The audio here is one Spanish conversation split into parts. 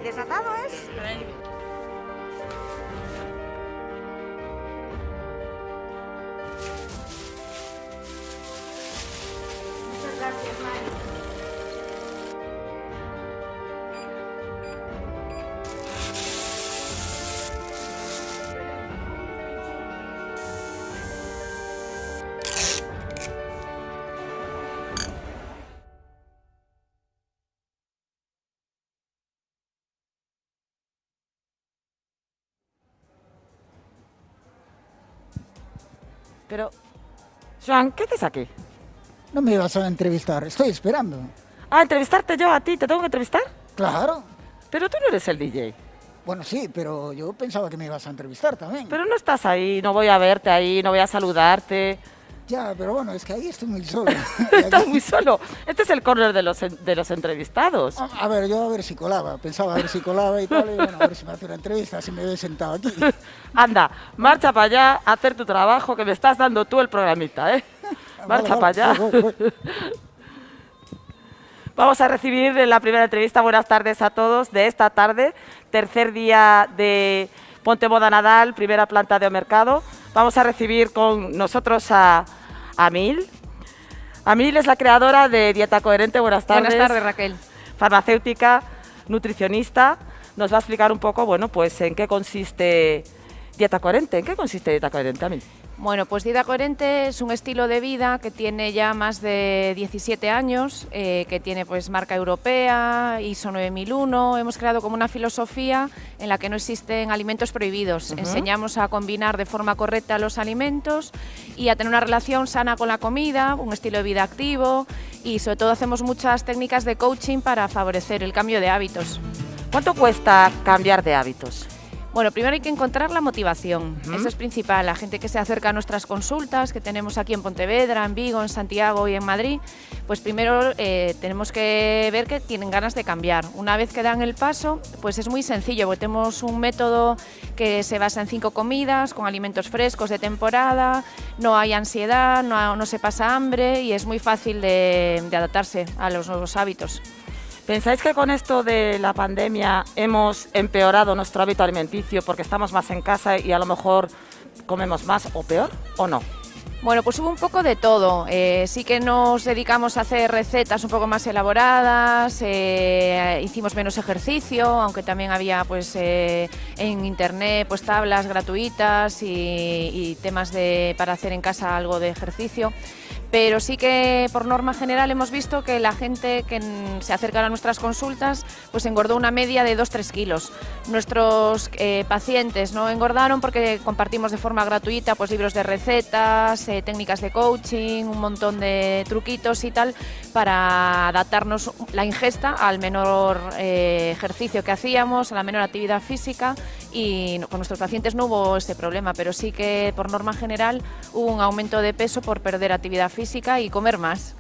desatado es. Muchas gracias, Mari. Pero, Joan, ¿qué haces aquí? No me ibas a entrevistar, estoy esperando. Ah, entrevistarte yo a ti, ¿te tengo que entrevistar? Claro. Pero tú no eres el DJ. Bueno, sí, pero yo pensaba que me ibas a entrevistar también. Pero no estás ahí, no voy a verte ahí, no voy a saludarte. Ya, pero bueno, es que ahí estoy muy solo. Estás muy solo. Este es el corner de los entrevistados. A ver, yo a ver si colaba. Pensaba a ver si colaba y tal, y bueno, a ver si me hace una entrevista, si me ve sentado aquí. Anda, marcha para allá a hacer tu trabajo, que me estás dando tú el programita, ¿eh? Marcha para allá. Voy. Vamos a recibir la primera entrevista. Buenas tardes a todos de esta tarde, tercer día de Ponte Moda Nadal, primera planta de Mercado. Vamos a recibir con nosotros a Amil. Amil es la creadora de Dieta Coherente. Buenas tardes. Buenas tardes, Raquel. Farmacéutica, nutricionista. Nos va a explicar un poco, bueno, pues en qué consiste Dieta Coherente. ¿En qué consiste Dieta Coherente, Amil? Bueno, pues Dieta Coherente es un estilo de vida que tiene ya más de 17 años, que tiene pues marca europea, ISO 9001. Hemos creado como una filosofía en la que no existen alimentos prohibidos. Enseñamos a combinar de forma correcta los alimentos y a tener una relación sana con la comida, un estilo de vida activo y sobre todo hacemos muchas técnicas de coaching para favorecer el cambio de hábitos. ¿Cuánto cuesta cambiar de hábitos? Bueno, primero hay que encontrar la motivación, eso es principal. La gente que se acerca a nuestras consultas, que tenemos aquí en Pontevedra, en Vigo, en Santiago y en Madrid, pues primero tenemos que ver que tienen ganas de cambiar. Una vez que dan el paso, pues es muy sencillo, porque tenemos un método que se basa en 5 comidas, con alimentos frescos de temporada, no hay ansiedad, no se pasa hambre y es muy fácil de adaptarse a los nuevos hábitos. ¿Pensáis que con esto de la pandemia hemos empeorado nuestro hábito alimenticio porque estamos más en casa y a lo mejor comemos más o peor o no? Bueno, pues hubo un poco de todo. Sí que nos dedicamos a hacer recetas un poco más elaboradas, hicimos menos ejercicio, aunque también había pues en internet pues tablas gratuitas y temas para hacer en casa algo de ejercicio. Pero sí que por norma general hemos visto que la gente que se acerca a nuestras consultas pues engordó una media de 2-3 kilos. Nuestros pacientes no engordaron porque compartimos de forma gratuita pues libros de recetas, técnicas de coaching, un montón de truquitos y tal para adaptarnos la ingesta al menor ejercicio que hacíamos, a la menor actividad física y con nuestros pacientes no hubo ese problema, pero sí que por norma general hubo un aumento de peso por perder actividad física y comer más.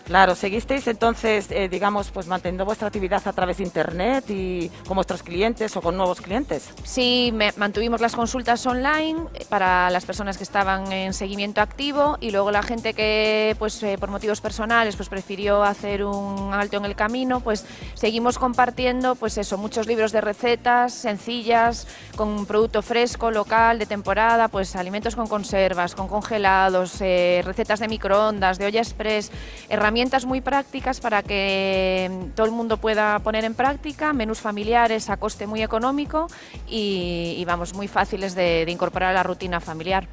Claro, seguisteis entonces, digamos, pues manteniendo vuestra actividad a través de internet y con vuestros clientes o con nuevos clientes. Sí, mantuvimos las consultas online para las personas que estaban en seguimiento activo y luego la gente que, pues, por motivos personales, pues prefirió hacer un alto en el camino, pues seguimos compartiendo, pues eso, muchos libros de recetas sencillas con un producto fresco, local, de temporada, pues alimentos con conservas, con congelados, recetas de microondas, de olla express, herramientas muy prácticas para que todo el mundo pueda poner en práctica, menús familiares a coste muy económico y vamos, muy fáciles de incorporar a la rutina familiar.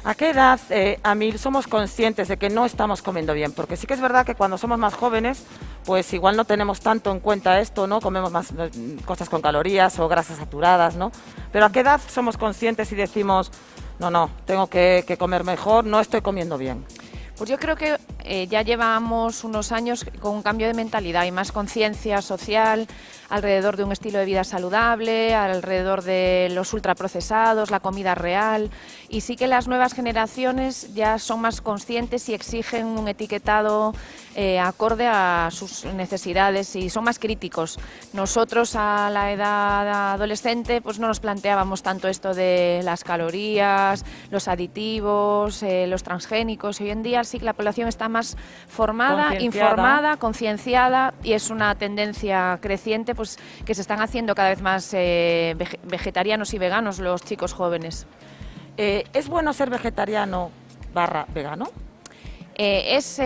¿A qué edad, Amil, somos conscientes de que no estamos comiendo bien? Porque sí que es verdad que cuando somos más jóvenes, pues igual no tenemos tanto en cuenta esto, ¿no? Comemos más cosas con calorías o grasas saturadas, ¿no? Pero ¿a qué edad somos conscientes y decimos, no, tengo que comer mejor, no estoy comiendo bien? Pues yo creo que ya llevamos unos años con un cambio de mentalidad y más conciencia social alrededor de un estilo de vida saludable, alrededor de los ultraprocesados, la comida real. Y sí que las nuevas generaciones ya son más conscientes y exigen un etiquetado acorde a sus necesidades y son más críticos. Nosotros a la edad adolescente pues no nos planteábamos tanto esto de las calorías, los aditivos, los transgénicos. Hoy en día sí que la población está más formada, informada, concienciada, y es una tendencia creciente pues que se están haciendo cada vez más vegetarianos y veganos los chicos jóvenes. ¿Es bueno ser vegetariano/vegano? Es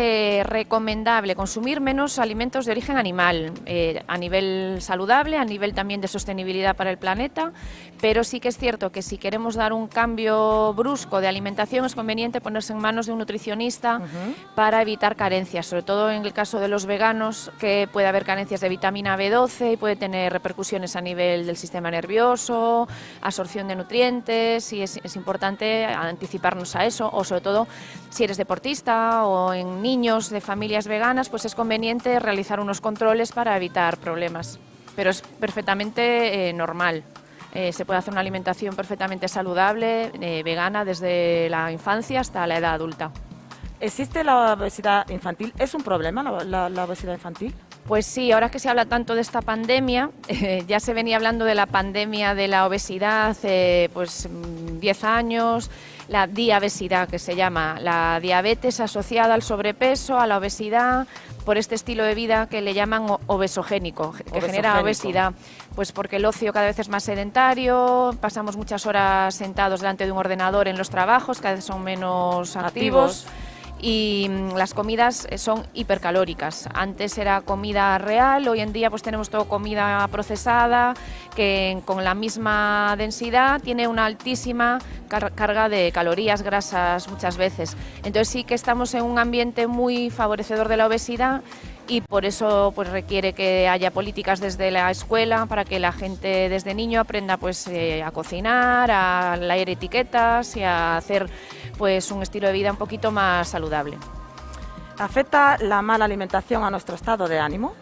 recomendable consumir menos alimentos de origen animal, a nivel saludable, a nivel también de sostenibilidad para el planeta, pero sí que es cierto que si queremos dar un cambio brusco de alimentación es conveniente ponerse en manos de un nutricionista para evitar carencias, sobre todo en el caso de los veganos, que puede haber carencias de vitamina B12 y puede tener repercusiones a nivel del sistema nervioso, absorción de nutrientes, y es importante anticiparnos a eso, o sobre todo si eres deportista o en niños de familias veganas, pues es conveniente realizar unos controles para evitar problemas. Pero es perfectamente normal. Se puede hacer una alimentación perfectamente saludable, vegana, desde la infancia hasta la edad adulta. ¿Existe la obesidad infantil? ¿Es un problema la obesidad infantil? Pues sí, ahora que se habla tanto de esta pandemia, ya se venía hablando de la pandemia de la obesidad hace 10 años, la diabesidad que se llama, la diabetes asociada al sobrepeso, a la obesidad, por este estilo de vida que le llaman obesogénico, que genera obesidad, pues porque el ocio cada vez es más sedentario, pasamos muchas horas sentados delante de un ordenador en los trabajos, cada vez son menos activos. Y las comidas son hipercalóricas. Antes era comida real, hoy en día pues tenemos todo comida procesada que con la misma densidad tiene una altísima carga de calorías, grasas muchas veces. Entonces sí que estamos en un ambiente muy favorecedor de la obesidad y por eso pues requiere que haya políticas desde la escuela para que la gente desde niño aprenda pues a cocinar, a leer etiquetas y a hacer pues un estilo de vida un poquito más saludable. ¿Afecta la mala alimentación a nuestro estado de ánimo?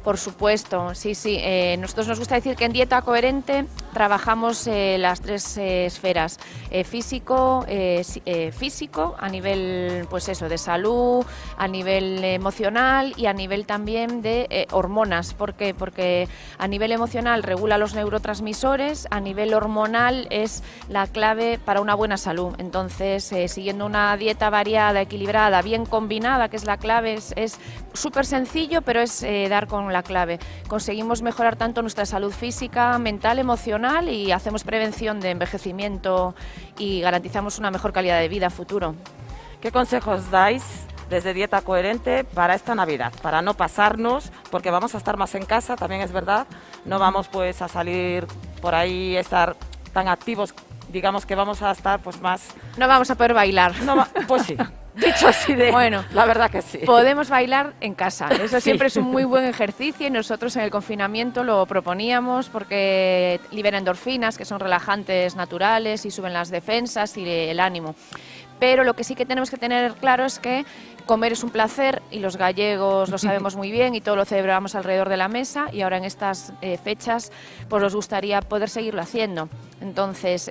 Por supuesto, sí. Nosotros nos gusta decir que en Dieta Coherente trabajamos las tres esferas, físico, a nivel pues eso, de salud, a nivel emocional y a nivel también de hormonas. ¿Por qué? Porque a nivel emocional regula los neurotransmisores, a nivel hormonal es la clave para una buena salud. Entonces, siguiendo una dieta variada, equilibrada, bien combinada, que es la clave, es súper sencillo, pero es dar con la clave. Conseguimos mejorar tanto nuestra salud física, mental, emocional y hacemos prevención de envejecimiento y garantizamos una mejor calidad de vida a futuro. ¿Qué consejos dais desde Dieta Coherente para esta Navidad? Para no pasarnos, porque vamos a estar más en casa, también es verdad, no vamos pues a salir por ahí, estar tan activos, digamos que vamos a estar pues más... No vamos a poder bailar. Pues sí. Dicho así de... Bueno, la verdad que sí. Podemos bailar en casa. Eso sí. Siempre es un muy buen ejercicio y nosotros en el confinamiento lo proponíamos porque libera endorfinas, que son relajantes naturales y suben las defensas y el ánimo. Pero lo que sí que tenemos que tener claro es que comer es un placer y los gallegos lo sabemos muy bien y todo lo celebramos alrededor de la mesa y ahora en estas fechas pues nos gustaría poder seguirlo haciendo. Entonces,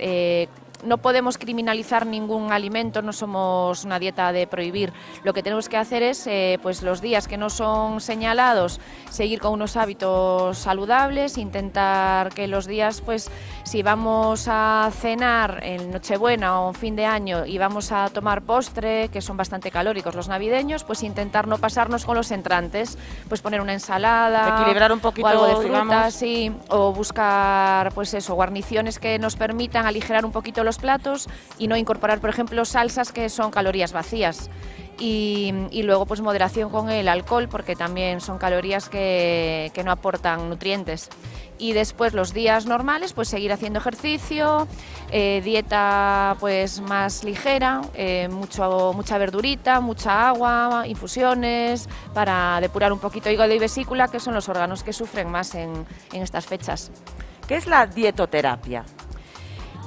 no podemos criminalizar ningún alimento, no somos una dieta de prohibir. Lo que tenemos que hacer es, pues los días que no son señalados, seguir con unos hábitos saludables, intentar que los días, pues si vamos a cenar en Nochebuena o en fin de año y vamos a tomar postre, que son bastante calóricos los navideños, pues intentar no pasarnos con los entrantes, pues poner una ensalada, equilibrar un poquito, o algo de fruta, digamos. Sí, o buscar, pues eso, guarniciones que nos permitan aligerar un poquito los platos y no incorporar, por ejemplo, salsas que son calorías vacías. Y luego pues moderación con el alcohol porque también son calorías que no aportan nutrientes. Y después los días normales pues seguir haciendo ejercicio, dieta pues más ligera, mucha verdurita, mucha agua, infusiones para depurar un poquito hígado y vesícula, que son los órganos que sufren más en estas fechas. ¿Qué es la dietoterapia?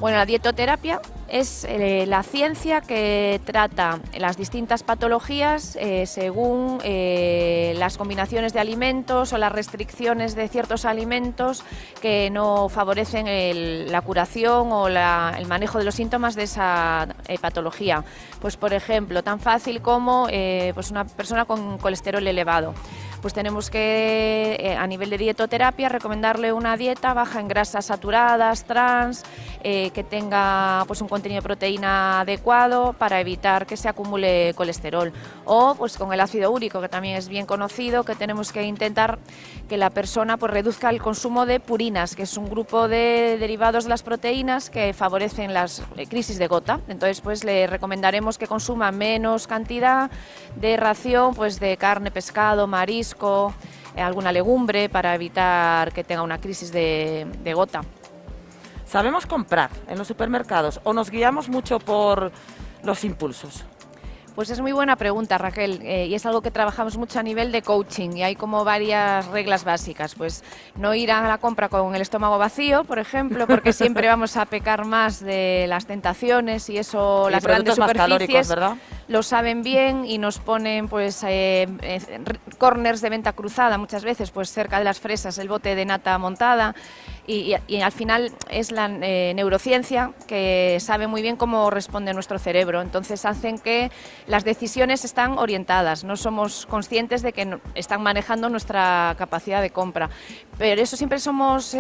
Bueno, la dietoterapia es la ciencia que trata las distintas patologías según las combinaciones de alimentos o las restricciones de ciertos alimentos que no favorecen la curación o el manejo de los síntomas de esa patología. Pues, por ejemplo, tan fácil como pues una persona con colesterol elevado. pues tenemos que, a nivel de dietoterapia, recomendarle una dieta baja en grasas saturadas, trans, que tenga pues un contenido de proteína adecuado para evitar que se acumule colesterol. O pues con el ácido úrico, que también es bien conocido, que tenemos que intentar que la persona pues reduzca el consumo de purinas, que es un grupo de derivados de las proteínas que favorecen las crisis de gota. Entonces pues le recomendaremos que consuma menos cantidad de ración pues de carne, pescado, marisco, alguna legumbre, para evitar que tenga una crisis de gota. ¿Sabemos comprar en los supermercados o nos guiamos mucho por los impulsos? Pues es muy buena pregunta, Raquel, y es algo que trabajamos mucho a nivel de coaching, y hay como varias reglas básicas. Pues no ir a la compra con el estómago vacío, por ejemplo, porque siempre vamos a pecar más de las tentaciones, y eso las grandes superficies ¿verdad? Lo saben bien y nos ponen pues corners de venta cruzada muchas veces, pues cerca de las fresas, el bote de nata montada. Y al final es la neurociencia que sabe muy bien cómo responde nuestro cerebro, entonces hacen que las decisiones están orientadas, no somos conscientes de que están manejando nuestra capacidad de compra. Pero eso siempre somos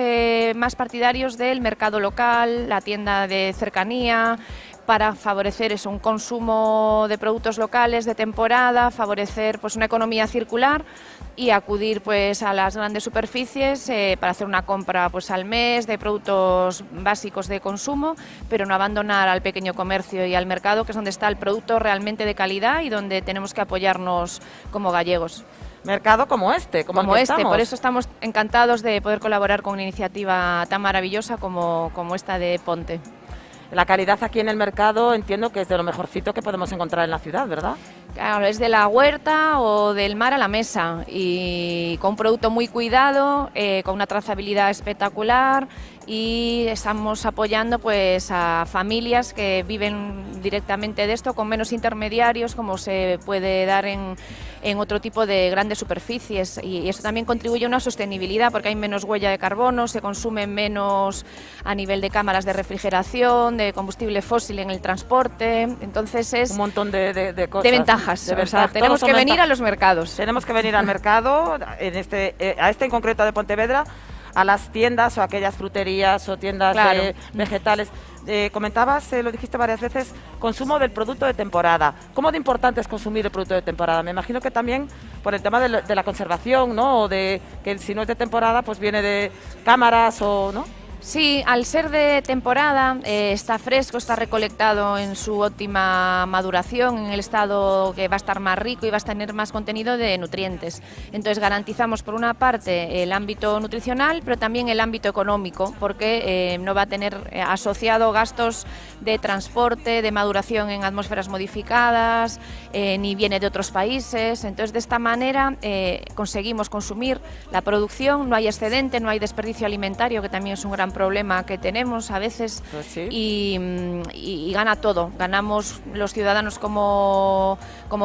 más partidarios del mercado local, la tienda de cercanía, para favorecer eso, un consumo de productos locales de temporada, favorecer pues una economía circular y acudir pues a las grandes superficies para hacer una compra pues al mes de productos básicos de consumo, pero no abandonar al pequeño comercio y al mercado, que es donde está el producto realmente de calidad y donde tenemos que apoyarnos como gallegos. Mercado como este, como este, estamos. Por eso estamos encantados de poder colaborar con una iniciativa tan maravillosa como esta de Ponte. La calidad aquí en el mercado entiendo que es de lo mejorcito que podemos encontrar en la ciudad, ¿verdad? Claro, es de la huerta o del mar a la mesa, y con un producto muy cuidado, con una trazabilidad espectacular, y estamos apoyando pues a familias que viven directamente de esto, con menos intermediarios, como se puede dar en otro tipo de grandes superficies, y eso también contribuye a una sostenibilidad porque hay menos huella de carbono, se consume menos a nivel de cámaras de refrigeración, de combustible fósil en el transporte, entonces es un montón de cosas. De ventajas, de ventajas. Tenemos que venir a los mercados. Tenemos que venir al mercado, a este en concreto de Pontevedra, a las tiendas o aquellas fruterías o tiendas claro. Vegetales. Comentabas, lo dijiste varias veces, consumo del producto de temporada. ¿Cómo de importante es consumir el producto de temporada? Me imagino que también por el tema de la conservación, ¿no? O de que si no es de temporada, pues viene de cámaras o, ¿no? Sí, al ser de temporada, está fresco, está recolectado en su óptima maduración, en el estado que va a estar más rico y va a tener más contenido de nutrientes. Entonces garantizamos por una parte el ámbito nutricional, pero también el ámbito económico, porque no va a tener asociado gastos de transporte, de maduración en atmósferas modificadas, ni viene de otros países. Entonces de esta manera conseguimos consumir la producción, no hay excedente, no hay desperdicio alimentario, que también es un gran problema que tenemos a veces, pues sí. y gana todo. Ganamos los ciudadanos como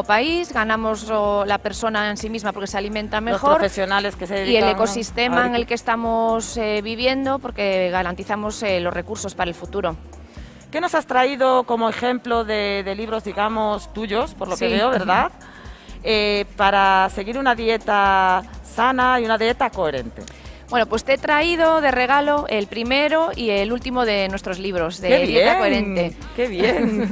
país, ganamos la persona en sí misma porque se alimenta mejor, los profesionales que se dedican, y el ecosistema en el que estamos viviendo, porque garantizamos los recursos para el futuro. ¿Qué nos has traído como ejemplo de libros, digamos, tuyos, por lo que veo, verdad? Para seguir una dieta sana y una dieta coherente. Bueno, pues te he traído de regalo el primero y el último de nuestros libros de Dieta Coherente. ¡Qué bien!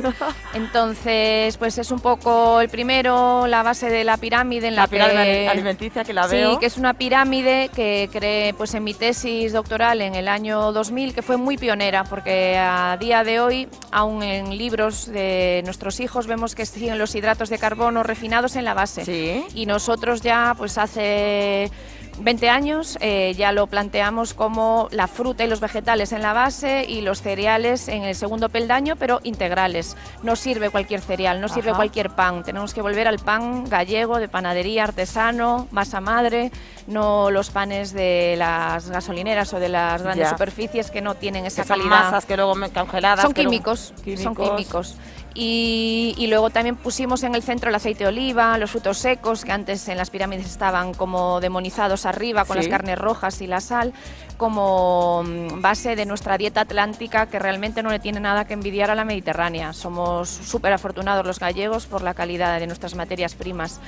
Entonces, pues es un poco el primero, la base de la pirámide en la pirámide alimenticia, que la veo. Sí, que es una pirámide que creé pues en mi tesis doctoral en el año 2000, que fue muy pionera, porque a día de hoy, aún en libros de nuestros hijos, vemos que siguen los hidratos de carbono refinados en la base. Sí. Y nosotros ya, pues hace 20 años ya lo planteamos como la fruta y los vegetales en la base y los cereales en el segundo peldaño, pero integrales. No sirve cualquier cereal, no sirve cualquier pan. Tenemos que volver al pan gallego, de panadería, artesano, masa madre, no los panes de las gasolineras o de las grandes superficies que no tienen esa calidad. Son masas que luego congeladas. Son químicos, son químicos. Y luego también pusimos en el centro el aceite de oliva, los frutos secos, que antes en las pirámides estaban como demonizados arriba con las carnes rojas y la sal, como base de nuestra dieta atlántica, que realmente no le tiene nada que envidiar a la mediterránea. Somos súper afortunados los gallegos por la calidad de nuestras materias primas.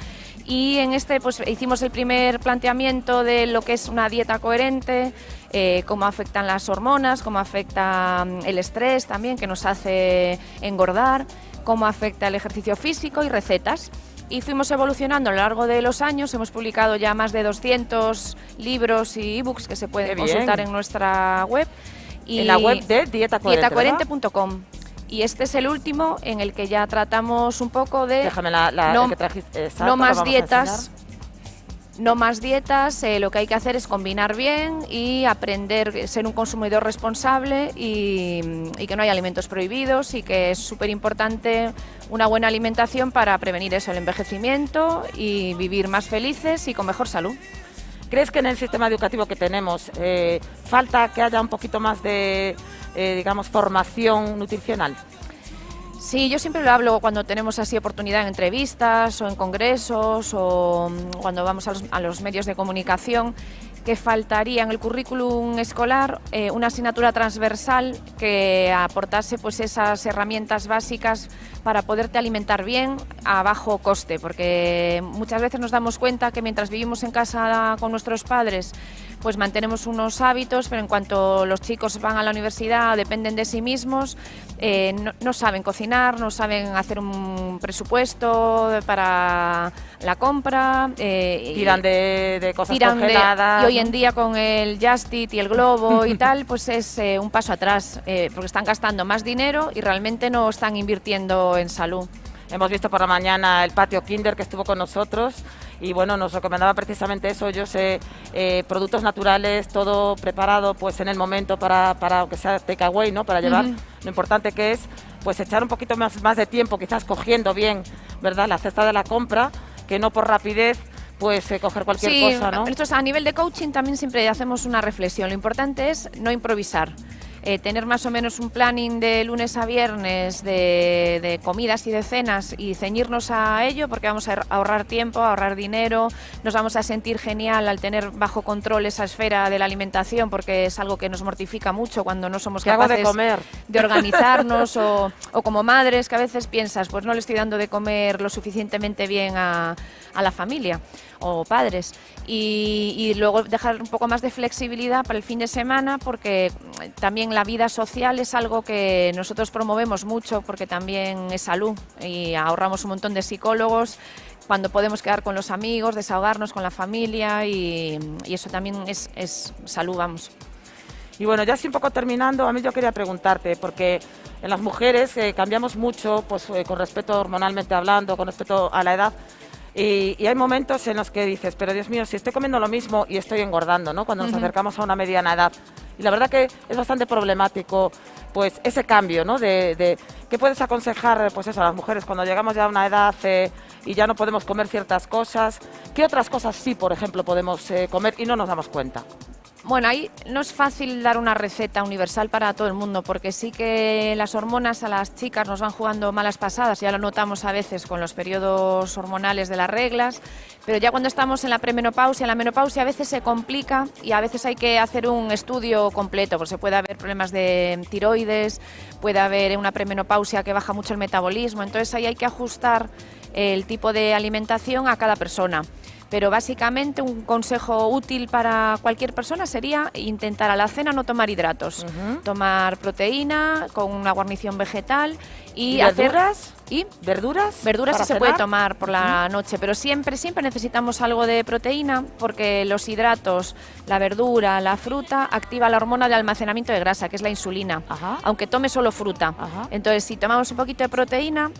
Y en este pues hicimos el primer planteamiento de lo que es una dieta coherente, cómo afectan las hormonas, cómo afecta el estrés también, que nos hace engordar, cómo afecta el ejercicio físico y recetas. Y fuimos evolucionando a lo largo de los años, hemos publicado ya más de 200 libros y ebooks que se pueden consultar en nuestra web. Y en la web de Dieta Coherente, dietacoherente.com. Y este es el último en el que ya tratamos un poco de Déjame no, que trajiste, exacto, no más dietas. No más dietas, lo que hay que hacer es combinar bien y aprender a ser un consumidor responsable y que no hay alimentos prohibidos y que es súper importante una buena alimentación para prevenir eso, el envejecimiento y vivir más felices y con mejor salud. ¿Crees que en el sistema educativo que tenemos falta que haya un poquito más de, digamos, formación nutricional? Sí, yo siempre lo hablo cuando tenemos así oportunidad en entrevistas o en congresos o cuando vamos a los medios de comunicación, que faltaría en el currículum escolar una asignatura transversal que aportase pues esas herramientas básicas para poderte alimentar bien a bajo coste, porque muchas veces nos damos cuenta que mientras vivimos en casa con nuestros padres pues mantenemos unos hábitos, pero en cuanto los chicos van a la universidad, dependen de sí mismos, no saben cocinar, no saben hacer un presupuesto para la compra. Tiran de cosas congeladas. Y hoy en día con el Just Eat y el Globo y tal, pues es un paso atrás, porque están gastando más dinero y realmente no están invirtiendo en salud. Hemos visto por la mañana el patio Kinder que estuvo con nosotros y bueno, nos recomendaba precisamente eso, productos naturales, todo preparado pues en el momento para aunque sea takeaway, ¿no? Para llevar. Lo importante que es pues echar un poquito más de tiempo, quizás cogiendo bien, ¿verdad?, la cesta de la compra, que no por rapidez pues coger cualquier cosa, ¿no? Nosotros a nivel de coaching también siempre hacemos una reflexión. Lo importante es no improvisar. Tener más o menos un planning de lunes a viernes de comidas y de cenas y ceñirnos a ello, porque vamos a ahorrar tiempo, a ahorrar dinero, nos vamos a sentir genial al tener bajo control esa esfera de la alimentación, porque es algo que nos mortifica mucho cuando no somos capaces de organizarnos o como madres que a veces piensas, pues no le estoy dando de comer lo suficientemente bien a la familia o padres, y luego dejar un poco más de flexibilidad para el fin de semana, porque también la vida social es algo que nosotros promovemos mucho, porque también es salud y ahorramos un montón de psicólogos cuando podemos quedar con los amigos, desahogarnos con la familia y eso también es salud, vamos. Y bueno, ya así un poco terminando, a mí yo quería preguntarte, porque en las mujeres cambiamos mucho, pues con respecto hormonalmente hablando, con respecto a la edad. Y hay momentos en los que dices, pero Dios mío, si estoy comiendo lo mismo y estoy engordando, ¿no? Cuando nos acercamos a una mediana edad. Y la verdad que es bastante problemático, pues, ese cambio, ¿no? ¿Qué puedes aconsejar, pues eso, a las mujeres cuando llegamos ya a una edad y ya no podemos comer ciertas cosas? ¿Qué otras cosas sí, por ejemplo, podemos comer y no nos damos cuenta? Bueno, ahí no es fácil dar una receta universal para todo el mundo, porque sí que las hormonas a las chicas nos van jugando malas pasadas, ya lo notamos a veces con los periodos hormonales de las reglas, pero ya cuando estamos en la premenopausia, en la menopausia a veces se complica y a veces hay que hacer un estudio completo, porque puede haber problemas de tiroides, puede haber una premenopausia que baja mucho el metabolismo, entonces ahí hay que ajustar el tipo de alimentación a cada persona. Pero básicamente un consejo útil para cualquier persona sería intentar a la cena no tomar hidratos, tomar proteína con una guarnición vegetal y verduras. ¿Y? ¿Verduras? Verduras sí se cenar? puede tomar por la noche, pero siempre necesitamos algo de proteína, porque los hidratos, la verdura, la fruta, activa la hormona de almacenamiento de grasa, que es la insulina, aunque tome solo fruta. Entonces, si tomamos un poquito de proteína,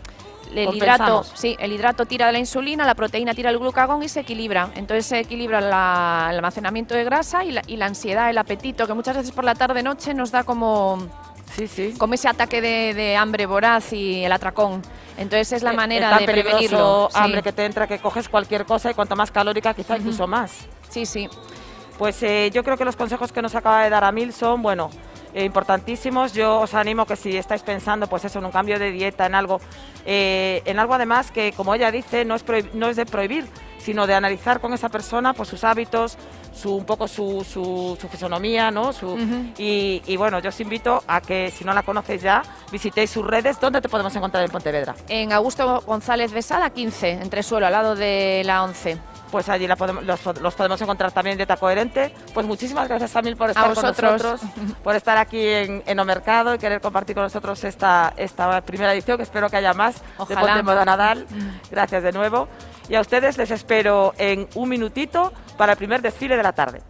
el hidrato tira de la insulina, la proteína tira el glucagón y se equilibra. Entonces se equilibra el almacenamiento de grasa y la ansiedad, el apetito, que muchas veces por la tarde-noche nos da como ese ataque de hambre voraz y el atracón. Entonces es la manera de prevenirlo. Hambre que te entra, que coges cualquier cosa y cuanto más calórica quizá incluso más. Sí. Pues yo creo que los consejos que nos acaba de dar Amil son, bueno, importantísimos. Yo os animo que si estáis pensando, pues eso, en un cambio de dieta, en algo además que, como ella dice, no es de prohibir, sino de analizar con esa persona pues sus hábitos, un poco su fisonomía, ¿no? Y bueno, yo os invito a que, si no la conocéis ya, visitéis sus redes. ¿Dónde te podemos encontrar en Pontevedra? En Augusto González Besada 15, entre suelo, al lado de la 11. Pues allí los podemos encontrar también, Dieta Coherente. Pues muchísimas gracias, Amil, por estar con nosotros, por estar aquí en O Mercado y querer compartir con nosotros esta primera edición, que espero que haya más. Ojalá. De Ponte Moda Nadal. Gracias de nuevo. Y a ustedes les espero en un minutito para el primer desfile de la tarde.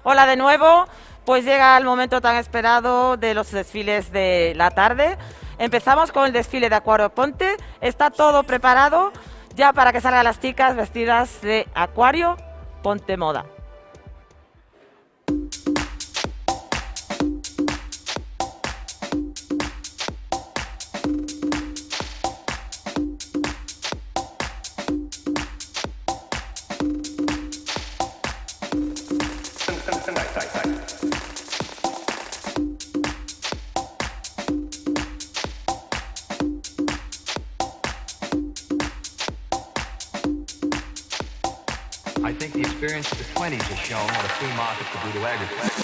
Hola de nuevo, pues llega el momento tan esperado de los desfiles de la tarde. Empezamos con el desfile de Acuario Ponte, está todo preparado ya para que salgan las chicas vestidas de Acuario Ponte Moda. I think the experience of the 20s has shown what a free market could do to agriculture.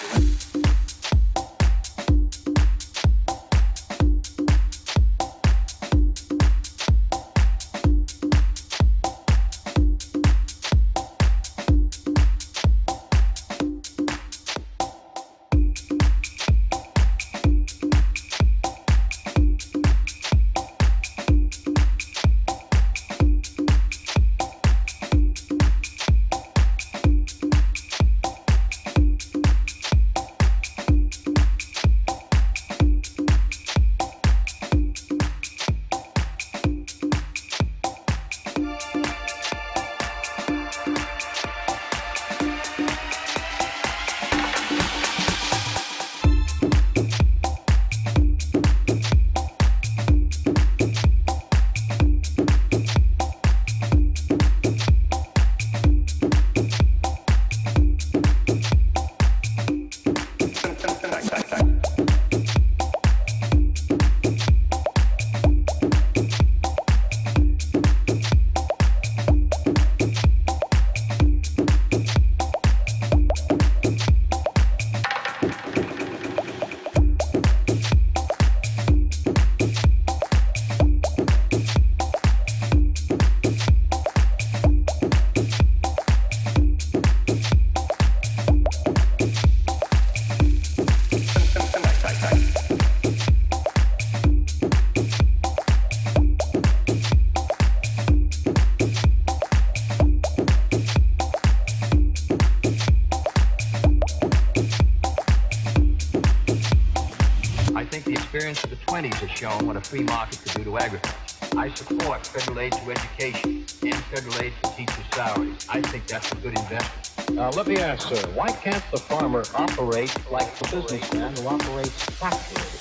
Experience of the 20s has shown what a free market could do to agriculture. I support federal aid to education and federal aid for teachers' salaries. I think that's a good investment. Now, let me ask, sir, why can't the farmer operate like the businessman who operates factories?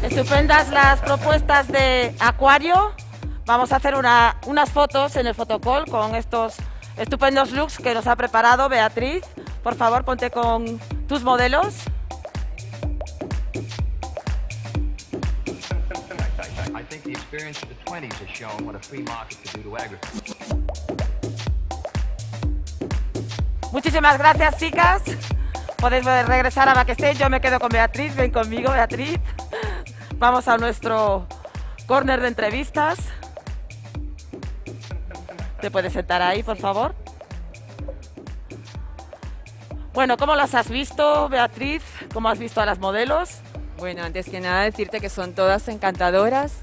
Estupendas las propuestas de Acuario. Vamos a hacer unas fotos en el fotocall con estos estupendos looks que nos ha preparado Beatriz. Por favor, ponte con tus modelos. I think the experience of the 20s has shown what a free market could do to agriculture. Muchísimas gracias, chicas. Podéis regresar a backstage. Yo me quedo con Beatriz. Ven conmigo, Beatriz. Vamos a nuestro corner de entrevistas. ¿Te puedes sentar ahí, por favor? Bueno, ¿cómo las has visto, Beatriz? ¿Cómo has visto a las modelos? Bueno, antes que nada decirte que son todas encantadoras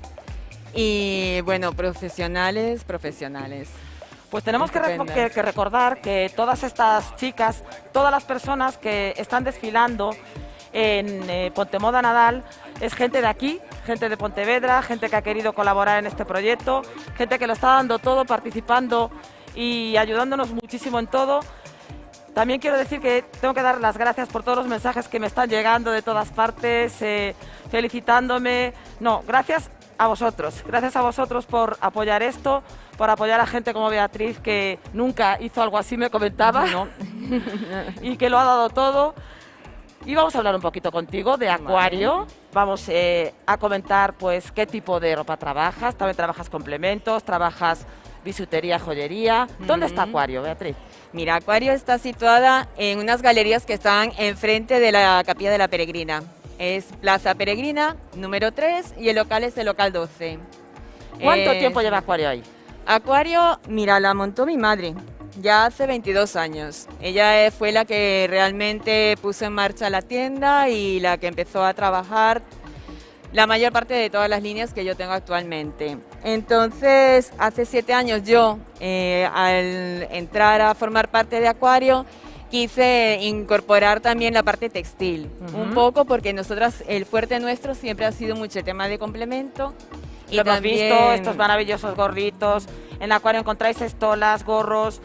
y, bueno, profesionales. Pues tenemos que Estupendas. recordar que todas estas chicas, todas las personas que están desfilando en Pontemoda Nadal, es gente de aquí, gente de Pontevedra, gente que ha querido colaborar en este proyecto, gente que lo está dando todo, participando y ayudándonos muchísimo en todo. También quiero decir que tengo que dar las gracias por todos los mensajes que me están llegando de todas partes, felicitándome. No, gracias a vosotros por apoyar esto, por apoyar a gente como Beatriz, que nunca hizo algo así, me comentaba, ¿no? Y que lo ha dado todo. Y vamos a hablar un poquito contigo de Acuario. Vamos a comentar pues qué tipo de ropa trabajas. También trabajas complementos, trabajas bisutería, joyería. ¿Dónde está Acuario, Beatriz? Mira, Acuario está situada en unas galerías que están enfrente de la Capilla de la Peregrina. Es Plaza Peregrina, número 3, y el local es el local 12. ¿Cuánto tiempo lleva Acuario ahí? Acuario, mira, la montó mi madre ya hace 22 años. Ella fue la que realmente puso en marcha la tienda y la que empezó a trabajar la mayor parte de todas las líneas que yo tengo actualmente. Entonces, hace 7 años yo, al entrar a formar parte de Acuario, quise incorporar también la parte textil, un poco porque nosotras, el fuerte nuestro siempre ha sido mucho el tema de complemento. Y lo hemos visto, estos maravillosos gorritos. En Acuario encontráis estolas, gorros,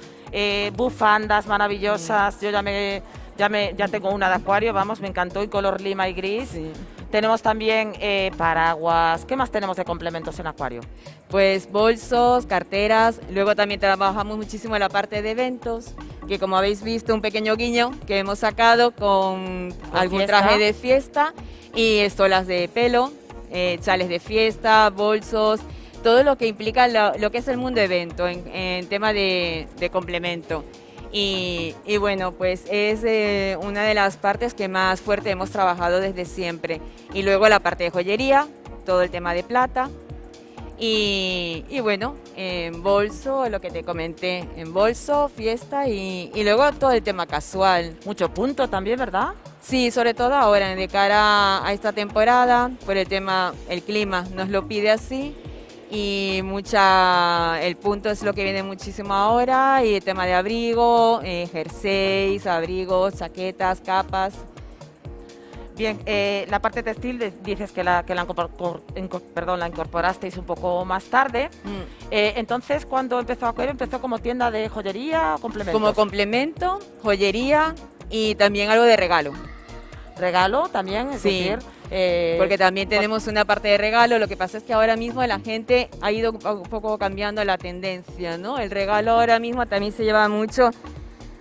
bufandas maravillosas. Yo ya tengo una de Acuario, vamos, me encantó, en color lima y gris. Sí. Tenemos también paraguas. ¿Qué más tenemos de complementos en Acuario? Pues bolsos, carteras, luego también trabajamos muchísimo en la parte de eventos, que como habéis visto un pequeño guiño que hemos sacado con algún fiesta. traje de fiesta y estolas de pelo, chales de fiesta, bolsos, todo lo que implica lo que es el mundo evento en tema de complemento. Y bueno, pues es una de las partes que más fuerte hemos trabajado desde siempre. Y luego la parte de joyería, todo el tema de plata. Y bueno, en bolso, lo que te comenté, en bolso, fiesta y luego todo el tema casual. Mucho punto también, ¿verdad? Sí, sobre todo ahora, de cara a esta temporada, por el tema, el clima nos lo pide así. Y el punto es lo que viene muchísimo ahora, y el tema de abrigo, jerseys, abrigos, chaquetas, capas. Bien, la parte textil dices que la incorporasteis un poco más tarde. Entonces, ¿cuándo empezó Acuario? ¿Empezó como tienda de joyería o complementos? Como complemento, joyería y también algo de regalo. ¿Regalo también? Es Sí. decir, Porque también tenemos una parte de regalo. Lo que pasa es que ahora mismo la gente ha ido un poco cambiando la tendencia, ¿no? El regalo ahora mismo también se lleva mucho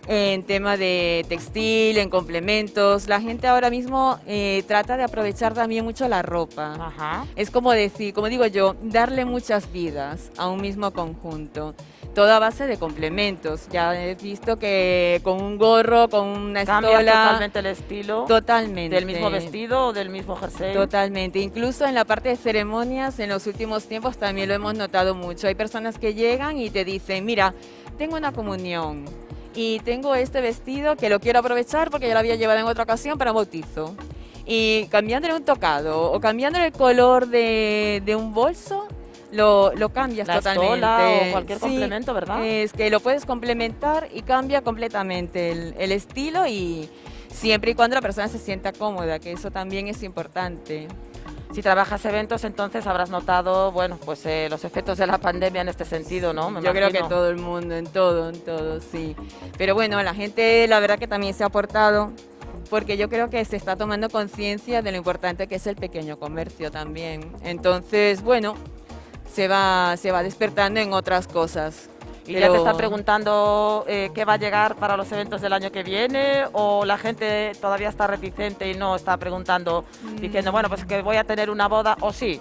en tema de textil, en complementos. La gente ahora mismo trata de aprovechar también mucho la ropa. Ajá. Es como decir, como digo yo, darle muchas vidas a un mismo conjunto. Toda a base de complementos. Ya he visto que con un gorro, con una Cambia estola... totalmente el estilo. Totalmente. ¿Del mismo vestido o del mismo jersey? Totalmente. Incluso en la parte de ceremonias, en los últimos tiempos también lo hemos notado mucho. Hay personas que llegan y te dicen, mira, tengo una comunión y tengo este vestido que lo quiero aprovechar porque ya lo había llevado en otra ocasión para bautizo. Y cambiándole un tocado o cambiándole el color de un bolso, lo cambias La totalmente. estola o cualquier Sí, complemento, ¿verdad? Es que lo puedes complementar y cambia completamente el estilo, y siempre y cuando la persona se sienta cómoda, que eso también es importante. Si trabajas eventos, entonces habrás notado, bueno, pues los efectos de la pandemia en este sentido, ¿no? Me Yo creo que imagino. todo el mundo, en todo, sí. Pero bueno, la gente la verdad que también se ha aportado, porque yo creo que se está tomando conciencia de lo importante que es el pequeño comercio también. Entonces, bueno, se va despertando en otras cosas. ¿Y ya te están preguntando qué va a llegar para los eventos del año que viene? ¿O la gente todavía está reticente y no está preguntando, diciendo, bueno, pues que voy a tener una boda? ¿O sí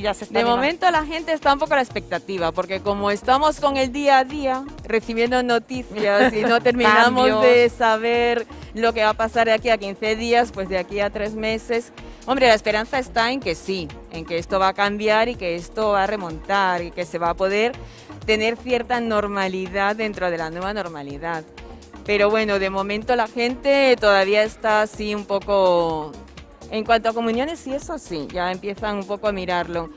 ya se está De animando? momento la gente está un poco a la expectativa, porque como estamos con el día a día, recibiendo noticias y no terminamos Cambios. de saber lo que va a pasar de aquí a 15 días, pues de aquí a 3 meses, hombre, la esperanza está en que sí, en que esto va a cambiar y que esto va a remontar y que se va a poder tener cierta normalidad dentro de la nueva normalidad. Pero bueno, de momento la gente todavía está así un poco... En cuanto a comuniones y eso sí, ya empiezan un poco a mirarlo,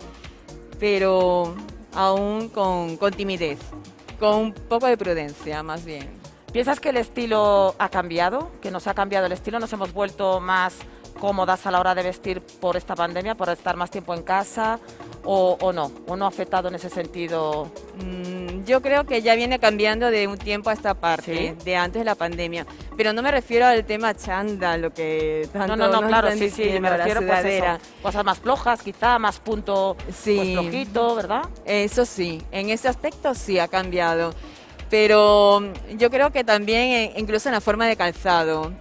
pero aún con timidez, con un poco de prudencia más bien. ¿Piensas que el estilo ha cambiado? ¿Que nos ha cambiado el estilo? ¿Nos hemos vuelto más cómodas a la hora de vestir por esta pandemia, por estar más tiempo en casa? ¿O no? ¿O no ha afectado en ese sentido? yo creo que ya viene cambiando de un tiempo a esta parte, ¿Sí? de antes de la pandemia. Pero no me refiero al tema chándal, lo que tanto No, nos claro, están sí, sí, diciendo, me la refiero pues sudadera. eso, cosas más flojas, quizá, más punto, Sí. pues flojito, ¿verdad? Eso sí, en ese aspecto sí ha cambiado. Pero yo creo que también incluso en la forma de calzado.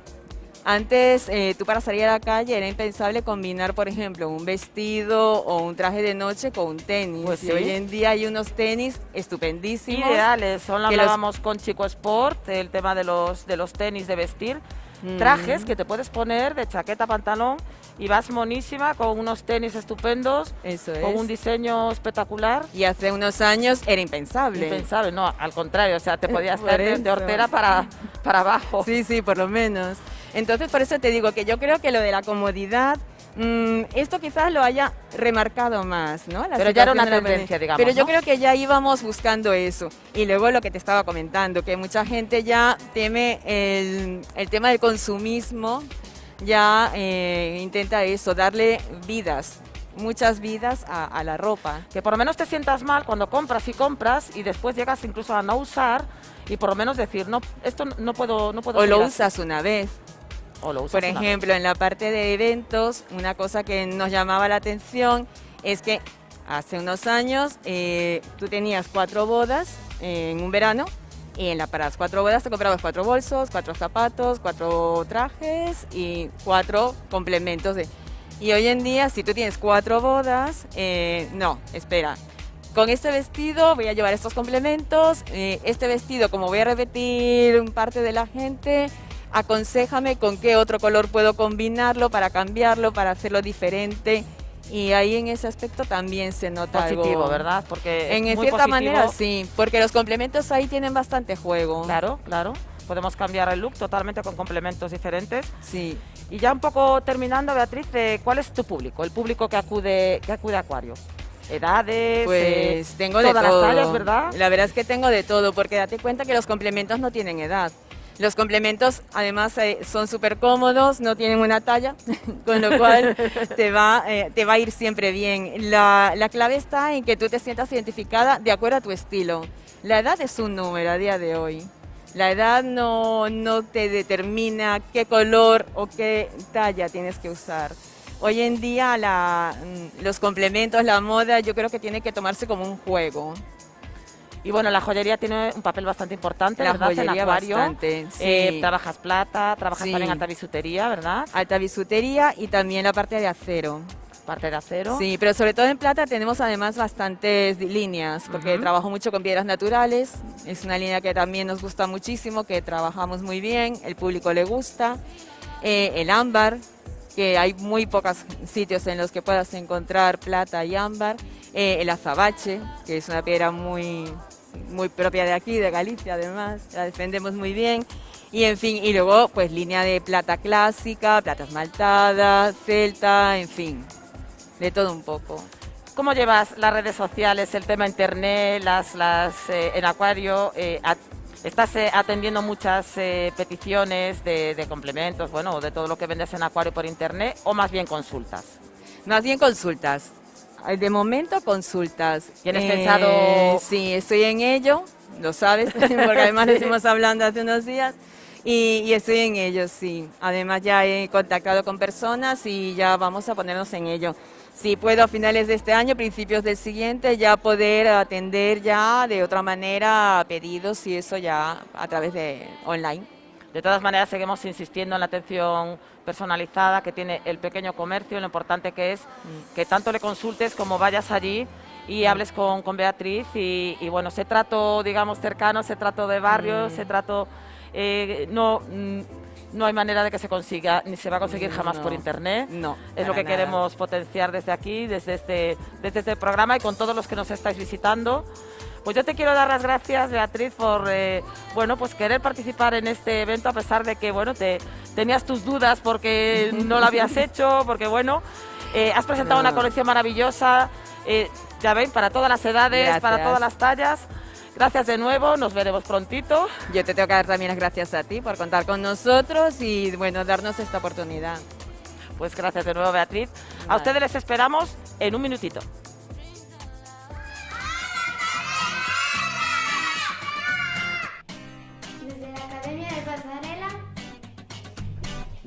Antes, tú para salir a la calle era impensable combinar, por ejemplo, un vestido o un traje de noche con un tenis. Pues Y sí. hoy en día hay unos tenis estupendísimos. Ideales, solo que los- hablábamos con Chico Sport, el tema de los tenis de vestir, trajes que te puedes poner de chaqueta, pantalón y vas monísima con unos tenis estupendos, Eso con es. un diseño espectacular. Y hace unos años era impensable. Impensable, no, al contrario, o sea, te podías Por estar de eso. hortera para abajo. Sí, sí, por lo menos. Entonces, por eso te digo que yo creo que lo de la comodidad, esto quizás lo haya remarcado más, ¿no? La Pero ya era situación una de la tendencia, pandemia. digamos, Pero yo ¿no? creo que ya íbamos buscando eso. Y luego lo que te estaba comentando, que mucha gente ya teme el tema del consumismo, ya intenta eso, darle vidas, muchas vidas a la ropa. Que por lo menos te sientas mal cuando compras y después llegas incluso a no usar y por lo menos decir, no, esto no puedo O lo seguir así. usas una vez. O lo usas Por una vez. ejemplo, en la parte de eventos, una cosa que nos llamaba la atención es que hace unos años tú tenías 4 bodas en un verano y para las 4 bodas te comprabas 4 bolsos, 4 zapatos, 4 trajes y 4 complementos. Y hoy en día, si tú tienes 4 bodas, no, espera. Con este vestido voy a llevar estos complementos, este vestido como voy a repetir parte de la gente, aconséjame con qué otro color puedo combinarlo para cambiarlo, para hacerlo diferente. Y ahí en ese aspecto también se nota Positivo, algo. ¿verdad? Porque En es muy cierta positivo. manera sí, porque los complementos ahí tienen bastante juego. Claro, claro. Podemos cambiar el look totalmente con complementos diferentes. Sí. Y ya un poco terminando, Beatriz, ¿cuál es tu público? El público que acude a Acuario. Edades, Pues tengo de todas todo. las tallas, ¿verdad? La verdad es que tengo de todo, porque date cuenta que los complementos no tienen edad. Los complementos además son súper cómodos, no tienen una talla, con lo cual te va a ir siempre bien. La clave está en que tú te sientas identificada de acuerdo a tu estilo. La edad es un número a día de hoy. La edad no te determina qué color o qué talla tienes que usar. Hoy en día los complementos, la moda, yo creo que tiene que tomarse como un juego. Y bueno, la joyería tiene un papel bastante importante, La ¿verdad? En joyería Acuario. bastante, sí. Trabajas plata, trabajas Sí. también alta bisutería, ¿verdad? Alta bisutería y también la parte de acero. Parte de acero. Sí, pero sobre todo en plata tenemos además bastantes líneas, porque Ujú. trabajo mucho con piedras naturales. Es una línea que también nos gusta muchísimo, que trabajamos muy bien, el público le gusta. El ámbar, que hay muy pocos sitios en los que puedas encontrar plata y ámbar. El azabache, que es una piedra muy propia de aquí, de Galicia además, la defendemos muy bien. Y en fin, y luego pues línea de plata clásica, plata esmaltada, celta, en fin, de todo un poco. ¿Cómo llevas las redes sociales, el tema internet, en Acuario? ¿Estás atendiendo muchas peticiones de complementos, bueno, de todo lo que vendes en Acuario por internet o más bien consultas? Más bien consultas. De momento consultas. ¿Tienes pensado? Sí, estoy en ello, lo sabes, porque además lo estuvimos hablando hace unos días. Y estoy en ello, sí. Además ya he contactado con personas y ya vamos a ponernos en ello. Si puedo a finales de este año, principios del siguiente, ya poder atender ya de otra manera pedidos y eso ya a través de online. De todas maneras, seguimos insistiendo en la atención personalizada que tiene el pequeño comercio, lo importante que es que tanto le consultes como vayas allí y hables con Beatriz y bueno, ese trato, digamos, cercano, ese trato de barrio, ese trato, no hay manera de que se consiga, ni se va a conseguir jamás No, por internet. no, Es lo para que nada. queremos potenciar desde aquí, desde este programa y con todos los que nos estáis visitando. Pues yo te quiero dar las gracias, Beatriz, por pues querer participar en este evento a pesar de que tenías tus dudas porque no lo habías hecho, porque has presentado una colección maravillosa, ya ven, para todas las edades, para Gracias. todas las tallas. Gracias de nuevo, nos veremos prontito. Yo te tengo que dar también las gracias a ti por contar con nosotros y bueno, darnos esta oportunidad. Pues gracias de nuevo, Beatriz. A Vale. ustedes les esperamos en un minutito.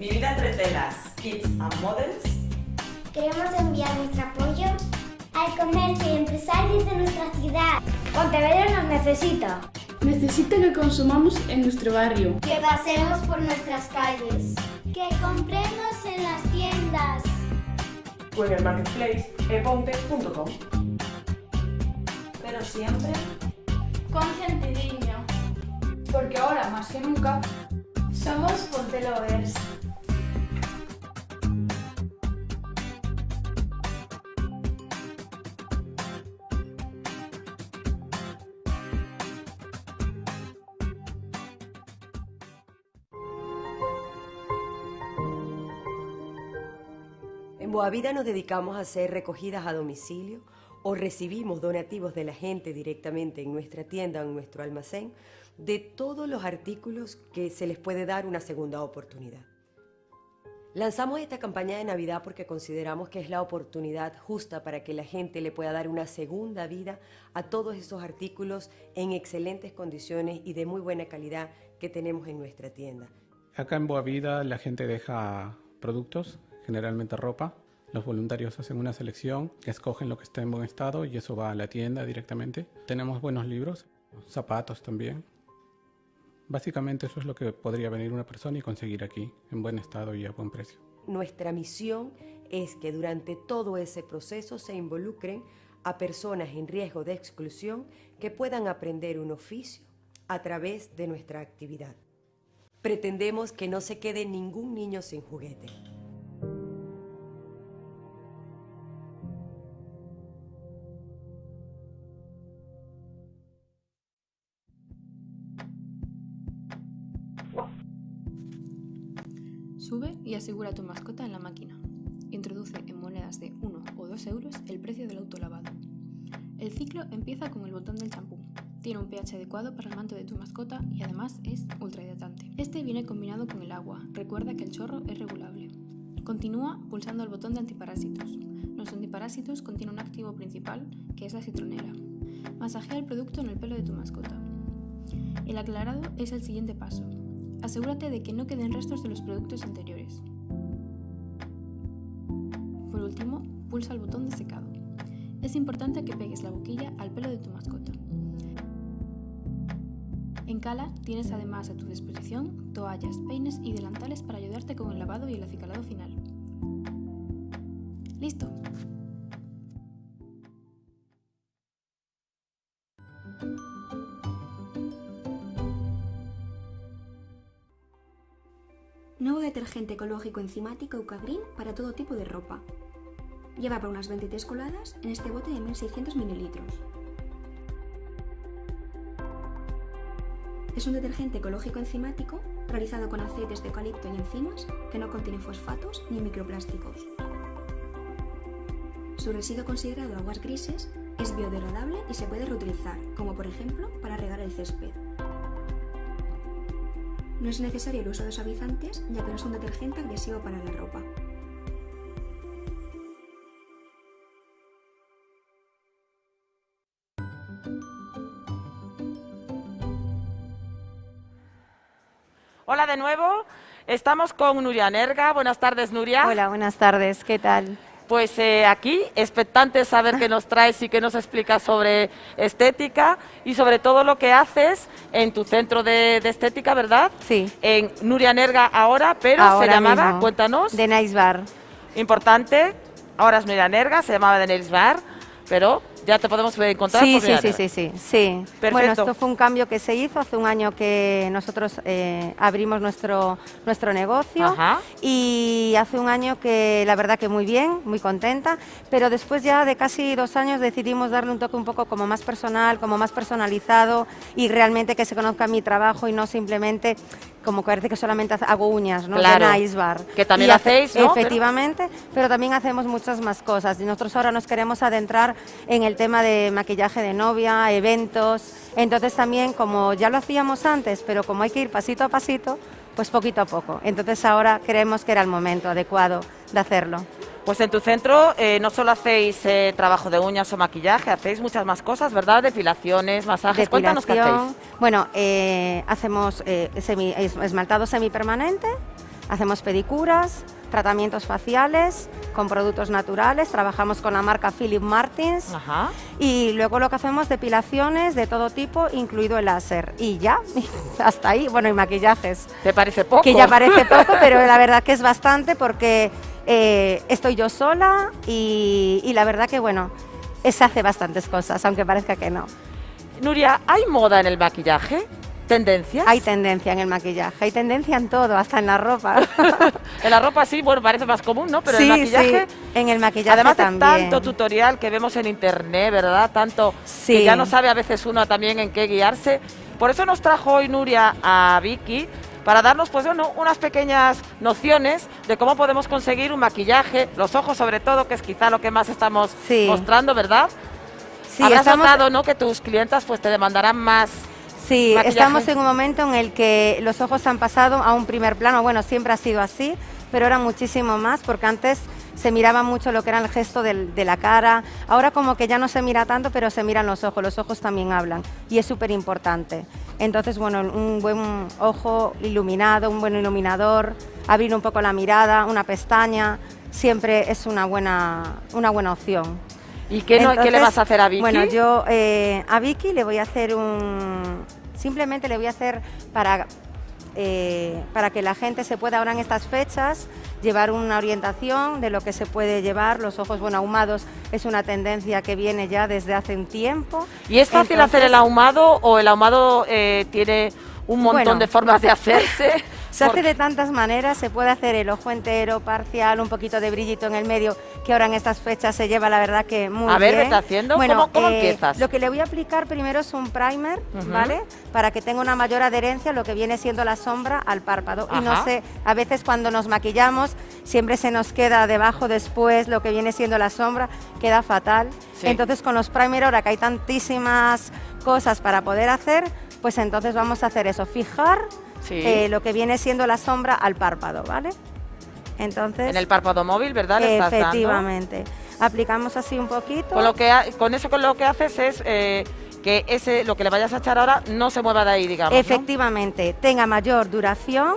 Mi vida entre telas, Kids and Models. Queremos enviar nuestro apoyo al comercio y empresarios de nuestra ciudad. Pontevedra nos necesita. Necesita que consumamos en nuestro barrio. Que pasemos por nuestras calles. Que compremos en las tiendas. O en el marketplace eponte.com. Pero siempre Con sentidiño. Porque ahora, más que nunca, somos Pontelovers. En Boavida nos dedicamos a hacer recogidas a domicilio o recibimos donativos de la gente directamente en nuestra tienda o en nuestro almacén de todos los artículos que se les puede dar una segunda oportunidad. Lanzamos esta campaña de Navidad porque consideramos que es la oportunidad justa para que la gente le pueda dar una segunda vida a todos esos artículos en excelentes condiciones y de muy buena calidad que tenemos en nuestra tienda. Acá en Boavida la gente deja productos, generalmente ropa. Los voluntarios hacen una selección, escogen lo que está en buen estado y eso va a la tienda directamente. Tenemos buenos libros, zapatos también. Básicamente eso es lo que podría venir una persona y conseguir aquí, en buen estado y a buen precio. Nuestra misión es que durante todo ese proceso se involucren a personas en riesgo de exclusión que puedan aprender un oficio a través de nuestra actividad. Pretendemos que no se quede ningún niño sin juguete. Sube y asegura a tu mascota en la máquina. Introduce en monedas de 1 o 2 euros el precio del autolavado. El ciclo empieza con el botón del champú. Tiene un pH adecuado para el manto de tu mascota y además es ultra hidratante. Este viene combinado con el agua. Recuerda que el chorro es regulable. Continúa pulsando el botón de antiparásitos. Los antiparásitos contienen un activo principal que es la citronela. Masajea el producto en el pelo de tu mascota. El aclarado es el siguiente paso. Asegúrate de que no queden restos de los productos anteriores. Por último, pulsa el botón de secado. Es importante que pegues la boquilla al pelo de tu mascota. En Cala tienes además a tu disposición toallas, peines y delantales para ayudarte con el lavado y el acicalado final. ¡Listo! Nuevo detergente ecológico enzimático Eucagreen para todo tipo de ropa. Lleva para unas 23 coladas en este bote de 1600 mililitros. Es un detergente ecológico enzimático realizado con aceites de eucalipto y enzimas que no contiene fosfatos ni microplásticos. Su residuo considerado aguas grises es biodegradable y se puede reutilizar, como por ejemplo para regar el césped. No es necesario el uso de suavizantes, ya que no es un detergente agresivo para la ropa. Hola de nuevo, estamos con Nuria Nerga. Buenas tardes, Nuria. Hola, buenas tardes, ¿qué tal? Pues aquí, expectantes saber qué nos traes y qué nos explicas sobre estética y sobre todo lo que haces en tu centro de estética, ¿verdad? Sí. En Nuria Nerga ahora, pero ahora se llamaba, mismo. Cuéntanos. The Nails Bar. Importante, ahora es Nuria Nerga, se llamaba The Nails Bar, pero ya te podemos encontrar Sí, por sí, Nuria sí, Nerga. sí. Perfecto. Bueno, esto fue un cambio que se hizo hace un año que nosotros abrimos nuestro negocio. Ajá. Y hace un año que la verdad que muy bien, muy contenta, pero después ya de casi 2 años decidimos darle un toque un poco como más personal, como más personalizado y realmente que se conozca mi trabajo y no simplemente como parece que solamente hago uñas, ¿no? Claro. De Nails Bar. Que también hacéis, ¿no? Efectivamente, pero también hacemos muchas más cosas y nosotros ahora nos queremos adentrar en el tema de maquillaje de novia, eventos, entonces también como ya lo hacíamos antes, pero como hay que ir pasito a pasito, pues poquito a poco. Entonces ahora creemos que era el momento adecuado de hacerlo. Pues en tu centro no solo hacéis trabajo de uñas o maquillaje, hacéis muchas más cosas, ¿verdad? Depilaciones, masajes. Cuéntanos qué hacéis. Bueno, hacemos esmaltado semipermanente, Hacemos pedicuras, tratamientos faciales con productos naturales, trabajamos con la marca Philip Martins. Ajá. Y luego lo que hacemos depilaciones de todo tipo, incluido el láser. Y ya, hasta ahí, bueno, y maquillajes. ¿Te parece poco? Que ya parece poco, pero la verdad que es bastante porque estoy yo sola y la verdad que, bueno, se hace bastantes cosas, aunque parezca que no. Nuria, ¿hay moda en el maquillaje? ¿Tendencias? Hay tendencia en el maquillaje, hay tendencia en todo, hasta en la ropa. En la ropa sí, bueno, parece más común, ¿no? Pero sí, en el maquillaje... Sí, en el maquillaje además de también. tanto tutorial que vemos en internet, ¿verdad? Tanto que ya no sabe a veces uno también en qué guiarse. Por eso nos trajo hoy Nuria a Vicky, para darnos, pues bueno, unas pequeñas nociones de cómo podemos conseguir un maquillaje, los ojos sobre todo, que es quizá lo que más estamos mostrando, ¿verdad? Sí, habrás notado, ¿no?, que tus clientas pues te demandarán más. Sí, maquillaje. Estamos en un momento en el que los ojos han pasado a un primer plano. Bueno, siempre ha sido así, pero ahora muchísimo más, porque antes se miraba mucho lo que era el gesto de la cara. Ahora como que ya no se mira tanto, pero se miran los ojos también hablan y es súper importante. Entonces, bueno, un buen ojo iluminado, un buen iluminador, abrir un poco la mirada, una pestaña, siempre es una buena opción. ¿Y qué le vas a hacer a Vicky? Bueno, yo a Vicky le voy a hacer simplemente le voy a hacer para que la gente se pueda ahora en estas fechas llevar una orientación de lo que se puede llevar. Los ojos, bueno, ahumados es una tendencia que viene ya desde hace un tiempo. ¿Y es fácil hacer el ahumado o el ahumado tiene un montón de formas de hacerse? Se hace de tantas maneras, se puede hacer el ojo entero, parcial, un poquito de brillito en el medio, que ahora en estas fechas se lleva, la verdad que muy bien. A ver, vete haciendo. Bueno, ¿Cómo empiezas? Lo que le voy a aplicar primero es un primer, ¿vale? Para que tenga una mayor adherencia, lo que viene siendo la sombra al párpado. Y no sé, a veces cuando nos maquillamos, siempre se nos queda debajo después lo que viene siendo la sombra, queda fatal. Sí. Entonces con los primer, ahora que hay tantísimas cosas para poder hacer, pues entonces vamos a hacer eso, fijar lo que viene siendo la sombra al párpado, ¿vale? Entonces, en el párpado móvil, ¿verdad? Le estás efectivamente. Dando. Aplicamos así un poquito. Con eso lo que haces es que lo que le vayas a echar ahora no se mueva de ahí, digamos. Efectivamente, ¿no? Tenga mayor duración.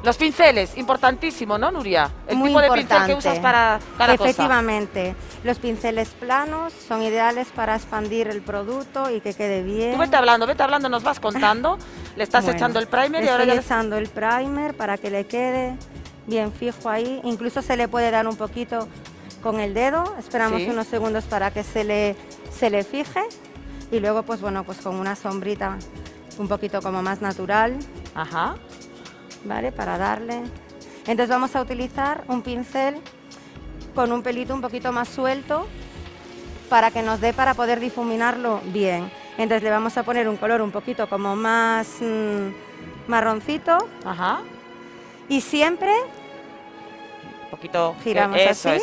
Los pinceles, importantísimo, ¿no, Nuria? El Muy tipo importante. de pincel que usas para cada cosa. Efectivamente. Los pinceles planos son ideales para expandir el producto y que quede bien. Tú vete hablando, nos vas contando. Le estás echando el primer y ahora ya... Estoy echando el primer para que le quede bien fijo ahí. Incluso se le puede dar un poquito con el dedo. Esperamos unos segundos para que se le fije. Y luego, pues bueno, pues con una sombrita un poquito como más natural. Ajá. ¿Vale? Para darle. Entonces vamos a utilizar un pincel con un pelito un poquito más suelto para que nos dé para poder difuminarlo bien. Entonces le vamos a poner un color un poquito como más marroncito. Ajá. Y siempre un poquito giramos así.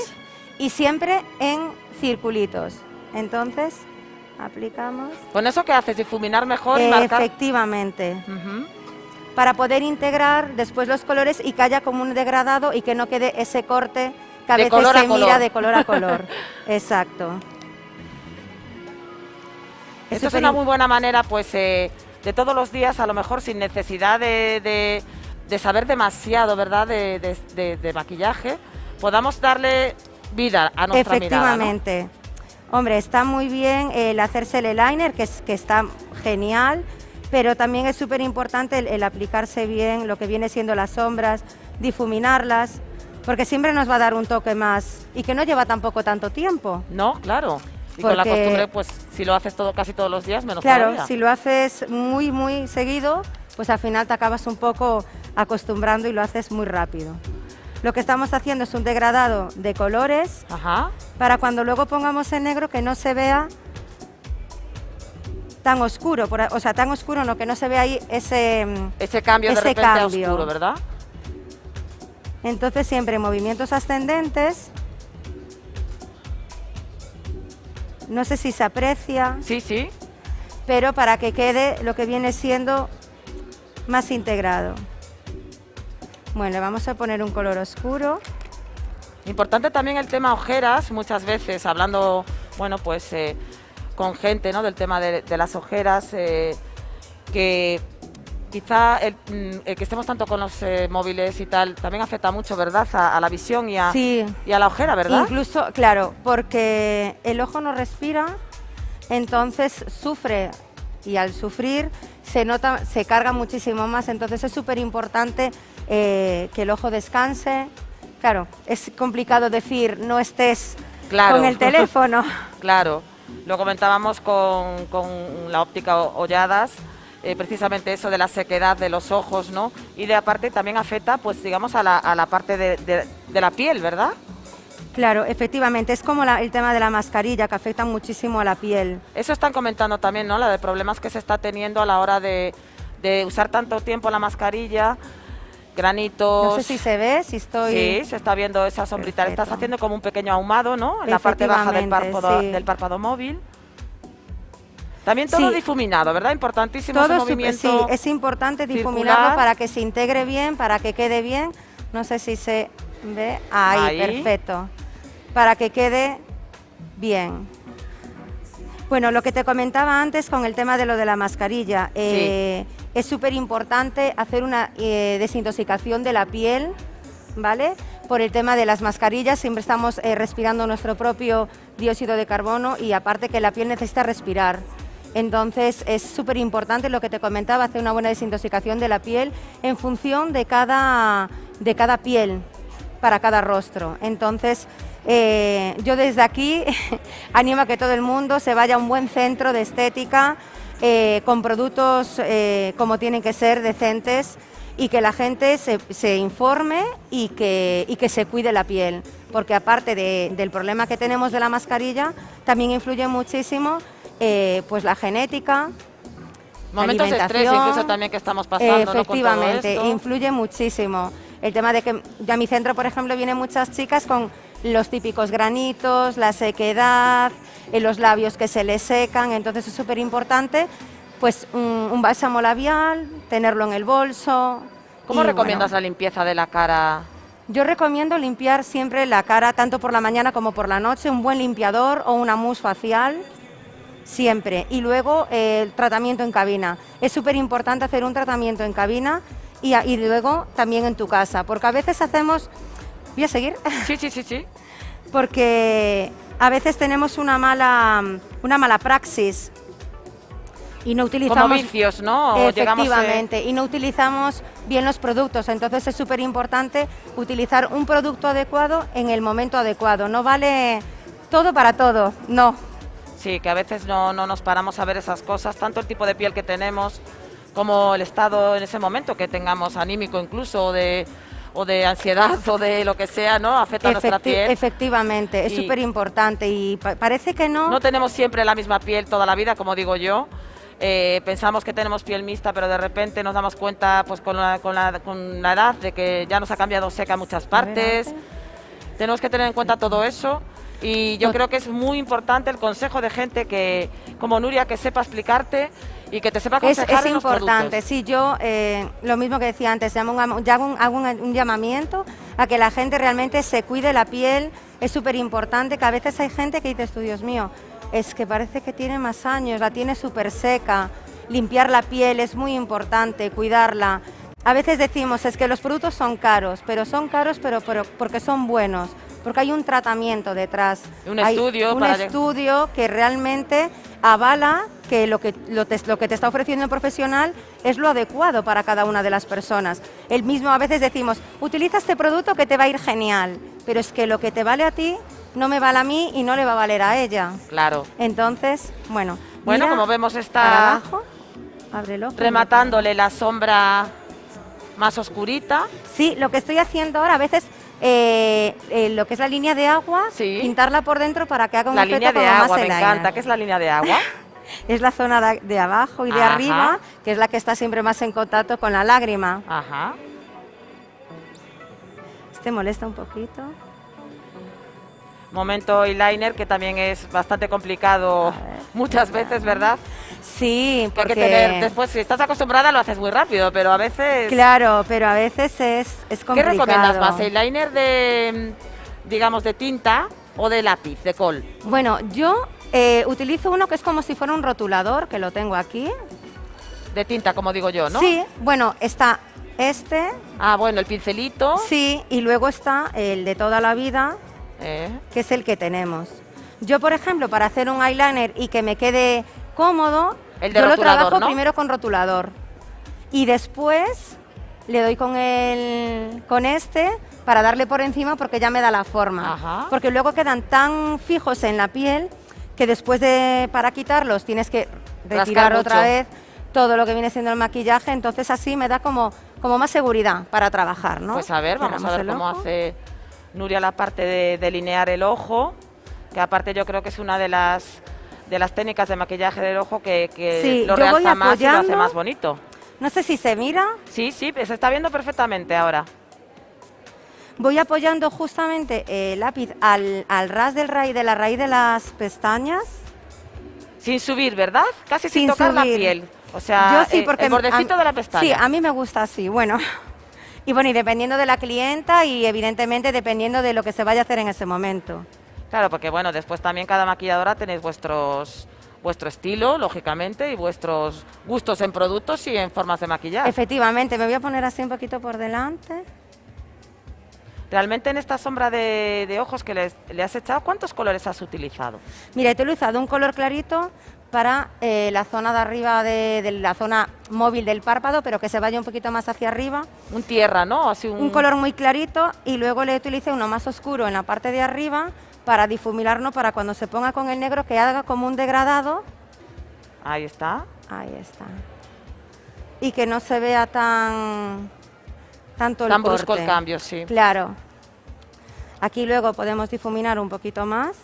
Y siempre en circulitos. Entonces aplicamos. ¿Con eso qué haces? ¿Difuminar mejor y marcar? Efectivamente. Para poder integrar después los colores y que haya como un degradado y que no quede ese corte que a veces se mira de color a color. Exacto. Esto es una muy buena manera, pues, de todos los días, a lo mejor sin necesidad de saber demasiado, ¿verdad?, de maquillaje, podamos darle vida a nuestra mirada, ¿no? Efectivamente. Hombre, está muy bien el hacerse el eyeliner, que está genial, pero también es súper importante el aplicarse bien lo que viene siendo las sombras, difuminarlas, porque siempre nos va a dar un toque más y que no lleva tampoco tanto tiempo. No, claro. Y con la costumbre, pues si lo haces casi todos los días, menos claro, todavía. Si lo haces muy, muy seguido, pues al final te acabas un poco acostumbrando y lo haces muy rápido. Lo que estamos haciendo es un degradado de colores para cuando luego pongamos en negro que no se vea tan oscuro, o sea, tan oscuro no, que no se vea ahí ese cambio de repente a oscuro, ¿verdad? Entonces siempre movimientos ascendentes. No sé si se aprecia. Sí, sí. Pero para que quede lo que viene siendo más integrado. Bueno, le vamos a poner un color oscuro. Importante también el tema ojeras, muchas veces hablando, bueno, pues con gente, ¿no?, del tema de las ojeras, que quizá el que estemos tanto con los móviles y tal, también afecta mucho, ¿verdad? A la visión y a la ojera, ¿verdad? Incluso, claro, porque el ojo no respira, entonces sufre, y al sufrir se carga muchísimo más, entonces es súper importante que el ojo descanse. Claro, es complicado decir no estés con el teléfono. Claro, lo comentábamos con la óptica Holladas, precisamente eso de la sequedad de los ojos, ¿no? Y de aparte también afecta, pues digamos, a la parte de la piel, ¿verdad? Claro, efectivamente, es como el tema de la mascarilla, que afecta muchísimo a la piel. Eso están comentando también, ¿no? La de problemas que se está teniendo a la hora de usar tanto tiempo la mascarilla, granitos. No sé si se ve, si estoy... Sí, se está viendo esa sombrita. Perfecto. Estás haciendo como un pequeño ahumado, ¿no? En la parte baja del párpado móvil. También todo difuminado, ¿verdad? Importantísimo ese movimiento. Sí, es importante difuminarlo para que se integre bien, para que quede bien. No sé si se ve. Ahí. Perfecto. Para que quede bien. Bueno, lo que te comentaba antes con el tema de lo de la mascarilla, es súper importante hacer una desintoxicación de la piel, ¿vale? Por el tema de las mascarillas, siempre estamos respirando nuestro propio dióxido de carbono y aparte que la piel necesita respirar. Entonces es súper importante lo que te comentaba, hacer una buena desintoxicación de la piel en función de cada piel, para cada rostro. Entonces, yo desde aquí animo a que todo el mundo se vaya a un buen centro de estética con productos como tienen que ser, decentes, y que la gente se informe y que se cuide la piel, porque aparte del problema que tenemos de la mascarilla, también influye muchísimo pues la genética, momentos de estrés incluso también que estamos pasando, efectivamente, ¿no? Con todo esto. Influye muchísimo. El tema de que ya a mi centro, por ejemplo, vienen muchas chicas con los típicos granitos, la sequedad, los labios que se les secan, entonces es súper importante pues un bálsamo labial, tenerlo en el bolso. ¿Cómo recomiendas la limpieza de la cara? Yo recomiendo limpiar siempre la cara, tanto por la mañana como por la noche, un buen limpiador o una mousse facial, siempre. Y luego el tratamiento en cabina. Es súper importante hacer un tratamiento en cabina y luego también en tu casa, porque a veces hacemos... ¿Voy a seguir? Sí. Porque a veces tenemos una mala praxis y no utilizamos... Como vicios, ¿no? Efectivamente, y no utilizamos bien los productos, entonces es súper importante utilizar un producto adecuado en el momento adecuado, no vale todo para todo, no. Sí, que a veces no nos paramos a ver esas cosas, tanto el tipo de piel que tenemos, como el estado en ese momento que tengamos, anímico incluso, o de ansiedad o de lo que sea, ¿no? Afecta a nuestra piel. Efectivamente, es súper importante y parece que no... No tenemos siempre la misma piel toda la vida, como digo yo. Pensamos que tenemos piel mixta, pero de repente nos damos cuenta pues con la edad de que ya nos ha cambiado seca en muchas partes. Tenemos que tener en cuenta todo eso. Y yo creo que es muy importante el consejo de gente que, como Nuria, que sepa explicarte y que te sepa aconsejar es en los importante, productos. sí, yo lo mismo que decía antes, hago un llamamiento a que la gente realmente se cuide la piel, es súper importante, que a veces hay gente que dice, Dios mío, es que parece que tiene más años, la tiene súper seca, limpiar la piel es muy importante, cuidarla. A veces decimos, es que los productos son caros, pero porque son buenos. Porque hay un tratamiento detrás, hay un estudio que realmente avala que lo que te está ofreciendo el profesional es lo adecuado para cada una de las personas. El mismo a veces decimos, utiliza este producto que te va a ir genial, pero es que lo que te vale a ti no me vale a mí y no le va a valer a ella. Claro. Entonces, bueno, como vemos está abajo, ábrelo, rematándole la sombra más oscurita. Sí, lo que estoy haciendo ahora a veces... lo que es la línea de agua, pintarla por dentro para que haga un efecto como más eyeliner. La línea de agua, me encanta. ¿Qué es la línea de agua? Es la zona de abajo y de arriba, que es la que está siempre más en contacto con la lágrima. Ajá. Este molesta un poquito. Momento eyeliner, que también es bastante complicado muchas veces, ¿verdad? Sí, porque... Hay que tener, después, si estás acostumbrada lo haces muy rápido, pero a veces... Claro, pero a veces es complicado. ¿Qué recomiendas más, eyeliner de, digamos, de tinta o de lápiz, de col? Bueno, yo utilizo uno que es como si fuera un rotulador, que lo tengo aquí. De tinta, como digo yo, ¿no? Sí, bueno, está este. Ah, bueno, el pincelito. Sí, y luego está el de toda la vida, que es el que tenemos. Yo, por ejemplo, para hacer un eyeliner y que me quede cómodo, El de yo lo rotulador, trabajo ¿no? primero con rotulador. Y después le doy con este para darle por encima porque ya me da la forma. Ajá. Porque luego quedan tan fijos en la piel que después para quitarlos tienes que retirar Rascar otra mucho. vez todo lo que viene siendo el maquillaje, entonces así me da como más seguridad para trabajar, ¿no? Pues a ver, vamos a Cerramos ver el cómo ojo. hace Nuria la parte de delinear el ojo, que aparte yo creo que es una de las técnicas de maquillaje del ojo que Sí, lo yo voy realza más y lo hace apoyando. más bonito. No sé si se mira. Sí, sí, se está viendo perfectamente ahora. Voy apoyando justamente el lápiz al ras de la raíz de las pestañas. Sin subir, ¿verdad? Casi sin Sin tocar la subir. piel. O sea, Yo sí, porque el bordecito de la pestaña. Sí, a mí me gusta así, bueno. Y bueno, y dependiendo de la clienta y evidentemente dependiendo de lo que se vaya a hacer en ese momento. Claro, porque bueno, después también cada maquilladora tenéis vuestro estilo, lógicamente, y vuestros gustos en productos y en formas de maquillar. Efectivamente, me voy a poner así un poquito por delante. Realmente en esta sombra de ojos que le has echado, ¿cuántos colores has utilizado? Mira, he utilizado un color clarito para la zona de arriba de la zona móvil del párpado, pero que se vaya un poquito más hacia arriba. Un tierra, ¿no? Así Un color muy clarito y luego le utilicé uno más oscuro en la parte de arriba para difuminarlo para cuando se ponga con el negro que haga como un degradado. Ahí está. Ahí está. Y que no se vea tanto el Tan brusco corte. el cambio, sí. Claro. Aquí luego podemos difuminar un poquito más.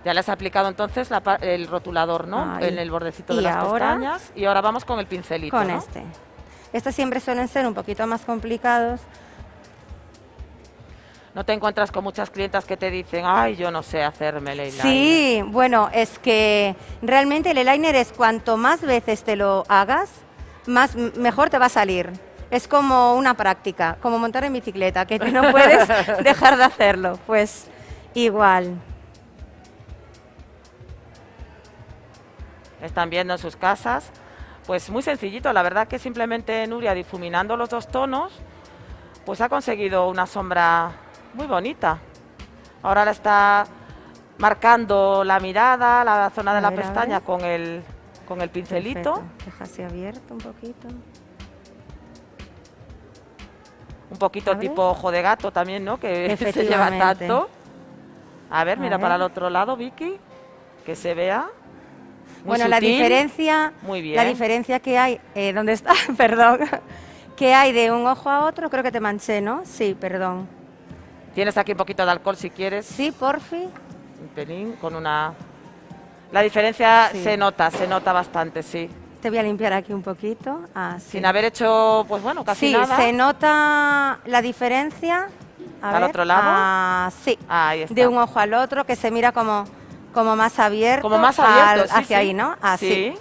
Ya le has aplicado entonces el rotulador, ¿no? Ahí. En el bordecito de Y las ahora, pestañas. Y ahora vamos con el pincelito, con ¿no? este. Estos siempre suelen ser un poquito más complicados. No te encuentras con muchas clientas que te dicen, ay, yo no sé hacerme el eyeliner. Sí, bueno, es que realmente el eyeliner es cuanto más veces te lo hagas, mejor te va a salir. Es como una práctica, como montar en bicicleta, que tú no puedes dejar de hacerlo. Pues igual. Están viendo en sus casas. Pues muy sencillito, la verdad que simplemente Nuria difuminando los dos tonos, pues ha conseguido una sombra muy bonita. Ahora la está marcando la mirada, la zona de la pestaña con el pincelito. Perfecto. Deja así abierto un poquito. Un poquito ¿Abre? tipo ojo de gato también, ¿no? Que se lleva Efectivamente. tanto. A ver, mira ver. para el otro lado, Vicky, que se vea. Muy Bueno, la sutil. diferencia, Muy bien. la diferencia que hay, ¿dónde está? Perdón, que hay de un ojo a otro, creo que te manché, ¿no? Sí, perdón. Tienes aquí un poquito de alcohol si quieres. Sí, porfi. Un pelín, con una... La diferencia Sí. se nota bastante, sí. Te voy a limpiar aquí un poquito. Así. Sin haber hecho, pues bueno, casi Sí, nada. se nota la diferencia. A ¿Al ver, otro lado? Sí, Ahí está. de un ojo al otro, que se mira como más abierto. Como más abierto, sí, hacia sí. ahí, ¿no? Así. Sí.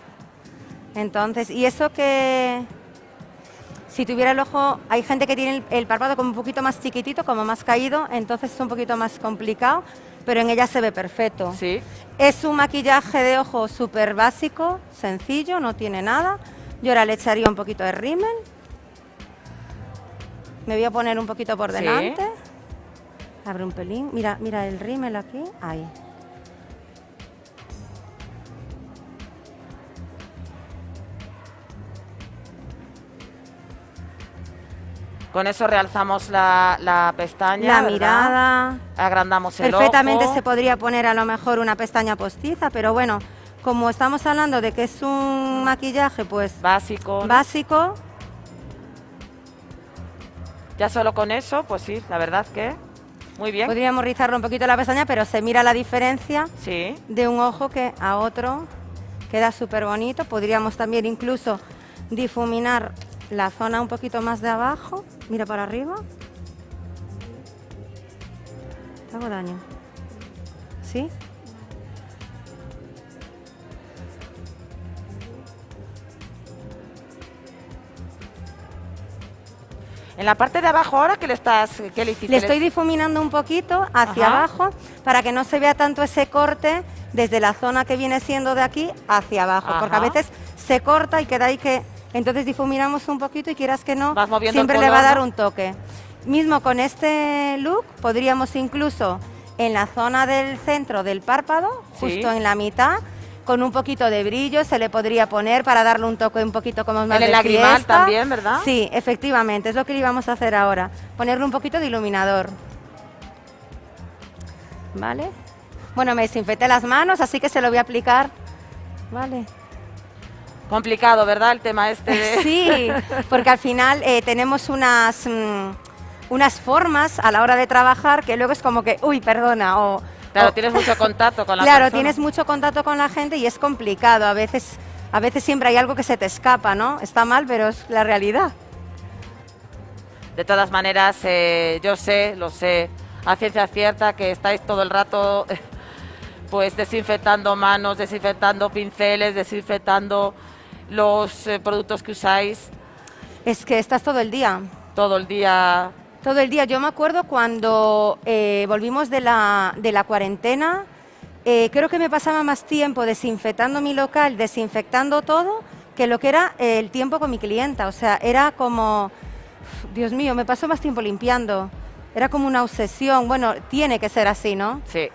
Entonces, y eso que... Si tuviera el ojo, hay gente que tiene el párpado como un poquito más chiquitito, como más caído, entonces es un poquito más complicado, pero en ella se ve perfecto. Sí. Es un maquillaje de ojo súper básico, sencillo, no tiene nada. Yo ahora le echaría un poquito de rímel. Me voy a poner un poquito por Sí. delante. Abre un pelín. Mira el rímel aquí. Ahí. Con eso realzamos la pestaña, La ¿verdad? mirada. Agrandamos el Perfectamente ojo. se podría poner a lo mejor una pestaña postiza, pero bueno, como estamos hablando de que es un maquillaje pues básico, ¿no? básico, Ya solo con eso, pues sí, la verdad que muy bien. podríamos rizarlo un poquito la pestaña, pero se mira la diferencia Sí. de un ojo que a otro. Queda súper bonito. Podríamos también incluso difuminar la zona un poquito más de abajo. Mira para arriba. ¿Te hago daño? ¿Sí? En la parte de abajo ahora, ¿qué le hiciste? Le estoy difuminando un poquito hacia Ajá. abajo para que no se vea tanto ese corte, desde la zona que viene siendo de aquí hacia abajo, porque a Ajá. veces se corta y queda ahí que... Entonces difuminamos un poquito y quieras que no, Vas moviendo siempre el le va a color, dar ¿no? un toque. Mismo con este look, podríamos incluso en la zona del centro del párpado, Sí. justo en la mitad, con un poquito de brillo se le podría poner para darle un toque un poquito como más En el de lagrimal fiesta. también, ¿verdad? Sí, efectivamente, es lo que le íbamos a hacer ahora. Ponerle un poquito de iluminador. ¿Vale? Bueno, me desinfecté las manos, así que se lo voy a aplicar. Vale. Complicado, ¿verdad? El tema este de... Sí, porque al final tenemos unas formas a la hora de trabajar que luego es como que, uy, perdona, o... Claro, tienes mucho contacto con la Claro, persona. tienes mucho contacto con la gente y es complicado. A veces siempre hay algo que se te escapa, ¿no? Está mal, pero es la realidad. De todas maneras, yo lo sé, a ciencia cierta que estáis todo el rato pues desinfectando manos, desinfectando pinceles, desinfectando los productos que usáis. Es que estás todo el día. Todo el día. Todo el día. Yo me acuerdo cuando volvimos de la cuarentena, creo que me pasaba más tiempo desinfectando mi local, desinfectando todo, que lo que era el tiempo con mi clienta. O sea, era como, Dios mío, me pasó más tiempo limpiando. Era como una obsesión. Bueno, tiene que ser así, ¿no? Sí.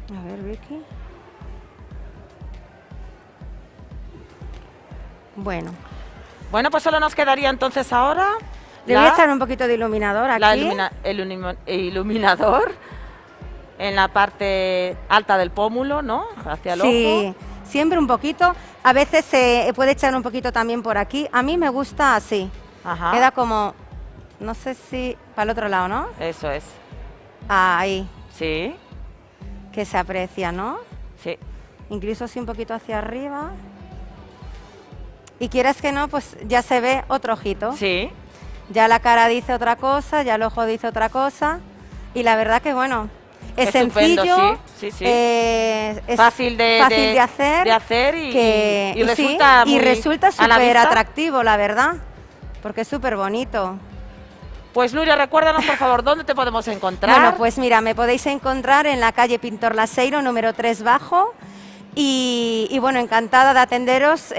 A ver, Vicky. Bueno. Bueno, pues solo nos quedaría entonces ahora... Le voy a echar un poquito de iluminador aquí. El iluminador en la parte alta del pómulo, ¿no? Hacia el Sí, ojo. siempre un poquito. A veces se puede echar un poquito también por aquí. A mí me gusta así. Ajá. Queda como, no sé si para el otro lado, ¿no? Eso es. Ahí. Sí. Que se aprecia, ¿no? Sí. Incluso así un poquito hacia arriba. Y quieras que no, pues ya se ve otro ojito. Sí. Ya la cara dice otra cosa, ya el ojo dice otra cosa. Y la verdad que bueno, es Estupendo, sencillo, sí, sí, sí. Es fácil de hacer y resulta sí, y muy resulta a la súper vista. atractivo, la verdad, porque es súper bonito. Pues Nuria, recuérdanos por favor, ¿dónde te podemos encontrar? Bueno, pues mira, me podéis encontrar en la calle Pintor Laseiro, número 3 bajo, y bueno, encantada de atenderos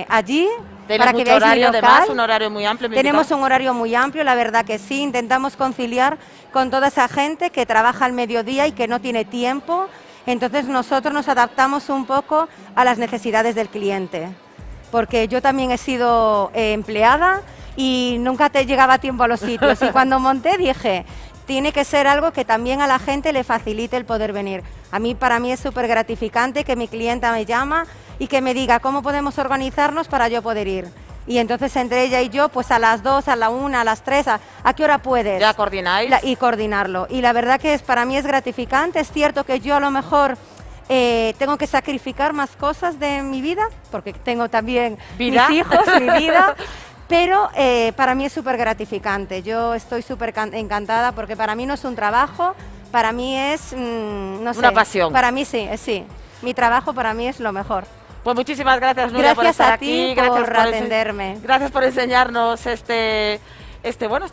allí. Tienes para que mucho veáis mi horario, local. además, un horario muy amplio. Tenemos un horario muy amplio, la verdad que sí, intentamos conciliar con toda esa gente que trabaja al mediodía y que no tiene tiempo, entonces nosotros nos adaptamos un poco a las necesidades del cliente, porque yo también he sido empleada y nunca te llegaba a tiempo a los sitios, y cuando monté dije, tiene que ser algo que también a la gente le facilite el poder venir. Para mí es súper gratificante que mi clienta me llama y que me diga cómo podemos organizarnos para yo poder ir. Y entonces entre ella y yo, pues a las 2, a la 1, a las 3, ¿a qué hora puedes? ¿Ya coordináis? Y coordinarlo. Y la verdad que para mí es gratificante. Es cierto que yo a lo mejor tengo que sacrificar más cosas de mi vida, porque tengo también ¿Vida? mis hijos, mi vida. Pero para mí es súper gratificante. Yo estoy súper encantada porque para mí no es un trabajo, para mí es, no sé. Una pasión. Para mí sí, sí. Mi trabajo para mí es lo mejor. Pues muchísimas gracias, Nuria, por estar aquí. Gracias a ti por gracias atenderme. Gracias por enseñarnos este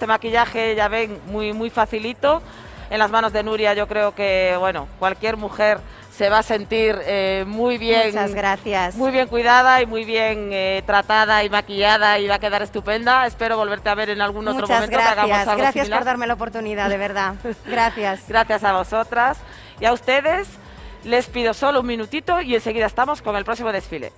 maquillaje, ya ven, muy facilito. En las manos de Nuria yo creo que, bueno, cualquier mujer se va a sentir muy bien. Muchas gracias. Muy bien cuidada y muy bien tratada y maquillada, y va a quedar estupenda. Espero volverte a ver en algún otro momento. Muchas que hagamos gracias. algo Gracias similar. por darme la oportunidad, de verdad. Gracias. Gracias a vosotras y a ustedes. Les pido solo un minutito y enseguida estamos con el próximo desfile.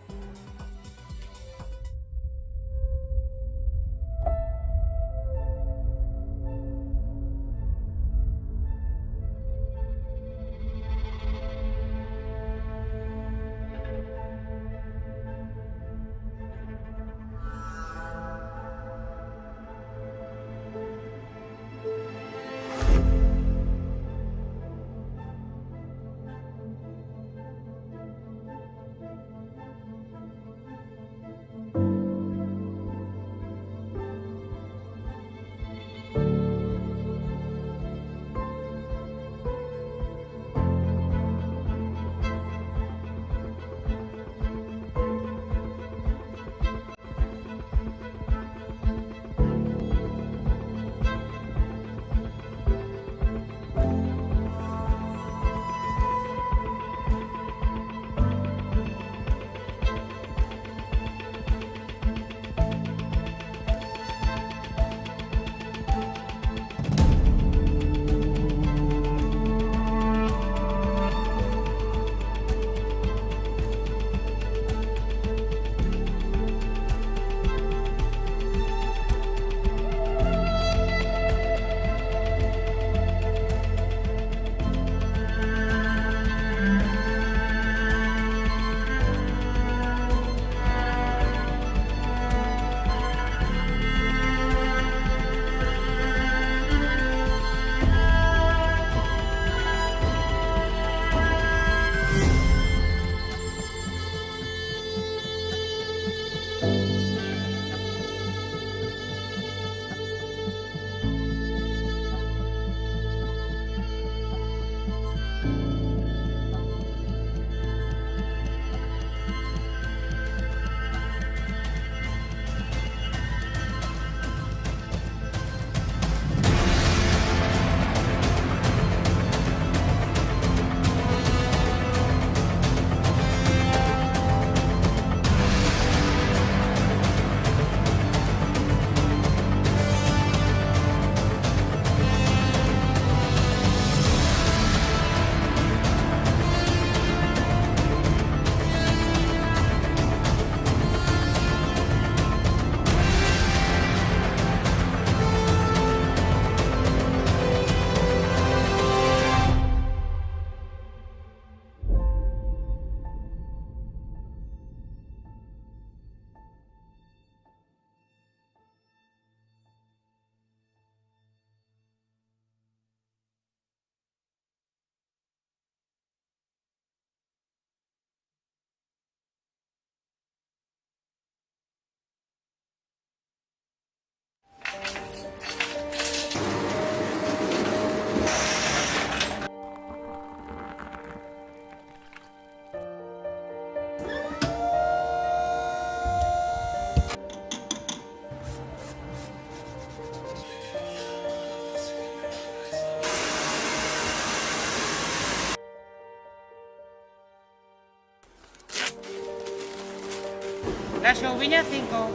La souviña 5.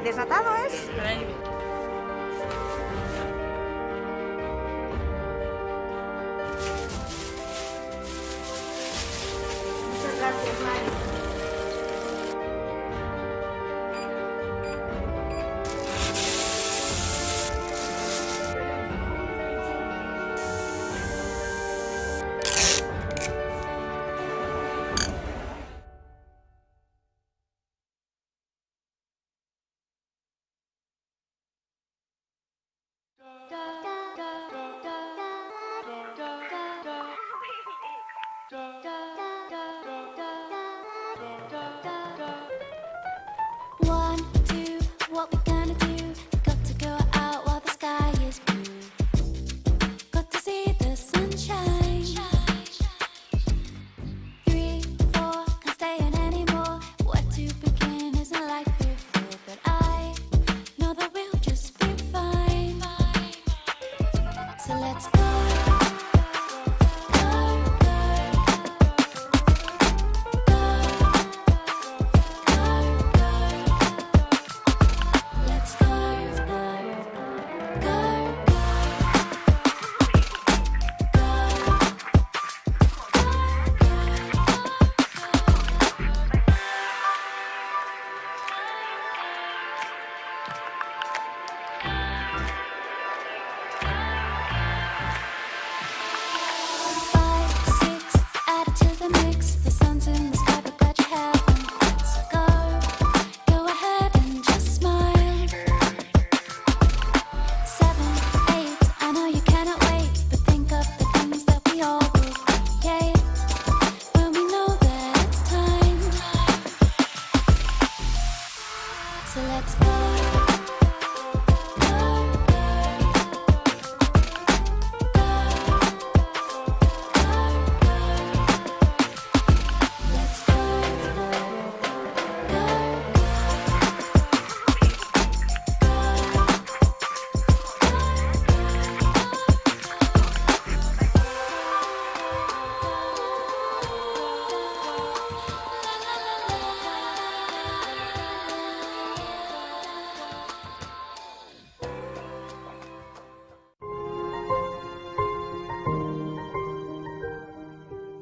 ¿Desatado es? Muchas gracias, Mari. One, two, what we gonna do? Got to go out while the sky is blue. Got to see the sunshine. 3, 4, can't stay in anymore. Where to begin isn't like before, but I know that we'll just be fine. So let's go.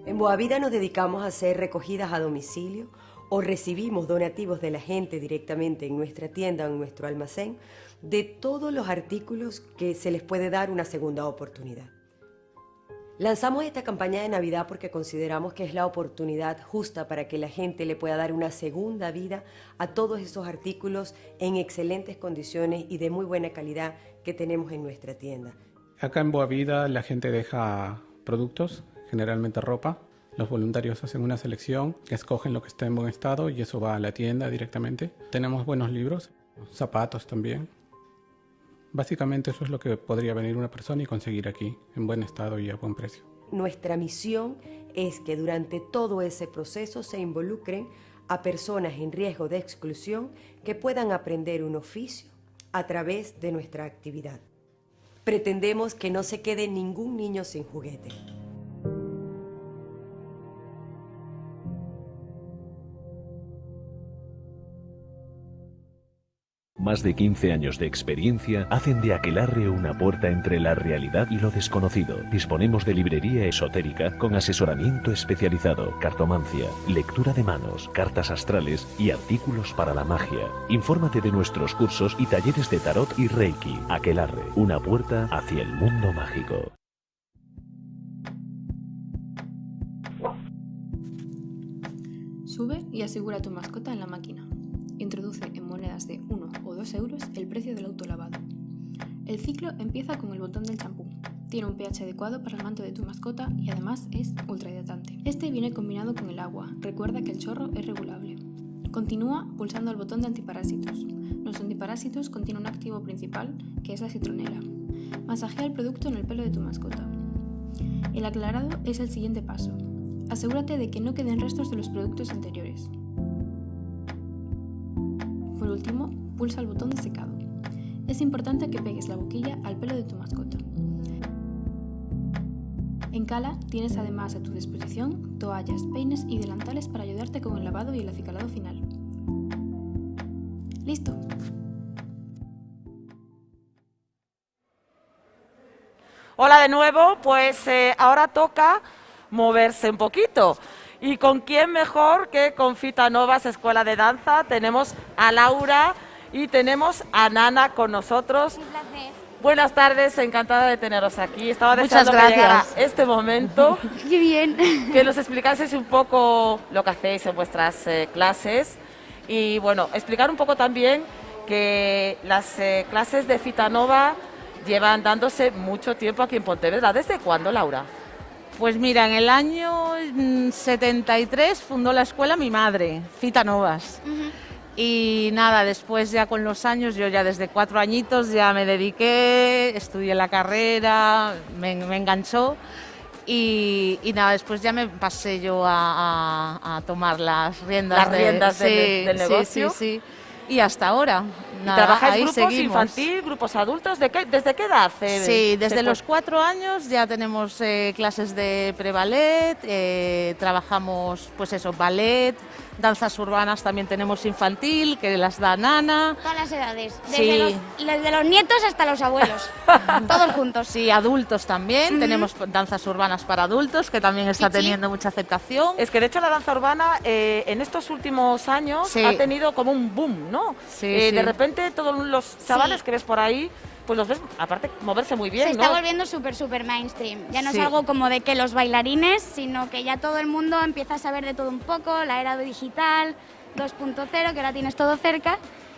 En Boavida nos dedicamos a hacer recogidas a domicilio o recibimos donativos de la gente directamente en nuestra tienda o en nuestro almacén de todos los artículos que se les puede dar una segunda oportunidad. Lanzamos esta campaña de Navidad porque consideramos que es la oportunidad justa para que la gente le pueda dar una segunda vida a todos esos artículos en excelentes condiciones y de muy buena calidad que tenemos en nuestra tienda. Acá en Boavida la gente deja productos, generalmente ropa. Los voluntarios hacen una selección, escogen lo que está en buen estado y eso va a la tienda directamente. Tenemos buenos libros, zapatos también. Básicamente eso es lo que podría venir una persona y conseguir aquí, en buen estado y a buen precio. Nuestra misión es que durante todo ese proceso se involucren a personas en riesgo de exclusión que puedan aprender un oficio a través de nuestra actividad. Pretendemos que no se quede ningún niño sin juguete. Más de 15 años de experiencia hacen de Aquelarre una puerta entre la realidad y lo desconocido. Disponemos de librería esotérica con asesoramiento especializado, cartomancia, lectura de manos, cartas astrales y artículos para la magia. Infórmate de nuestros cursos y talleres de tarot y reiki. Aquelarre, una puerta hacia el mundo mágico. Sube y asegura tu mascota en la máquina. Introduce en monedas de 1 o 2 euros el precio del autolavado. El ciclo empieza con el botón del champú. Tiene un pH adecuado para el manto de tu mascota y además es ultra hidratante. Este viene combinado con el agua. Recuerda que el chorro es regulable. Continúa pulsando el botón de antiparásitos. Nuestro antiparásitos contiene un activo principal, que es la citronela. Masajea el producto en el pelo de tu mascota. El aclarado es el siguiente paso. Asegúrate de que no queden restos de los productos anteriores. Por último, pulsa el botón de secado. Es importante que pegues la boquilla al pelo de tu mascota. En Cala tienes además a tu disposición toallas, peines y delantales para ayudarte con el lavado y el acicalado final. ¡Listo! Hola de nuevo, pues ahora toca moverse un poquito. ¿Y con quién mejor que con Fitanovas Escuela de Danza? Tenemos a Laura y tenemos a Nana con nosotros. Un placer. Buenas tardes, encantada de teneros aquí. Estaba Muchas deseando que llegara gracias. este momento. ¡Qué bien! Que nos explicaseis un poco lo que hacéis en vuestras clases y, bueno, explicar un poco también que las clases de Fitanova llevan dándose mucho tiempo aquí en Pontevedra. ¿Desde cuándo, Laura? Pues mira, en el año 73 fundó la escuela mi madre, Fitanovas. Y nada, después ya con los años, yo ya desde 4 añitos ya me dediqué, estudié la carrera, me enganchó y nada, después ya me pasé yo a tomar las riendas, del negocio. Sí. Y hasta ahora. Nada, ¿Trabajáis ahí grupos seguimos. infantil, grupos adultos? ¿Desde qué edad? Sí, desde los 4 años ya tenemos clases de pre-ballet, trabajamos pues eso, ballet, danzas urbanas también tenemos infantil, que las da Nana. Todas las edades, Sí. desde los nietos hasta los abuelos, todos juntos. Sí, adultos también, tenemos danzas urbanas para adultos, que también está teniendo mucha aceptación. Es que de hecho la danza urbana en estos últimos años Sí. ha tenido como un boom, ¿no? Sí. De repente todos los chavales que ves por ahí, pues los ves, aparte, moverse muy bien, Se ¿no? está volviendo súper mainstream. Ya no Sí. es algo como de que los bailarines, sino que ya todo el mundo empieza a saber de todo un poco, la era digital 2.0, que ahora tienes todo cerca,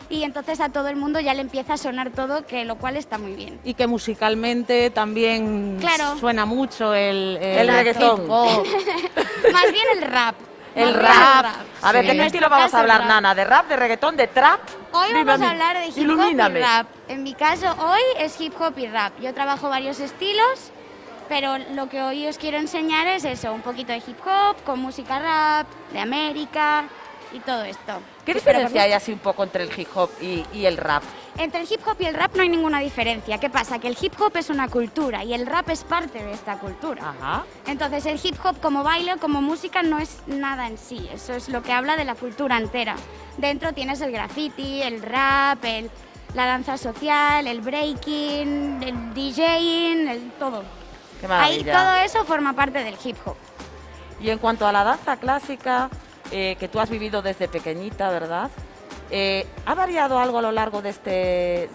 y entonces a todo el mundo ya le empieza a sonar todo, que lo cual está muy bien. Y que musicalmente también Claro. suena mucho el reggaetón. hip hop. Más bien el rap. El Más bien rap. A ver, Sí. ¿de En qué nuestro estilo vamos caso, a hablar, rap. Nana? ¿De rap, de reggaetón, de trap? Hoy Dime vamos mí. a hablar de hip hop Ilumíname. y rap. En mi caso, hoy es hip hop y rap. Yo trabajo varios estilos, pero lo que hoy os quiero enseñar es eso, un poquito de hip hop, con música rap, de América y todo esto. ¿Qué Espero diferencia que- hay así un poco entre el hip hop y el rap? Entre el hip hop y el rap no hay ninguna diferencia. ¿Qué pasa? Que el hip hop es una cultura y el rap es parte de esta cultura. Ajá. Entonces el hip hop como baile, como música, no es nada en sí. Eso es lo que habla de la cultura entera. Dentro tienes el graffiti, el rap, la danza social, el breaking, el DJing, todo. Qué Ahí maravilla. todo eso forma parte del hip hop. Y en cuanto a la danza clásica, que tú has vivido desde pequeñita, ¿verdad? ¿Ha variado algo a lo largo de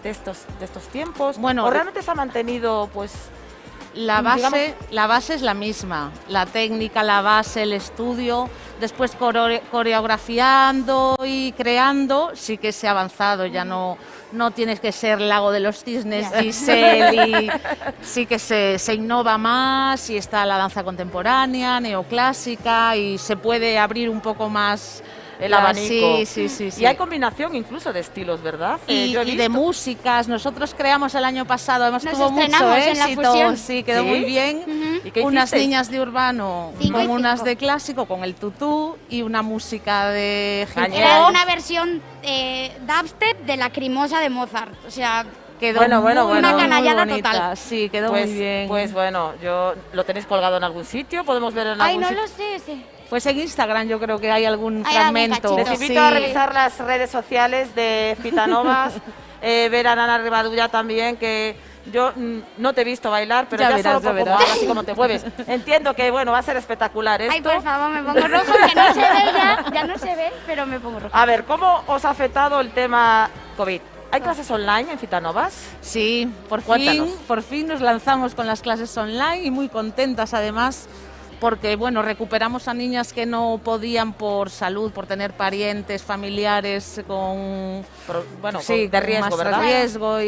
estos tiempos? Bueno, ¿O realmente se ha mantenido, pues, La base es la misma, la técnica, la base, el estudio, después coreografiando y creando, sí que se ha avanzado, ya no tienes que ser Lago de los Cisnes, Giselle, y sí que se innova más y está la danza contemporánea, neoclásica y se puede abrir un poco más el abanico? Sí. Y hay combinación incluso de estilos, ¿verdad? Y, Yo he y de visto. músicas, nosotros creamos el año pasado, además Nos tuvo mucho estrenamos en la éxito, fusión. sí, quedó ¿Sí? muy bien. ¿Y qué Unas hicisteis? niñas de urbano 5 y con unas 5. de clásico, con el tutú y una música de hip Era hop. una versión dubstep de Lacrimosa de Mozart. O sea, Quedó Bueno, una muy canallada bonita. total. Sí, quedó Pues, muy bien. pues bueno, ¿lo tenéis colgado en algún sitio? ¿Podemos ver en Ay, algún no sitio? lo sé, sí. Pues en Instagram yo creo que hay algún Hay algún fragmento. Les cachito. invito a revisar las redes sociales de Fitanovas, ver a Nana Rivadulla también, que yo no te he visto bailar, pero Ya ya, verás, solo por ya cómo verás. hablas y cómo te mueves. Entiendo que, bueno, va a ser espectacular esto. Ay, por favor, me pongo rojo, que no se ve ya no se ve, pero me pongo rojo. A ver, ¿cómo os ha afectado el tema COVID? ¿Hay clases online en Fitanovas? Sí, Cuéntanos. por fin nos lanzamos con las clases online y muy contentas además porque bueno, recuperamos a niñas que no podían por salud, por tener parientes, familiares con Bueno, sí, de riesgo, más ¿verdad? riesgo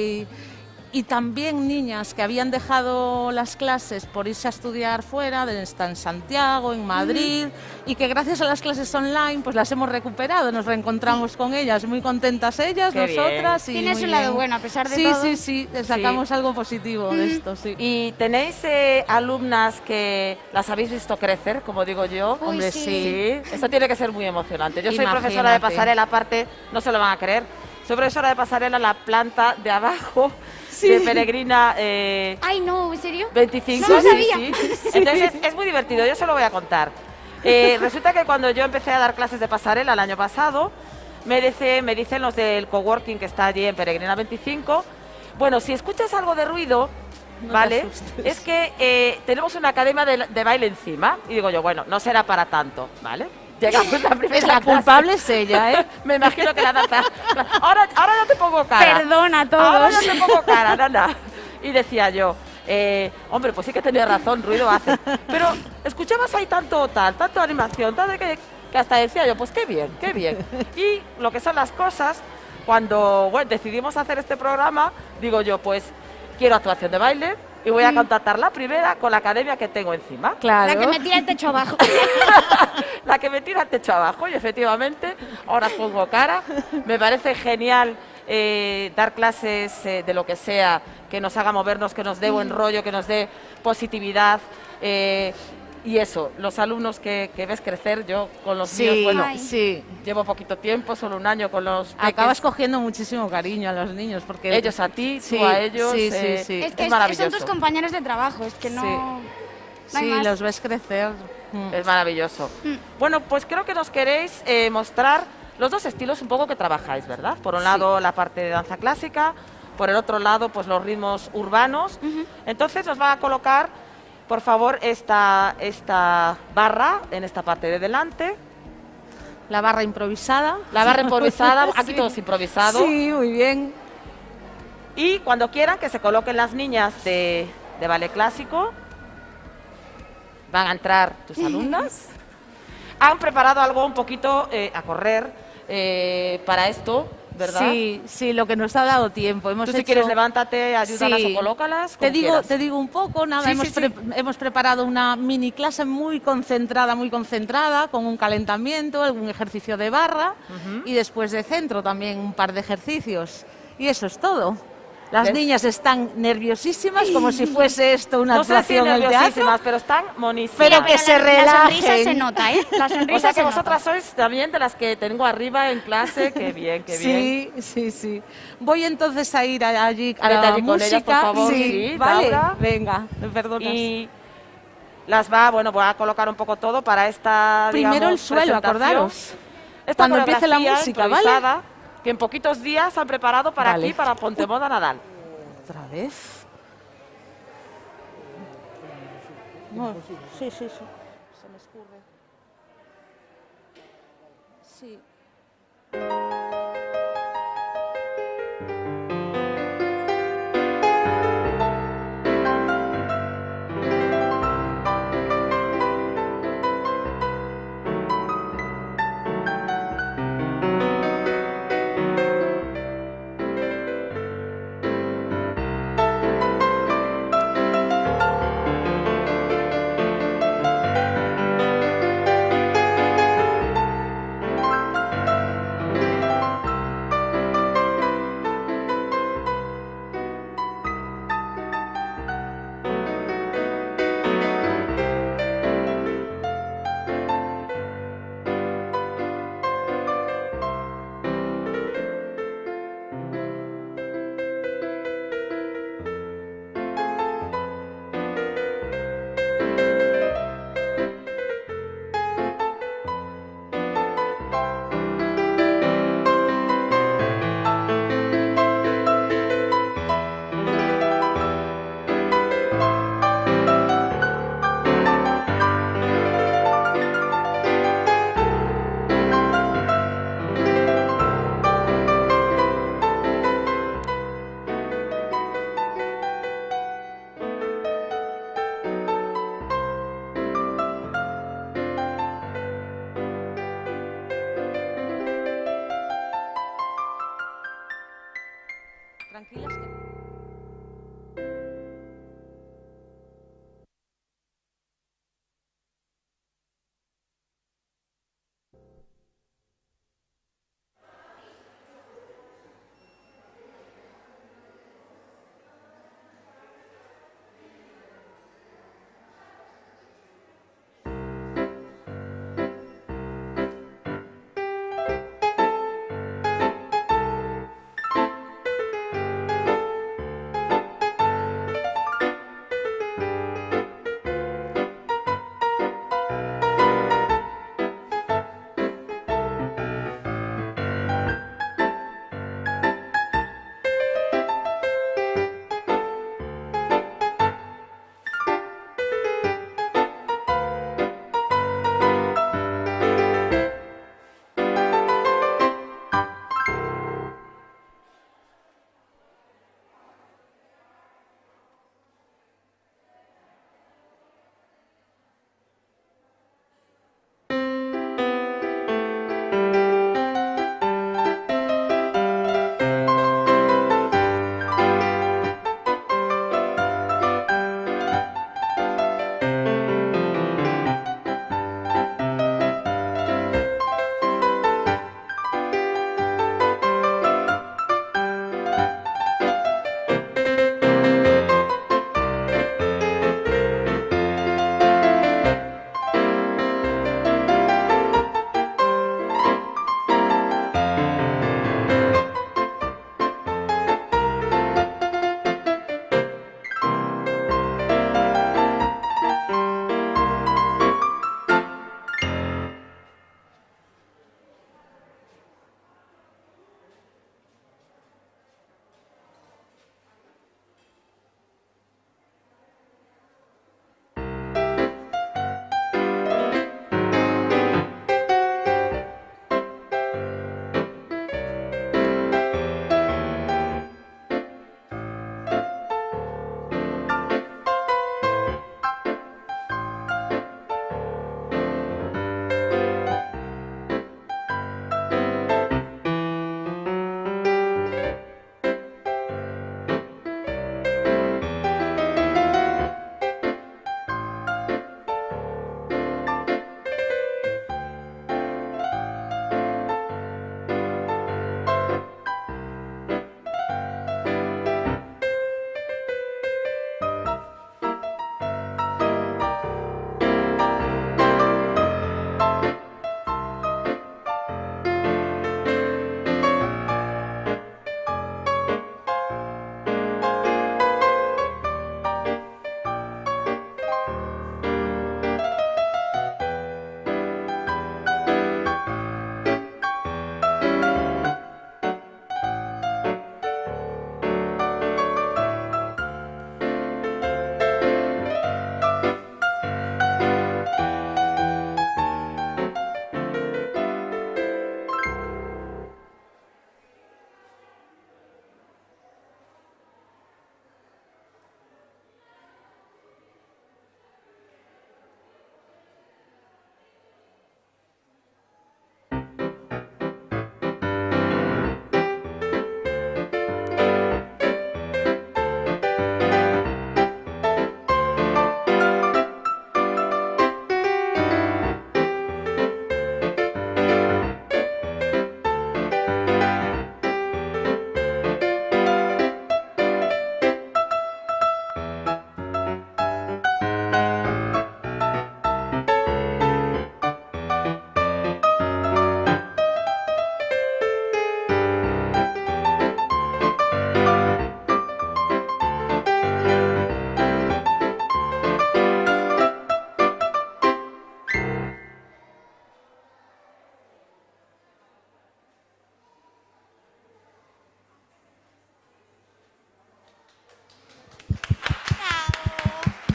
y también niñas que habían dejado las clases por irse a estudiar fuera, está en Santiago, en Madrid, y que gracias a las clases online pues las hemos recuperado, nos reencontramos con ellas, muy contentas ellas, Qué nosotras. bien. Y Tienes muy un lado bien. bueno, a pesar de sí, todo. Sí, sacamos algo positivo de esto, sí. ¿Y tenéis alumnas que las habéis visto crecer, como digo yo? Uy, Hombre, sí. Esto tiene que ser muy emocionante. Yo soy Imagínate. profesora de pasarela, aparte, no se lo van a creer. Soy profesora de pasarela en la planta de abajo de Peregrina Ay, no, ¿en serio? 25. No lo sabía. Sí. Entonces es muy divertido, yo se lo voy a contar. Resulta que cuando yo empecé a dar clases de pasarela el año pasado, me dicen los del coworking que está allí en Peregrina 25, bueno, si escuchas algo de ruido, No te ¿vale? asustes. Es que tenemos una academia de baile encima. Y digo yo, bueno, no será para tanto, ¿vale? Llegamos la primera Es la clase. culpable es ella, ¿eh? Me imagino que la danza... Ahora ya te pongo cara. Perdona a todos. Ahora ya te pongo cara, nana. Y decía yo, hombre, pues sí que tenía razón, ruido hace. Pero escuchabas ahí tanto animación, tal de que hasta decía yo, pues qué bien, qué bien. Y lo que son las cosas, cuando decidimos hacer este programa, digo yo, pues quiero actuación de baile y voy a contactar la primera con la academia que tengo encima. Claro. La que me tira el techo abajo. La que me tira el techo abajo y efectivamente, ahora os pongo cara. Me parece genial dar clases de lo que sea, que nos haga movernos, que nos dé buen rollo, que nos dé positividad. Y eso, los alumnos que ves crecer, yo con los Sí, míos, bueno, sí. llevo poquito tiempo, solo un año con los peques. Acabas cogiendo muchísimo cariño a los niños porque Ellos a ti, sí, tú a ellos, sí, Es que maravilloso. son tus compañeros de trabajo, es que no... no hay sí, más. los ves crecer. Es maravilloso. Bueno, pues creo que nos queréis mostrar los dos estilos un poco que trabajáis, ¿verdad? Por un lado la parte de danza clásica, por el otro lado pues los ritmos urbanos. Entonces nos va a colocar, por favor, esta barra en esta parte de delante. La barra improvisada. La barra improvisada, aquí Sí. todo es improvisado. Sí, muy bien. Y cuando quieran que se coloquen las niñas de ballet clásico, van a entrar tus alumnas. Han preparado algo un poquito a correr para esto, ¿verdad? Sí, lo que nos ha dado tiempo. Hemos Tú si hecho- quieres levántate, ayúdalas Sí. o colócalas. Te como digo, quieras. te digo un poco, nada, Sí, hemos, sí, sí. hemos preparado una mini clase muy concentrada, con un calentamiento, algún ejercicio de barra y después de centro también un par de ejercicios. Y eso es todo. Las ¿Ves? niñas están nerviosísimas, como si fuese esto una No sé si actuación en el teatro. nerviosísimas, pero están monísimas. Pero que se relajen. La sonrisa se nota, ¿eh? La sonrisa O sea que se vosotras nota. sois también de las que tengo arriba en clase. Qué bien, qué bien. Sí. Voy entonces a ir allí a Vete la allí con música. ellas, por favor. Sí, Sí, vale. Laura. Venga, me perdonas. Y voy a colocar un poco todo para esta, Primero digamos, el suelo, presentación. acordaros. Esta Cuando empiece la coreografía música, ¿vale? improvisada, que en poquitos días han preparado para Vale. aquí, para Pontemoda Nadal. ¿Otra vez? No, sí. Se me escurre. Sí.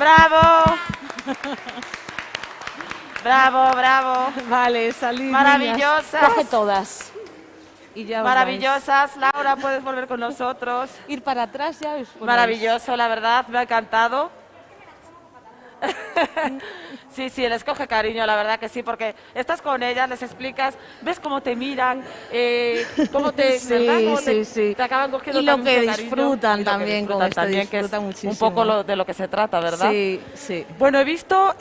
¡Bravo! ¡Bravo, bravo! Vale, salid. Maravillosas. Niñas. Coge todas. Y ya os Maravillosas. Laura, puedes volver con nosotros. Ir para atrás ya os ponéis. Maravilloso, la verdad, me ha encantado. Sí, sí, les coge cariño, la verdad que sí, porque estás con ellas, les explicas, ves cómo te miran, cómo te, Sí, ¿verdad? Cómo sí, sí. te acaban cogiendo Y lo también que mucho cariño. disfrutan Y lo que también con disfrutan esto, también, que es disfrutan muchísimo. un poco de lo que se trata, ¿verdad? Sí, sí. Bueno, he visto,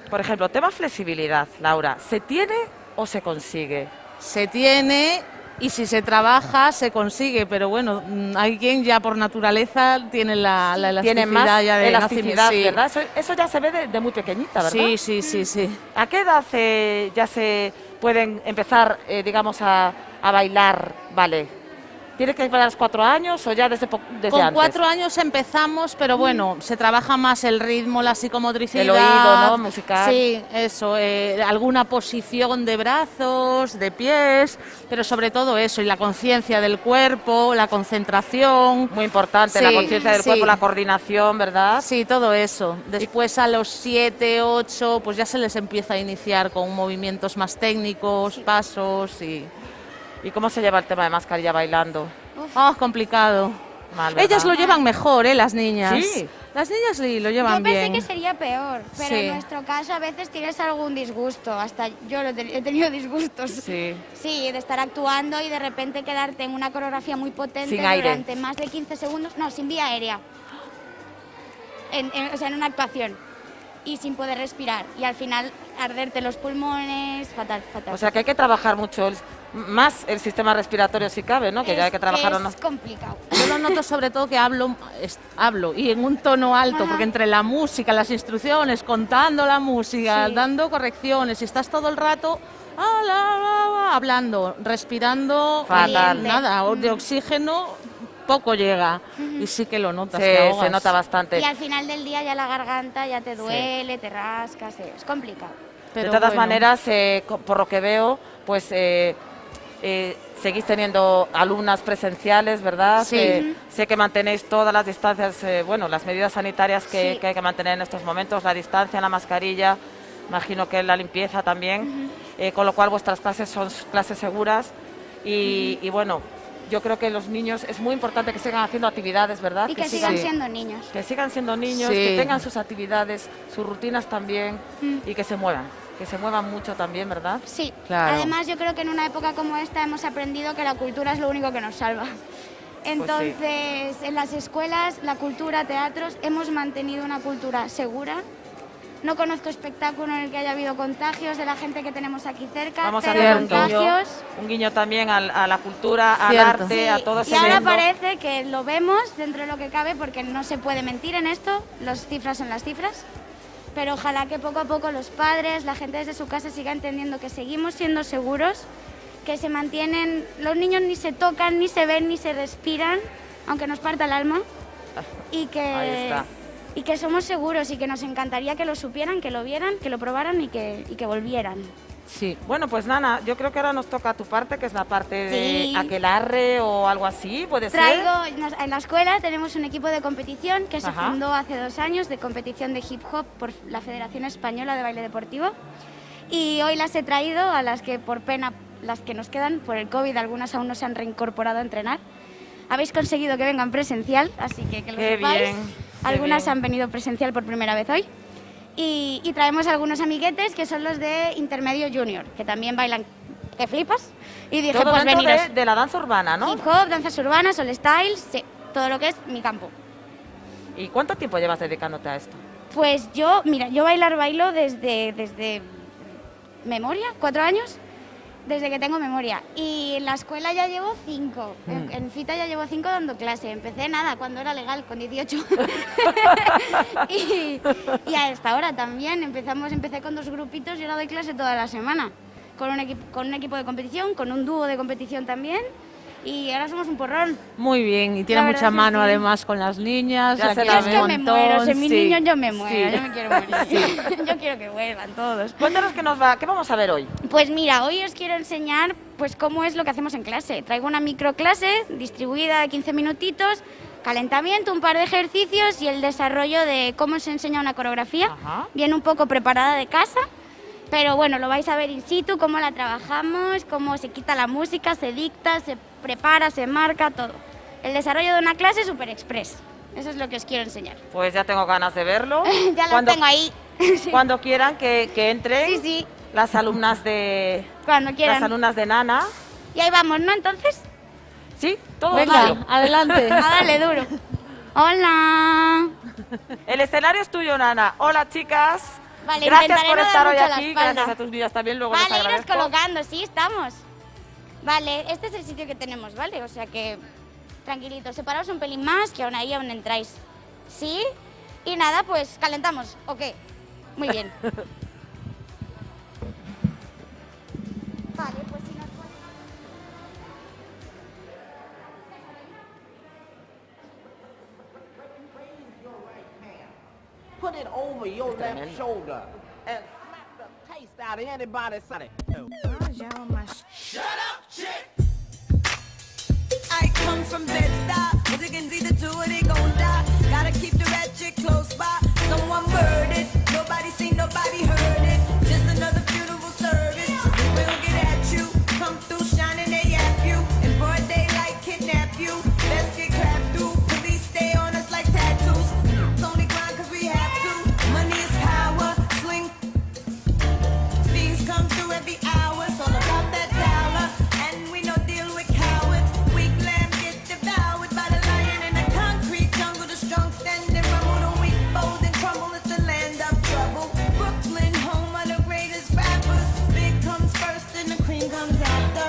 por ejemplo, tema flexibilidad, Laura, ¿se tiene o se consigue? Se tiene y si se trabaja se consigue, pero bueno, hay quien ya por naturaleza tiene la elasticidad. Tiene más ya de elasticidad, nacimiento, sí. ¿verdad? Eso ya se ve de muy pequeñita, ¿verdad? Sí, sí, sí, sí. ¿A qué edad ya se pueden empezar, digamos, a bailar ballet? ¿Tiene que bailar a los 4 años o ya desde Con antes? 4 años empezamos, pero bueno, se trabaja más el ritmo, la psicomotricidad. El oído, ¿no? Musical. Sí, eso, alguna posición de brazos, de pies, pero sobre todo eso, y la conciencia del cuerpo, la concentración. Muy importante, Sí, la conciencia del sí. cuerpo, la coordinación, ¿verdad? Sí, todo eso. Después a los 7, 8, pues ya se les empieza a iniciar con movimientos más técnicos, pasos y... ¿Y cómo se lleva el tema de mascarilla bailando? Oh, complicado. Mal, ¿verdad? Ellas lo llevan mejor, las niñas. Sí. Las niñas sí, lo llevan Yo pensé bien. que sería peor, pero Sí. en nuestro caso a veces tienes algún disgusto, hasta yo he tenido disgustos. Sí. Sí, de estar actuando y de repente quedarte en una coreografía muy potente Sin aire. durante más de 15 segundos, no, sin vía aérea, o sea, en una actuación, y sin poder respirar, y al final arderte los pulmones, fatal, fatal. O sea que hay que trabajar mucho más el sistema respiratorio si cabe, ¿no? Que ya hay que trabajar o no. Es complicado. Yo lo noto sobre todo que hablo y en un tono alto, porque entre la música, las instrucciones, contando la música, Sí. dando correcciones, y estás todo el rato hablando, respirando, Fatal. nada, de oxígeno poco llega, y sí que lo notas. te Se ahogas. nota bastante. Y al final del día ya la garganta ya te duele, te rascas, es complicado. De todas maneras, por lo que veo, pues seguís teniendo alumnas presenciales, ¿verdad? Sí. Sé que mantenéis todas las distancias, bueno, las medidas sanitarias que Sí. hay que mantener en estos momentos, la distancia, la mascarilla, imagino que la limpieza también, con lo cual vuestras clases son clases seguras y bueno, yo creo que los niños es muy importante que sigan haciendo actividades, ¿verdad? Y que sigan siendo niños. Que sigan siendo niños, Sí. que tengan sus actividades, sus rutinas también y que se muevan mucho también, ¿verdad? Sí, Claro. además yo creo que en una época como esta hemos aprendido que la cultura es lo único que nos salva. Entonces, en las escuelas, la cultura, teatros, hemos mantenido una cultura segura. No conozco espectáculo en el que haya habido contagios de la gente que tenemos aquí cerca, Vamos a cero hacer contagios. un guiño también a la cultura, al Cierto. arte, a todo ese Y ahora mundo. parece que lo vemos dentro de lo que cabe porque no se puede mentir en esto, las cifras son las cifras. Pero ojalá que poco a poco los padres, la gente desde su casa siga entendiendo que seguimos siendo seguros, que se mantienen, los niños ni se tocan, ni se ven, ni se respiran, aunque nos parta el alma, y Ahí está. que somos seguros y que nos encantaría que lo supieran, que lo vieran, que lo probaran y que volvieran. Sí. Bueno, pues Nana, yo creo que ahora nos toca tu parte, que es la parte de Sí. aquelarre o algo así, ¿puede ser? En la escuela tenemos un equipo de competición que se Ajá. fundó hace 2 años, de competición de hip hop por la Federación Española de Baile Deportivo. Y hoy las he traído a las que por pena, las que nos quedan por el COVID, algunas aún no se han reincorporado a entrenar. Habéis conseguido que vengan presencial, así que lo Qué sepáis. bien, qué Algunas bien. han venido presencial por primera vez hoy. Y traemos algunos amiguetes que son los de Intermedio Junior, que también bailan que flipas. Y dije, Todo pues dentro veniros. de la danza urbana, ¿no? Hip hop, danzas urbanas, all styles, sí, todo lo que es mi campo. ¿Y cuánto tiempo llevas dedicándote a esto? Pues yo, mira, yo bailo desde memoria, 4 años, desde que tengo memoria. Y en la escuela ya llevo 5, en Fita ya llevo 5 dando clase. Empecé nada, cuando era legal, con 18. y hasta ahora también, empecé con 2 grupitos y ahora doy clase toda la semana. Con un equipo de competición, con un dúo de competición también. Y ahora somos un porrón. Muy bien, y tiene La mucha verdad que mano sí. además con las niñas. Ya la se quieren la Yo ve. es un que me montón, muero, si mis sí. niños yo me muero, Sí. yo me quiero morir. Yo quiero que vuelvan todos. Cuéntanos qué vamos a ver hoy. Pues mira, hoy os quiero enseñar pues cómo es lo que hacemos en clase. Traigo una microclase distribuida de 15 minutitos calentamiento, un par de ejercicios y el desarrollo de cómo se enseña una coreografía. Viene un poco preparada de casa, pero bueno, lo vais a ver in situ, cómo la trabajamos, cómo se quita la música, se dicta, se prepara, se marca, todo. El desarrollo de una clase super express. Eso es lo que os quiero enseñar. Pues ya tengo ganas de verlo. Ya lo tengo ahí. Sí. Cuando quieran que entren Sí, sí. las alumnas de... Cuando quieran. Las alumnas de Nana. Y ahí vamos, ¿no? Entonces... Sí, todo Venga, tuyo. adelante. A darle duro. Hola. El escenario es tuyo, Nana. Hola, chicas. Vale, gracias intentaré por no dar estar hoy mucho la aquí. espalda. Gracias a tus vídeos también. Luego les Vale, iros agradezco. colocando, sí, estamos. Vale, este es el sitio que tenemos, ¿vale? O sea que, tranquilitos, separaos un pelín más, que aún ahí aún entráis. ¿Sí? Y nada, pues calentamos, ¿ok? Muy bien. Vale, pues si nos Put it over your left shoulder and smack the taste out of anybody's side. Shut up, chick! I come from Bed-Stuy. As you can see, the two of they gon' die. Gotta keep the ratchet close by. Someone murdered. Nobody seen, nobody heard it. Just another funeral service. We'll get at you. Come through shining, they at you. In broad daylight, kidnap you. Let's get clapped through. Police stay on us like tattoos. It's only grind 'cause we have to. Money is power. Swing. Things come through every hour. It's all about that dollar. And we no deal with cowards. Weak lamb gets devoured by the lion in the concrete jungle. The strong standing rumble. The weak fold and crumble. It's the land of trouble. Brooklyn, home of the greatest rappers. Big comes first and the cream comes after.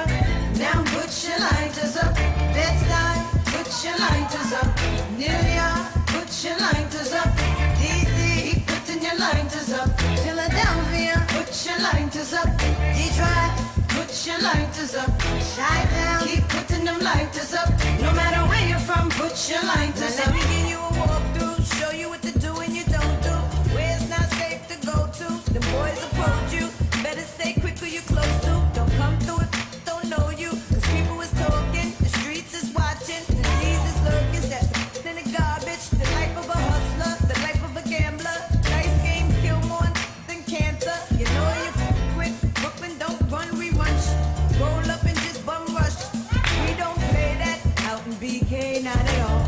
Now put your lighters up. Bed-Stuy, put your lighters up. New York, put your lighters up. DC, keep putting your lighters up. Philadelphia, put your lighters up. Detroit, put your lighters up. Chi-Town, keep putting them lighters up. No matter where you're from, put your lighters up. Let me give you a walkthrough, show you what to do and you don't do. Where it's not safe to go to. The boys approach you, better stay quick who you close to. Don't come through if don't know you, 'cause people is talking, the streets is watching, disease is lurking, that's in the garbage. The life of a hustler, the life of a gambler. Dice game kill more than cancer. You know you're quick, Brooklyn don't run, we run. Roll up and just bum rush. We don't play that out in BK, not at all.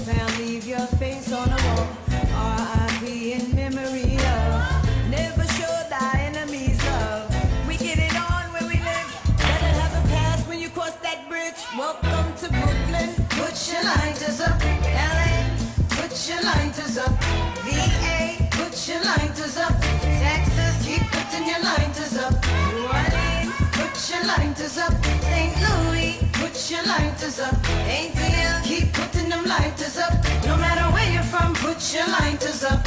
Now leave your face on the wall. R.I.P. in memory of. Never show thy enemies love. We get it on where we live. Better have a pass when you cross that bridge. Welcome to Brooklyn. Put your lighters up. L.A. Put your lighters up. V.A. Put your lighters up. Texas, keep putting your lighters up. New Orleans, put your lighters up. St. Louis, put your lighters up. ATL, keep putting them lighters up. No matter where you're from, put your lighters up.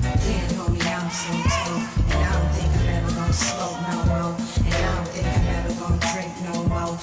Damn, homie, I'm so tough. And I don't think I'm ever gonna smoke no more. And I don't think I'm ever gonna drink no more.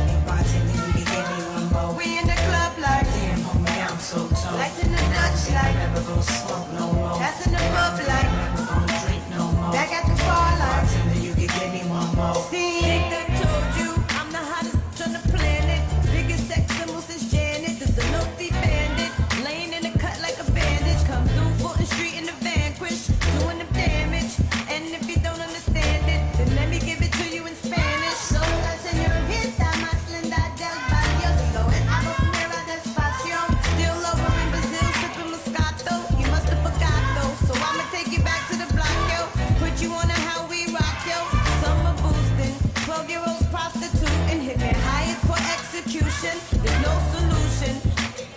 Hey, bartender, you can give me one more. We in the club like. Damn, homie, I'm so tough. Lights in the Dutch I'm like. never gonna smoke no more. That's in the pub like. Never gonna drink no more. Back at the bar like. Bartender, you can give me one more. See, that told you I'm the hottest bitch on the planet. Biggest sex symbol since Janet. There's a no-fee bandit. Laying in the cut like a bandage. Come through Fulton Street in the Vanquish. Doing the damage. And if you don't understand it, then let me give it to you in Spanish. So la señorita más linda del barrio. Lo es algo primero despacio. Still over in Brazil, sipping Moscato. You must have forgot though. So I'ma take you back to the block, yo. Put you on a how we rock, yo. Summer boosting. 12-year-olds prostituting. Hit me highest for execution. There's no solution.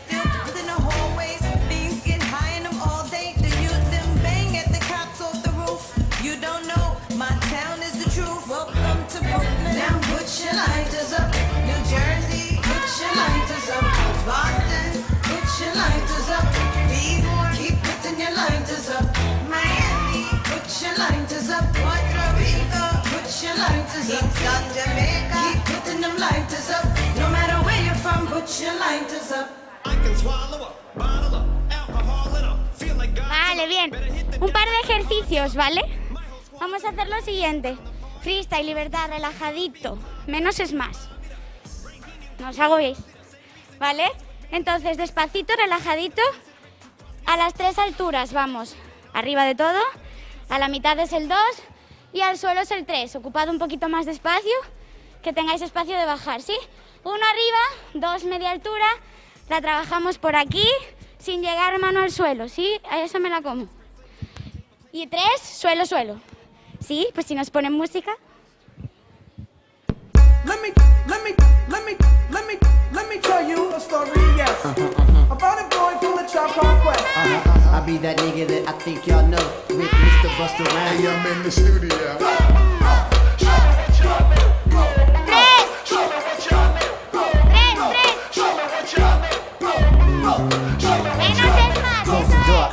Still in the hallways. Things get high in them all day. The youth them bang at the cops off the roof. You don't know, my town is the truth. Welcome to Brooklyn. Now put your lighters up. New Jersey, put your lighters up. Boston, put your lighters up. Billboard, keep putting your lighters up. Miami, put your lighters up. Puerto Rico, put your lighters up. Kingston, Jamaica, keep putting them lighters up. No matter where you're from, put your lighters up. Vale, bien. Un par de ejercicios, ¿vale? Vamos a hacer lo siguiente. Freestyle, libertad, relajadito. Menos es más. ¿No os agobiéis? ¿Vale? Entonces, despacito, relajadito, a las 3 alturas vamos. Arriba de todo, a la mitad es el 2 y al suelo es el 3. Ocupad un poquito más de espacio, que tengáis espacio de bajar, ¿sí? 1 arriba, 2 media altura, la trabajamos por aquí, sin llegar mano al suelo, ¿sí? A eso me la como. Y 3, suelo, suelo. ¿Sí? Pues si nos ponen música. Let me tell you a story, yes, about a boy from the Tribe Called Quest. I be that nigga that I think y'all know, with Mr. Busta Rhymes. Hey, I'm in the studio. Close the door,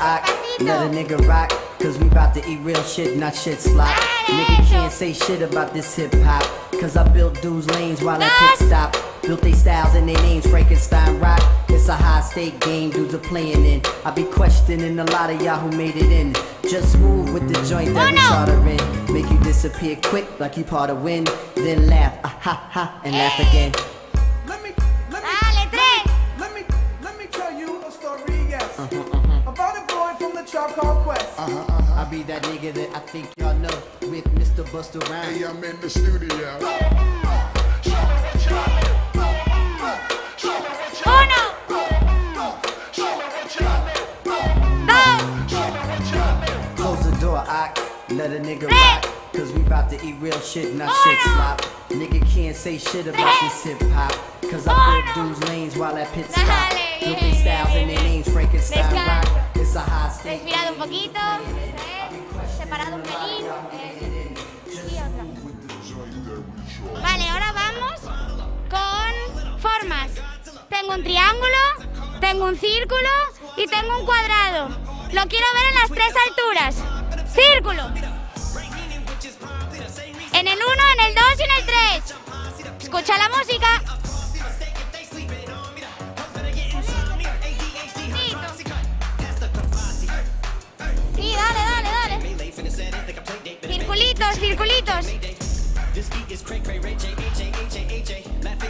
let a nigga rock, cause we bout to eat real shit, not shit slop. Nigga can't say shit about this hip hop, cause I built dudes lanes while I pit stop. Built they styles and they names, Frankenstein rock. It's a high stake game dudes are playing in. I be questioning a lot of y'all who made it in. Just move with the joint that we charter in. Make you disappear quick like you part of wind. Then laugh, ah ha ha, and laugh again. Let me tell you a story, yes, about a boy from the Tribe Called Quest. I be that nigga that I think y'all know, with Mr. Busta Rhymes. Hey, I'm in the studio. Close the door, let a nigga rock, cause we bout to eat real shit, not shit slop. Nigga can't say shit about this hip hop, cause I built dudes lanes while at pit stop. Built they styles and their names, Frankenstein rock. It's a high stake. Respirad un poquito, separad un pelín. Y otra. Vale, ahora vamos con formas. Tengo un triángulo, tengo un círculo y tengo un cuadrado. Lo quiero ver en las 3 alturas. Círculo. En el 1, en el 2 y en el 3. Escucha la música. Sí, dale. Circulitos, circulitos.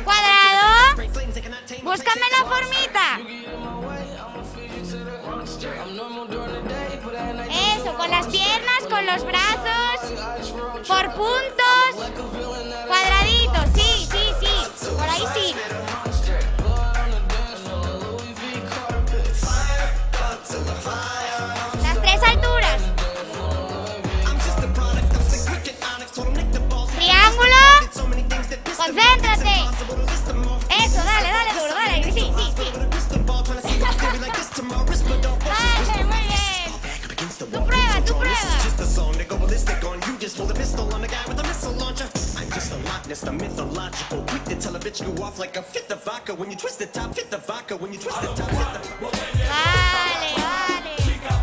Cuadrado. Búscame la formita. Eso, con las piernas, con los brazos, por puntos, cuadraditos, sí, por ahí sí. Las 3 alturas. Triángulo. Concéntrate. Eso, dale duro, dale, sí. Vale, muy bien. Tú prueba. Vale.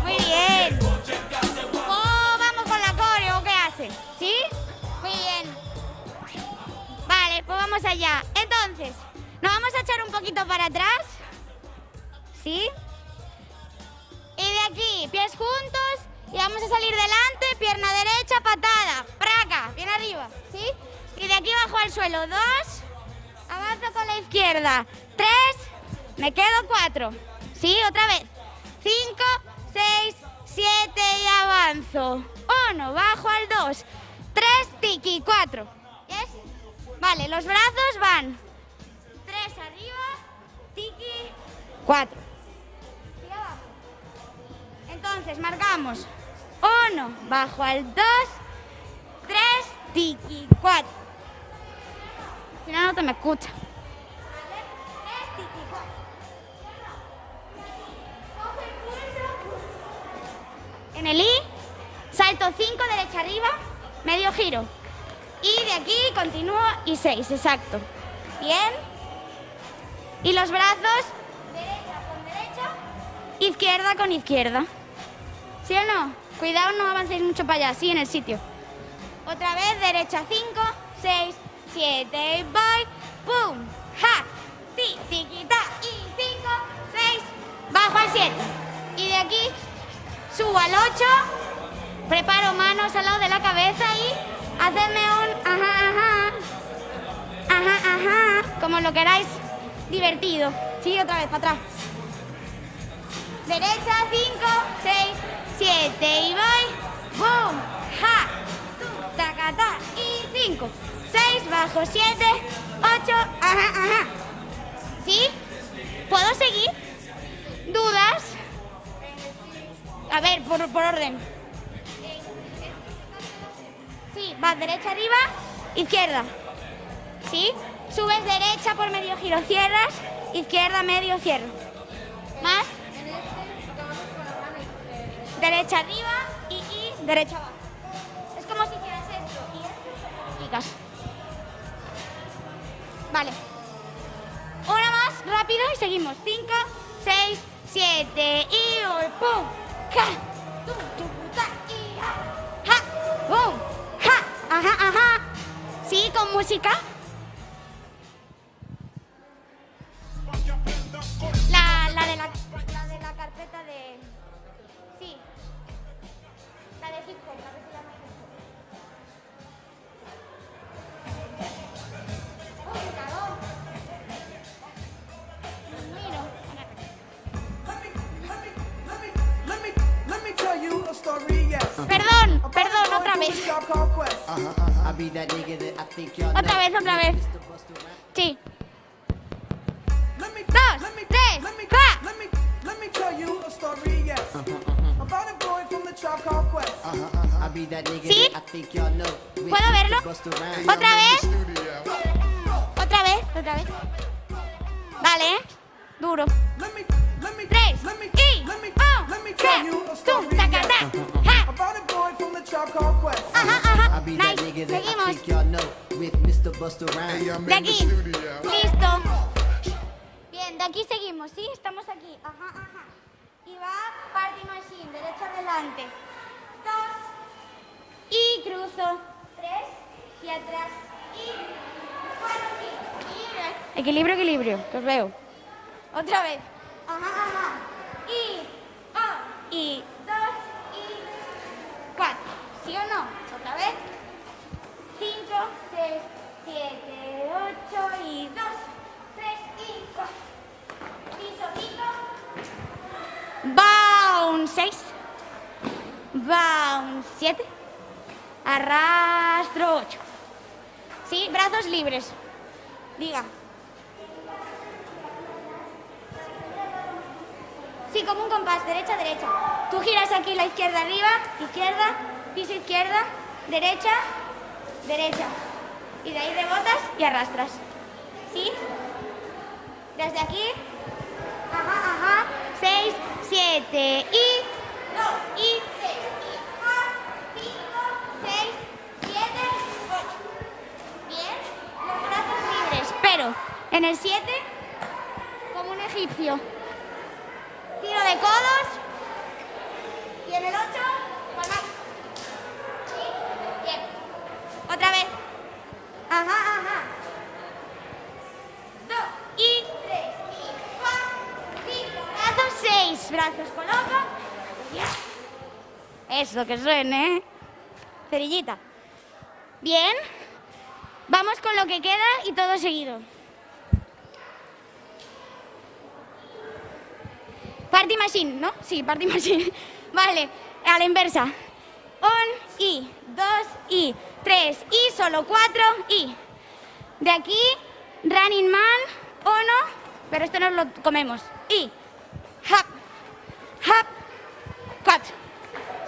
Muy bien. Oh, vamos con la coreo, ¿qué hace? ¿Sí? Muy bien. Vale, pues vamos allá. Entonces, nos vamos a echar un poquito para atrás. ¿Sí? Y de aquí, pies juntos. Y vamos a salir delante, pierna derecha, patada. Praca, bien arriba. ¿Sí? Y de aquí bajo al suelo. 2. Avanzo con la izquierda. 3. Me quedo 4. ¿Sí? Otra vez. 5, 6, 7 y avanzo. 1, bajo al 2. 3, tiki, 4. ¿Yes? Vale, los brazos van 3 arriba, tiki, 4. Y abajo. Entonces marcamos 1, bajo al 2, 3, tiki, 4. Si no, no te me escucha. Es tiki, 4. Coge el pulso. En el I, salto 5, derecha arriba, medio giro. Y de aquí continúo y 6, exacto. Bien. Y los brazos, derecha con derecha, izquierda con izquierda. ¿Sí o no? Cuidado, no avancéis mucho para allá, sí, en el sitio. Otra vez, derecha 5, 6, 7, voy, pum, ja, ti, tiquita, y 5, 6, bajo al 7. Y de aquí subo al 8, preparo manos al lado de la cabeza y hacedme un ajá, como lo queráis, divertido. Sí, otra vez, para atrás. Derecha, 5, 6, 7 y voy. Boom, ja, tacata y 5, 6, bajo 7, 8, ajá. ¿Sí? ¿Puedo seguir? ¿Dudas? A ver, por orden. Sí, vas derecha arriba, izquierda. ¿Sí? Subes derecha por medio giro, cierras, izquierda medio cierro. ¿Más? Derecha arriba y derecha abajo. Es como si hicieras esto y esto. Chicas. Vale. Una más, rápido y seguimos. 5, 6, 7 y hoy, ¡pum! ¡Ja! ¡Tum, tum, ta! Y ¡ja! ¡Ja! ¡Bum! ¡Ja! ¡Ajá! ¿Sí? ¿Con música? La de la carpeta de... Sí. La de hip hop, la que se llama hip hop. ¡Uy, cagón! Miro. Let me tell you a story, yes. Perdón, otra vez. Otra vez. Sí. 2, 3, 4. Let me tell you a story, yes. About a boy from the Tribe Called Quest. ¿Sí? ¿Puedo verlo? ¿Otra vez? Otra vez. Vale, ¿eh? Duro. 3, y, tum, tacata, ja. About a boy from the Tribe Called Quest. Ajá. Nice. Seguimos. De aquí. Listo. Bien, de aquí seguimos, ¿sí? Estamos aquí. Ajá. Y va party machine, derecha adelante. 2. Y cruzo. 3. Y atrás. Y 4. Equilibrio. Que os veo. Otra vez. Ajá. Y 2. Y 4. ¿Sí o no? Otra vez. 5, 6, 7, 8 y 2, 3 y 4. Piso 5. Bounce 6. Bounce 7. Arrastro 8. ¿Sí? Brazos libres. Diga. Sí, como un compás, derecha. Tú giras aquí la izquierda arriba, izquierda, piso izquierda, derecha. Y de ahí rebotas y arrastras. ¿Sí? Desde aquí. Ajá. 6, 7 y 2 y 3 y 5, 6, 7, 8. Bien. Los brazos libres. Pero en el 7, como un egipcio. Tiro de codos. Y en el 8, palmas. ¿Sí? Bien. Otra vez. Ajá. 2 y 3 y 4, 5, brazos, 6 brazos, coloco. Eso, que suene, ¿eh? Cerillita. Bien. Vamos con lo que queda y todo seguido. Party machine, ¿no? Sí, party machine. Vale, a la inversa. 1 y 2 y 3 y solo 4 y. De aquí, running man, 1, pero esto nos lo comemos. Y. Hop, 4.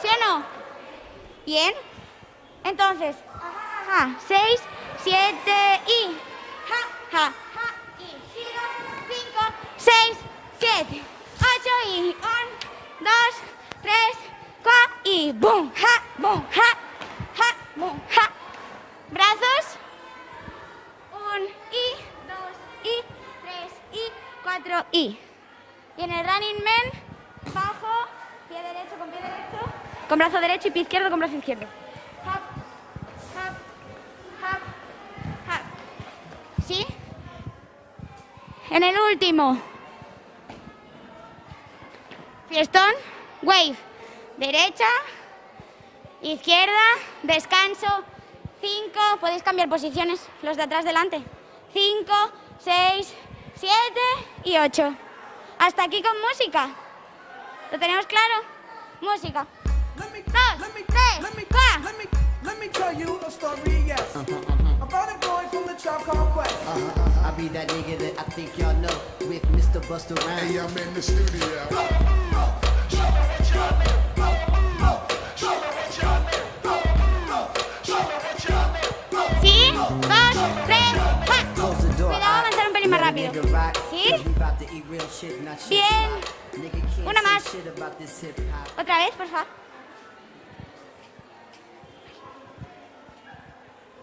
¿Sí o no? Bien. Entonces, 6, 7 y. Y 5, 6, 7, 8 y 1, 2, 3, 4 y boom, boom, boom, Brazos. 1 y 2 y 3 y 4 y. Y en el running man, bajo, pie derecho con pie derecho, con brazo derecho y pie izquierdo con brazo izquierdo. ¿Sí? En el último. Fiestón, wave. Derecha, izquierda, descanso. 5, podéis cambiar posiciones, los de atrás delante. 5, 6, 7 y 8. Hasta aquí con música. ¿Lo tenemos claro? Música. 2, 3, 4. Let me tell you a story, yes. About a boy from the Tribe Called Quest. I be that nigga that I think y'all know with Mr. Busta Rhymes. Hey, I'm in the studio. Sí, 2, 3, 4. Cuidado, avanzar un pelín más rápido. ¿Sí? Bien. Una más. Otra vez, por favor.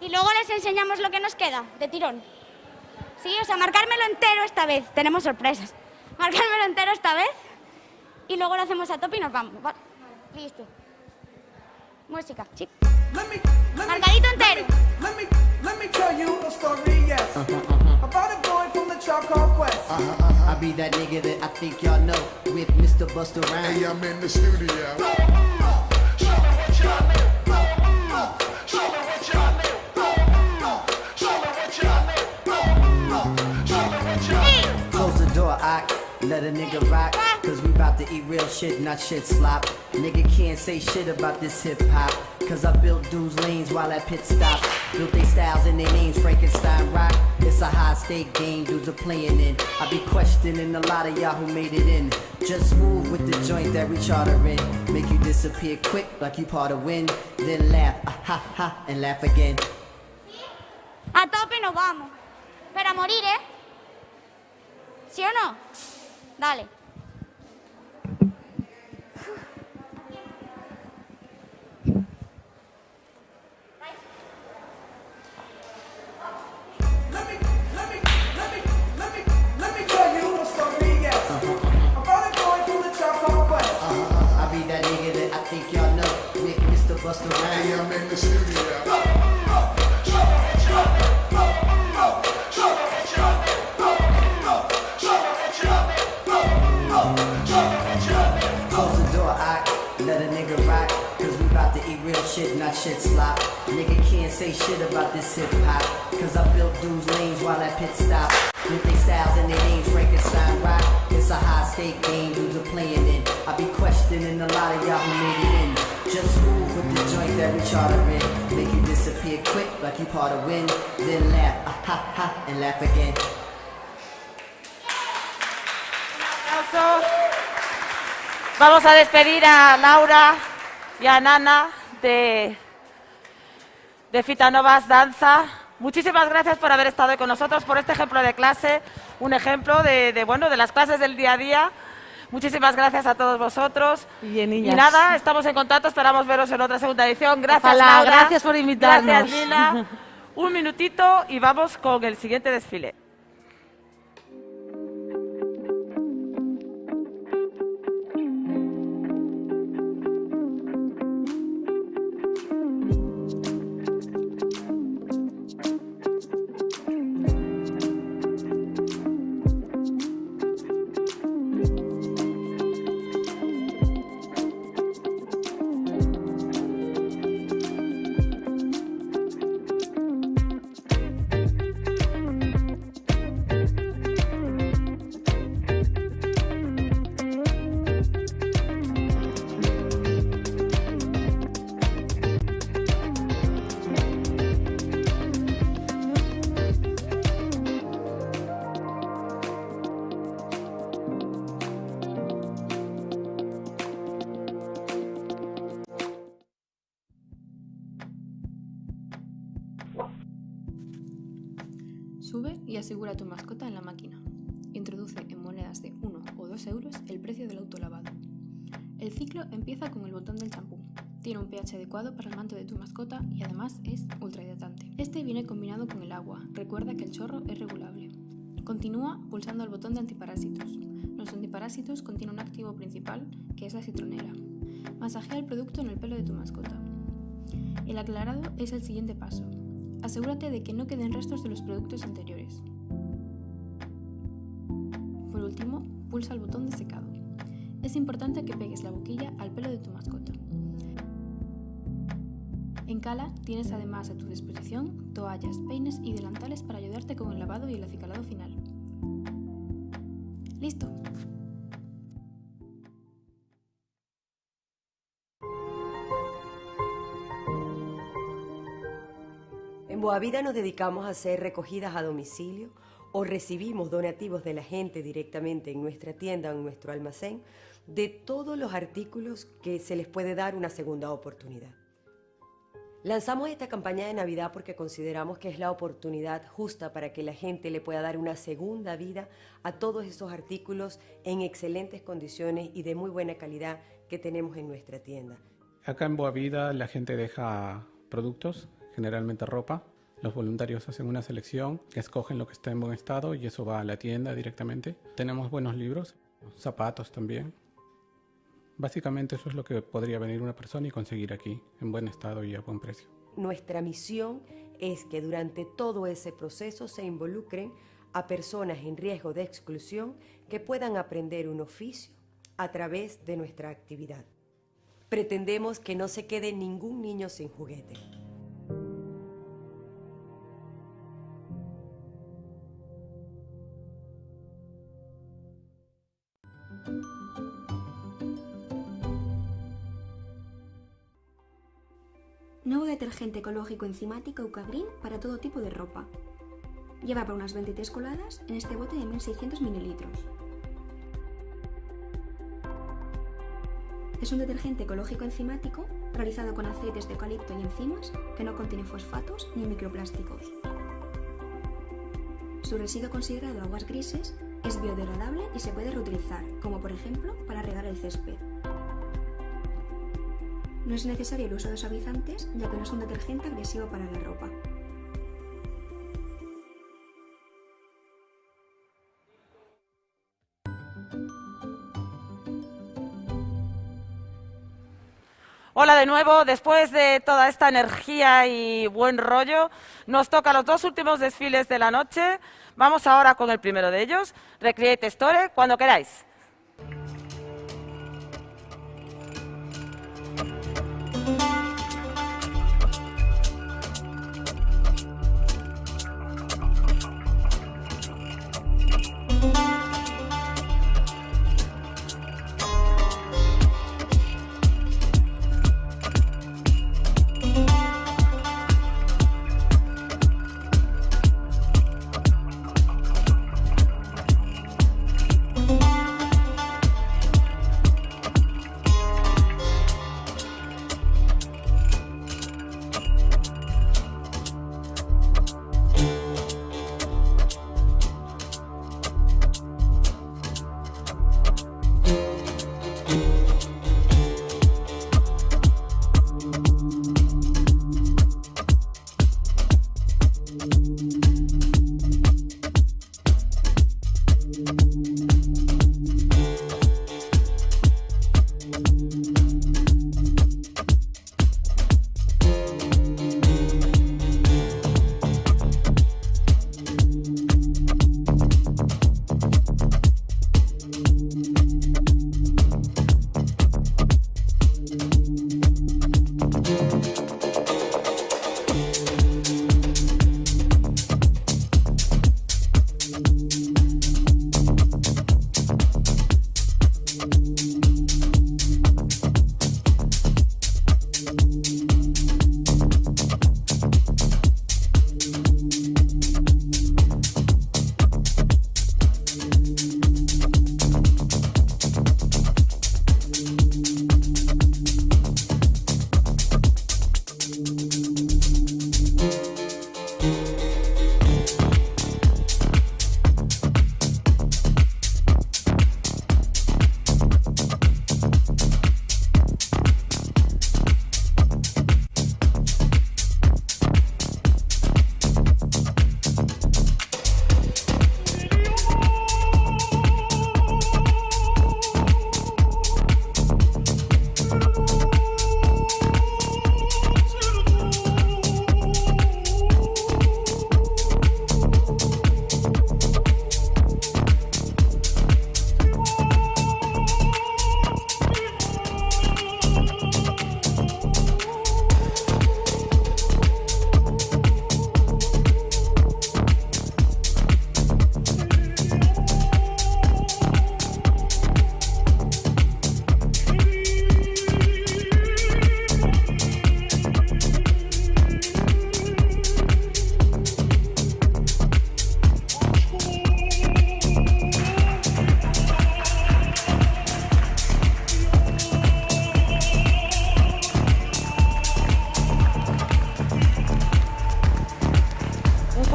Y luego les enseñamos lo que nos queda, de tirón. Sí, o sea, marcármelo entero esta vez. Tenemos sorpresas. Marcármelo entero esta vez. Y luego lo hacemos a tope y nos vamos. ¿Vale? Listo. Música, sí. Marcadito entero. Let me tell you a story, yes. About a boy from the Tribe Called Quest. I be that nigga that I think y'all know with Mr. Busta Rhymes. Hey, I'm in the studio. Close the door, let a nigga rock. Cause we bout to eat real shit, not shit slop. Nigga can't say shit about this hip hop. Cause I built dudes lanes while at pit stop. Built they styles and their names, Frankenstein rock. It's a high stake game, dudes are playing in. I be questioning a lot of y'all who made it in. Just move with the joint that we charter in. Make you disappear quick like you part of wind. Then laugh, ah, ha ha, and laugh again. A tope nos vamos. Pero a morir, ¿eh? ¿Sí o no? Dale. Let me tell you a story, yes. About a boy from the Tribe Called Quest. I be that nigga that I think y'all know with Mr. Busta Rhymes. Hey, I'm in the studio. Close the door, let a nigga rock. Cause we bout to eat real shit, not shit slop. Nigga can't say shit about this hip hop. Cause I built dudes lanes while at pit stop. Built they styles and their names, Frankenstein rock. It's a high stake game, dudes are playing in. I be questioning a lot of y'all who made it in. Just move with the joint that we charter in. Make you disappear quick like you part of wind. Then laugh, ah ha ha, and laugh again. Vamos a despedir a Laura y a Nana de Fitanovas Danza. Muchísimas gracias por haber estado con nosotros, por este ejemplo de clase, un ejemplo de las clases del día a día. Muchísimas gracias a todos vosotros. Y nada, estamos en contacto, esperamos veros en otra segunda edición. Gracias, Ojalá, Laura. gracias por invitarnos. Gracias, Lina. Un minutito y vamos con el siguiente desfile. Sube y asegura a tu mascota en la máquina. Introduce en monedas de 1 o 2 euros el precio del autolavado. El ciclo empieza con el botón del champú. Tiene un pH adecuado para el manto de tu mascota y además es ultra hidratante. Este viene combinado con el agua. Recuerda que el chorro es regulable. Continúa pulsando el botón de antiparásitos. Los antiparásitos contienen un activo principal que es la citronela. Masajea el producto en el pelo de tu mascota. El aclarado es el siguiente paso. Asegúrate de que no queden restos de los productos anteriores. Por último, pulsa el botón de secado. Es importante que pegues la boquilla al pelo de tu mascota. En Cala tienes además a tu disposición toallas, peines y delantales para ayudarte con el lavado y el acicalado final. ¡Listo! En Boavida nos dedicamos a hacer recogidas a domicilio o recibimos donativos de la gente directamente en nuestra tienda o en nuestro almacén de todos los artículos que se les puede dar una segunda oportunidad. Lanzamos esta campaña de Navidad porque consideramos que es la oportunidad justa para que la gente le pueda dar una segunda vida a todos esos artículos en excelentes condiciones y de muy buena calidad que tenemos en nuestra tienda. Acá en Boavida la gente deja productos, generalmente ropa. Los voluntarios hacen una selección, escogen lo que está en buen estado y eso va a la tienda directamente. Tenemos buenos libros, zapatos también. Básicamente eso es lo que podría venir una persona y conseguir aquí, en buen estado y a buen precio. Nuestra misión es que durante todo ese proceso se involucren a personas en riesgo de exclusión que puedan aprender un oficio a través de nuestra actividad. Pretendemos que no se quede ningún niño sin juguete. Nuevo detergente ecológico enzimático Eucagreen para todo tipo de ropa. Lleva para unas 23 coladas en este bote de 1600 mililitros. Es un detergente ecológico enzimático realizado con aceites de eucalipto y enzimas que no contiene fosfatos ni microplásticos. Su residuo considerado aguas grises es biodegradable y se puede reutilizar, como por ejemplo para regar el césped. No es necesario el uso de suavizantes, ya que no es un detergente agresivo para la ropa. Hola de nuevo, después de toda esta energía y buen rollo, nos toca los dos últimos desfiles de la noche. Vamos ahora con el primero de ellos, Recreate Store, cuando queráis.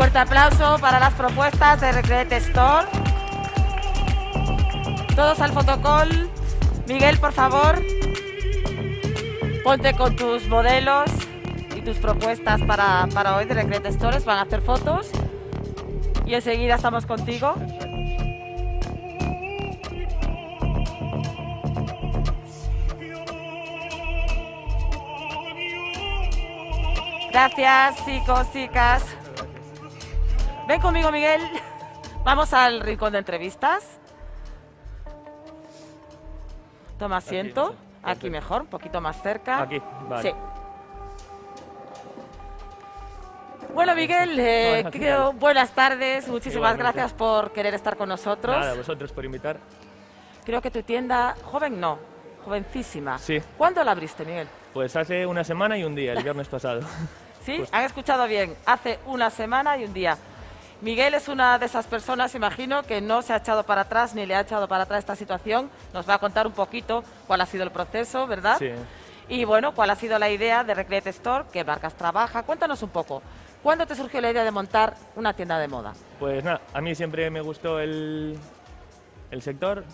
Fuerte aplauso para las propuestas de Recreate Store. Todos al fotocall. Miguel, por favor, ponte con tus modelos y tus propuestas para hoy de Recreate Stores. Van a hacer fotos y enseguida estamos contigo. Gracias, chicos, chicas. Ven conmigo, Miguel. Vamos al rincón de entrevistas. Toma asiento. Aquí mejor, un poquito más cerca. Aquí, vale. Sí. Bueno, Miguel, buenas tardes. Muchísimas gracias por querer estar con nosotros. Nada, vosotros por invitar. Creo que tu tienda, joven no, jovencísima. Sí. ¿Cuándo la abriste, Miguel? Pues hace una semana y un día, el viernes pasado. Sí, Justo. han escuchado bien. Hace una semana y un día. Miguel es una de esas personas, imagino, que no se ha echado para atrás ni le ha echado para atrás esta situación. Nos va a contar un poquito cuál ha sido el proceso, ¿verdad? Sí. Y bueno, cuál ha sido la idea de Recreate Store, qué marcas trabaja. Cuéntanos un poco. ¿Cuándo te surgió la idea de montar una tienda de moda? Pues nada, a mí siempre me gustó el sector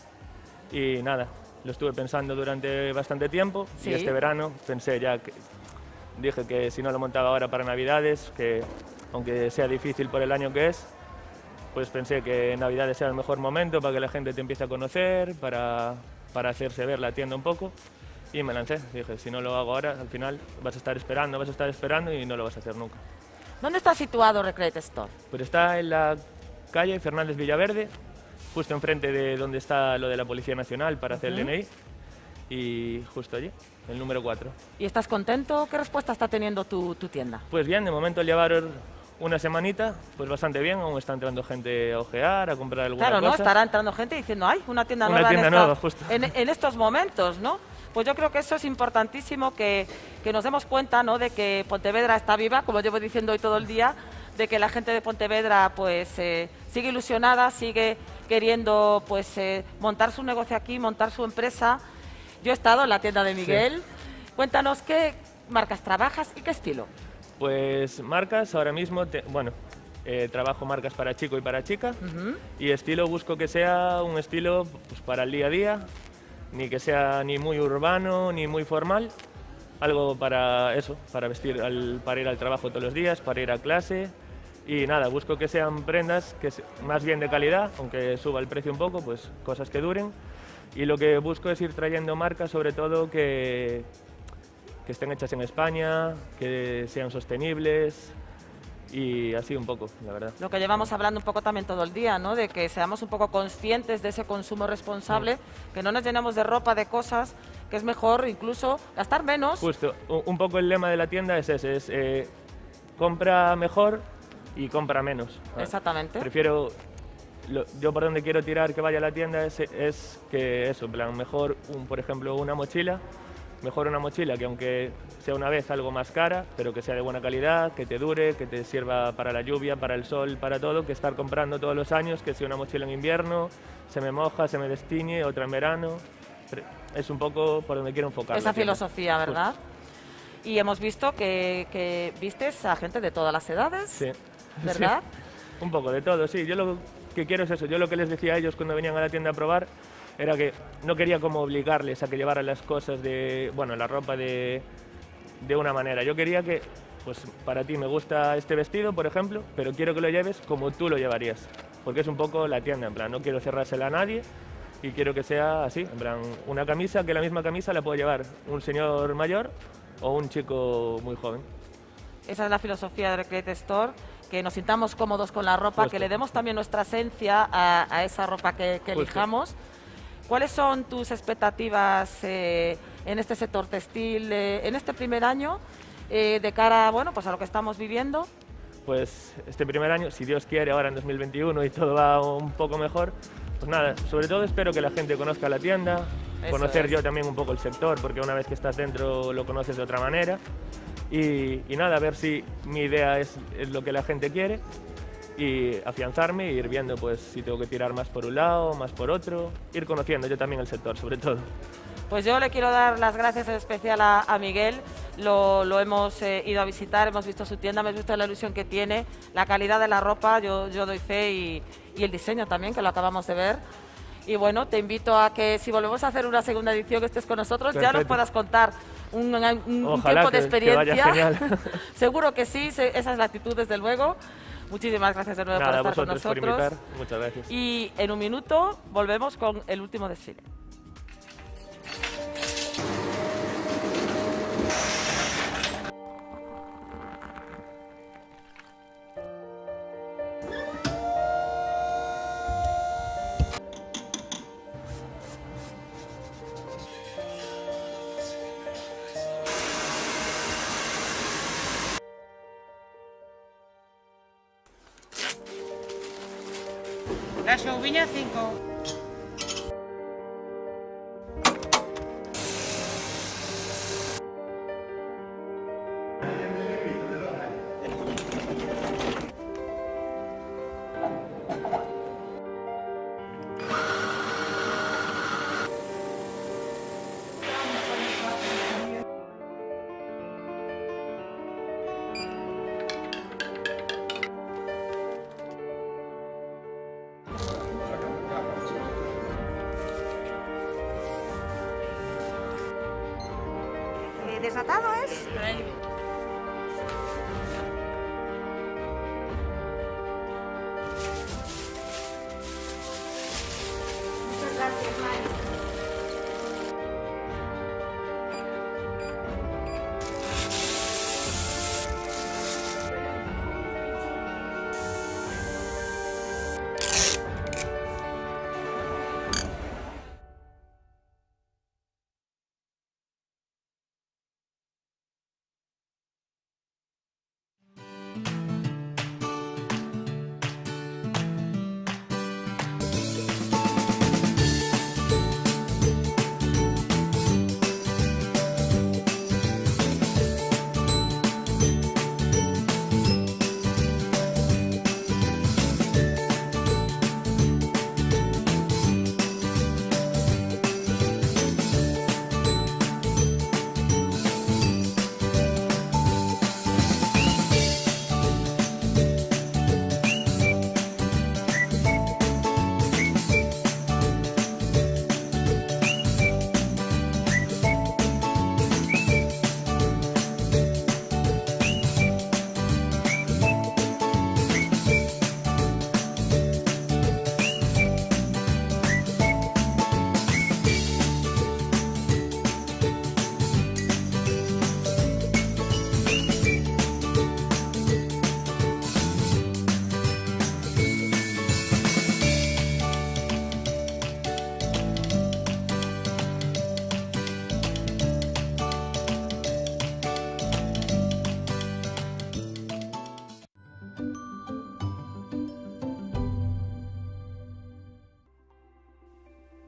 y nada, lo estuve pensando durante bastante tiempo. Sí. Y este verano pensé ya dije que si no lo montaba ahora para Navidades, que aunque sea difícil por el año que es, pues pensé que Navidades era el mejor momento para que la gente te empiece a conocer, para hacerse ver la tienda un poco. Y me lancé, dije, si no lo hago ahora, al final vas a estar esperando y no lo vas a hacer nunca. ¿Dónde está situado Recreate Store? Pues está en la calle Fernández Villaverde, justo enfrente de donde está lo de la Policía Nacional para hacer el DNI, y justo allí, el número 4. ¿Y estás contento? ¿Qué respuesta está teniendo tu tienda? Pues bien, de momento al llevar una semanita, pues bastante bien, aún está entrando gente a ojear, a comprar alguna cosa. Claro, ¿no? Estará entrando gente diciendo, ¡ay, una tienda nueva justo. En estos momentos, ¿no? Pues yo creo que eso es importantísimo, que nos demos cuenta, ¿no?, de que Pontevedra está viva, como llevo diciendo hoy todo el día, de que la gente de Pontevedra pues sigue ilusionada, sigue queriendo pues montar su negocio aquí, montar su empresa. Yo he estado en la tienda de Miguel. Sí. Cuéntanos qué marcas trabajas y qué estilo. Pues marcas, ahora mismo, trabajo marcas para chico y para chica, y estilo busco que sea un estilo pues, para el día a día, ni que sea ni muy urbano ni muy formal, algo para eso, para vestir, para ir al trabajo todos los días, para ir a clase, y nada, busco que sean prendas que más bien de calidad, aunque suba el precio un poco, pues cosas que duren, y lo que busco es ir trayendo marcas sobre todo que estén hechas en España, que sean sostenibles y así un poco, la verdad. Lo que llevamos hablando un poco también todo el día, ¿no? De que seamos un poco conscientes de ese consumo responsable, que no nos llenemos de ropa, de cosas, que es mejor incluso gastar menos. Justo, un poco el lema de la tienda es ese, es compra mejor y compra menos. Exactamente. Prefiero, yo por donde quiero tirar que vaya la tienda es que eso, en plan, mejor, por ejemplo, una mochila, mejor una mochila que aunque sea una vez algo más cara, pero que sea de buena calidad, que te dure, que te sirva para la lluvia, para el sol, para todo, que estar comprando todos los años, que sea una mochila en invierno, se me moja, se me destiñe, otra en verano. Es un poco por donde quiero enfocar. Esa filosofía, ¿verdad? Justo. Y hemos visto que vistes a gente de todas las edades, sí. ¿verdad? Sí. Un poco de todo, sí. Yo lo que quiero es eso. Yo lo que les decía a ellos cuando venían a la tienda a probar era que no quería como obligarles a que llevaran las cosas la ropa de una manera. Yo quería que, pues para ti me gusta este vestido, por ejemplo, pero quiero que lo lleves como tú lo llevarías, porque es un poco la tienda, en plan, no quiero cerrársela a nadie y quiero que sea así, en plan, una camisa, que la misma camisa la puede llevar un señor mayor o un chico muy joven. Esa es la filosofía de Recreate Store, que nos sintamos cómodos con la ropa, Justo. que le demos también nuestra esencia a esa ropa que elijamos. ¿Cuáles son tus expectativas en este sector textil, en este primer año, de cara pues a lo que estamos viviendo? Pues este primer año, si Dios quiere, ahora en 2021 y todo va un poco mejor, pues nada, sobre todo espero que la gente conozca la tienda, conocer yo también un poco el sector, porque una vez que estás dentro lo conoces de otra manera, y nada, a ver si mi idea es lo que la gente quiere, y afianzarme e ir viendo pues si tengo que tirar más por un lado, más por otro, ir conociendo yo también el sector sobre todo. Pues yo le quiero dar las gracias en especial a Miguel. lo hemos ido a visitar, hemos visto su tienda, hemos visto la ilusión que tiene, la calidad de la ropa, yo doy fe y el diseño también, que lo acabamos de ver. Y bueno, te invito a que si volvemos a hacer una segunda edición, que estés con nosotros, ya nos puedas contar un tiempo de experiencia. Que vaya genial. Seguro que sí, esa es la actitud desde luego. Muchísimas gracias de nuevo por estar con nosotros. Por invitar. Muchas gracias. Y en un minuto volvemos con el último desfile. La Souviña 5. ¿Desatado es? Muchas gracias, Mari.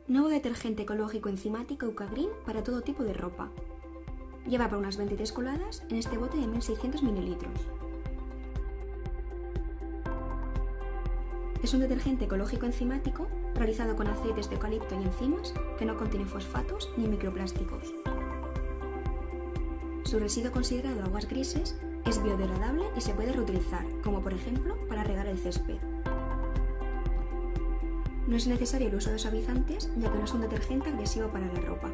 Nuevo detergente ecológico enzimático Eucagreen para todo tipo de ropa. Lleva para unas 23 coladas en este bote de 1600 mililitros. Es un detergente ecológico enzimático realizado con aceites de eucalipto y enzimas que no contiene fosfatos ni microplásticos. Su residuo considerado aguas grises es biodegradable y se puede reutilizar, como por ejemplo para regar el césped. No es necesario el uso de suavizantes, ya que no es un detergente agresivo para la ropa.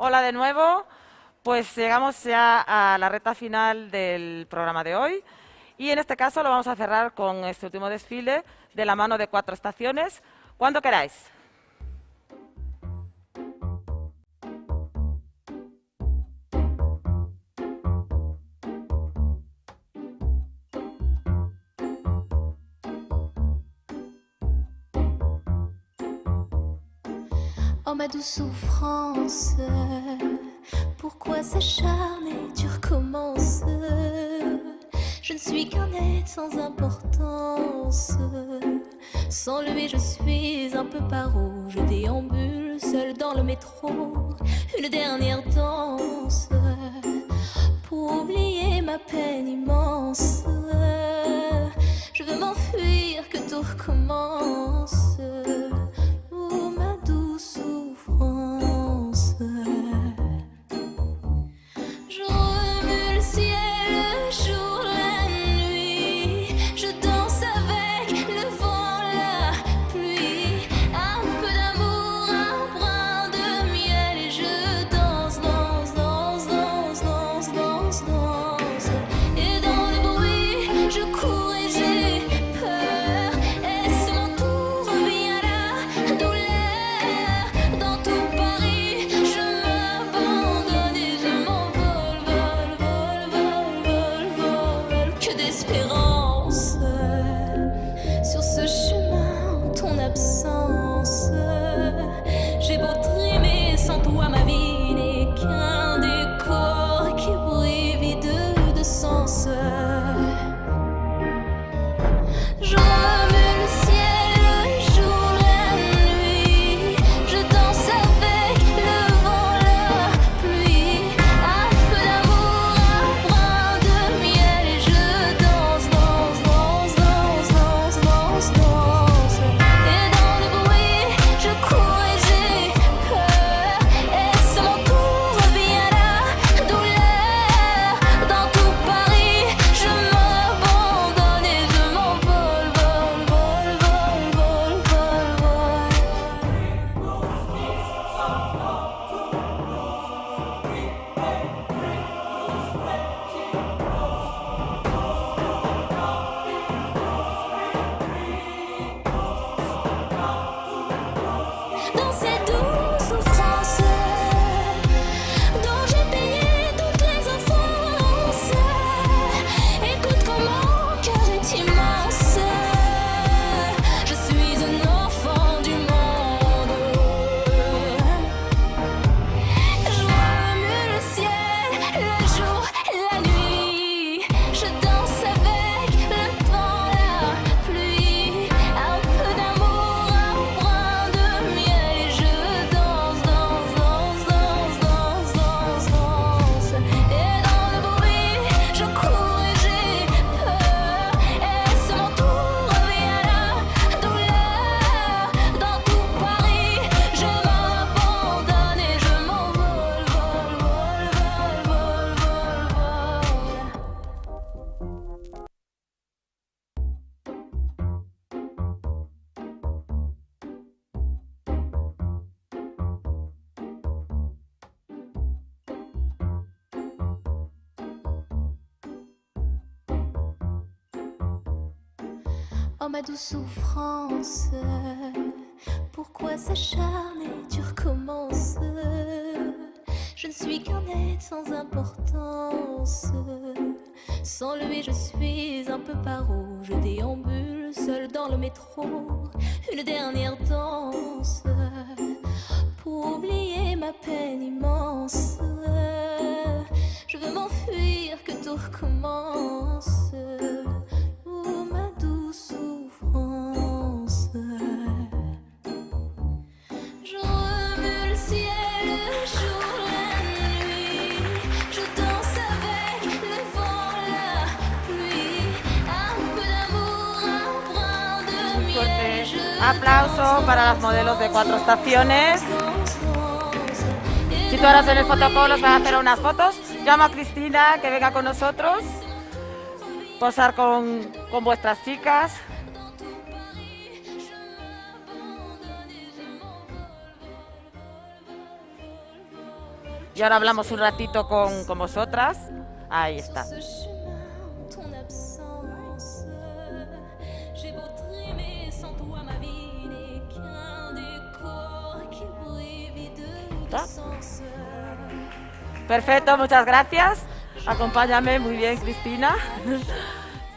Hola de nuevo. Pues llegamos ya a la recta final del programa de hoy y en este caso lo vamos a cerrar con este último desfile de la mano de 4 estaciones. Cuando queráis. Oh ma douce souffrance, pourquoi s'acharner, tu recommences? Je ne suis qu'un être sans importance. Sans lui je suis un peu paro. Je déambule seul dans le métro. Une dernière danse pour oublier ma peine immense. Je veux m'enfuir, que tout recommence. Oh ma douce souffrance. Je remue le ciel, le jour, la nuit. Je danse avec le vent, la pluie. Un peu d'amour, un brin de miel. Et je danse, danse, danse, danse, danse, danse, danse. Et dans le bruit, je cours et j'ai peur. Est-ce mon tour, revient la douleur. Dans tout Paris, je m'abandonne et je m'envole, vol, vol, vol, vol, vol. Que d'espérance sur ce chemin, en ton absence. J'ai beau trimer, sans toi ma vie n'est qu'un décor qui brille vide de sens. Je remue le ciel, le jour, la nuit. Je danse avec le vent, la pluie. Un peu d'amour, un brin de miel. Et je danse, danse, danse, danse, danse, danse, danse. Et dans le bruit, je cours et j'ai peur. Est-ce mon tour, revient la douleur. Dans tout Paris, je m'abandonne et je m'envole, vol, vol, vol, vol, vol, vol. Dans cette douce souffrance dont j'ai payé toutes les offenses. Écoute comme mon cœur est immense. Je suis un enfant du monde. Je remue le ciel, le jour, la nuit. Je danse avec le vent, la pluie. Un peu d'amour, un brin de miel. Et je danse, danse, danse, danse, danse, danse, danse. Et dans le bruit, je cours et j'ai peur. Est-ce mon tour, revient la douleur. Dans tout Paris, je m'abandonne et je m'envole, vol, vol, vol, vol, vol, vol. Oh ma douce souffrance, pourquoi s'acharner, tu recommences. Je ne suis qu'un être sans importance. Sans lui je suis un peu paro. Je déambule seul dans le métro. Une dernière danse pour oublier ma peine immense. Je veux m'enfuir, que tout recommence. Oh ma douce souffrance. Je remue le ciel, le jour, la nuit. Je danse avec le vent, la pluie. Un peu d'amour, un brin de miel. Je Aplauso para las modelos de 4 estaciones. Situadas en el fotocall, os van a hacer unas fotos. Llamo a Cristina que venga con nosotros. Posar con vuestras chicas. Y ahora hablamos un ratito con vosotras. Ahí está. Ton absence, j'ai beau trimer sans toi, ma vie n'est qu'un décor qui brille vide de sens. Perfecto, muchas gracias. Acompáñame, muy bien, Cristina.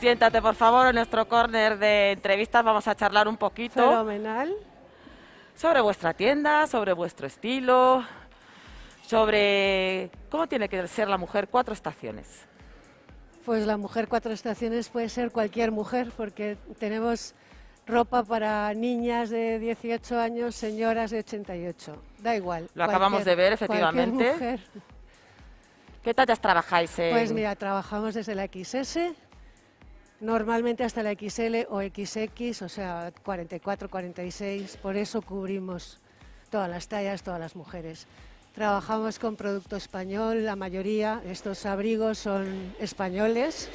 Siéntate, por favor, en nuestro córner de entrevistas. Vamos a charlar un poquito. Fenomenal. Sobre vuestra tienda, sobre vuestro estilo, sobre cómo tiene que ser la mujer 4 estaciones. Pues la mujer 4 estaciones puede ser cualquier mujer, porque tenemos ropa para niñas de 18 años, señoras de 88. Da igual. Lo acabamos de ver, efectivamente. Mujer. ¿Qué tallas trabajáis? Pues mira, trabajamos desde la XS, normalmente hasta la XL o XX, o sea, 44, 46, por eso cubrimos todas las tallas, todas las mujeres. Trabajamos con producto español, la mayoría, estos abrigos son españoles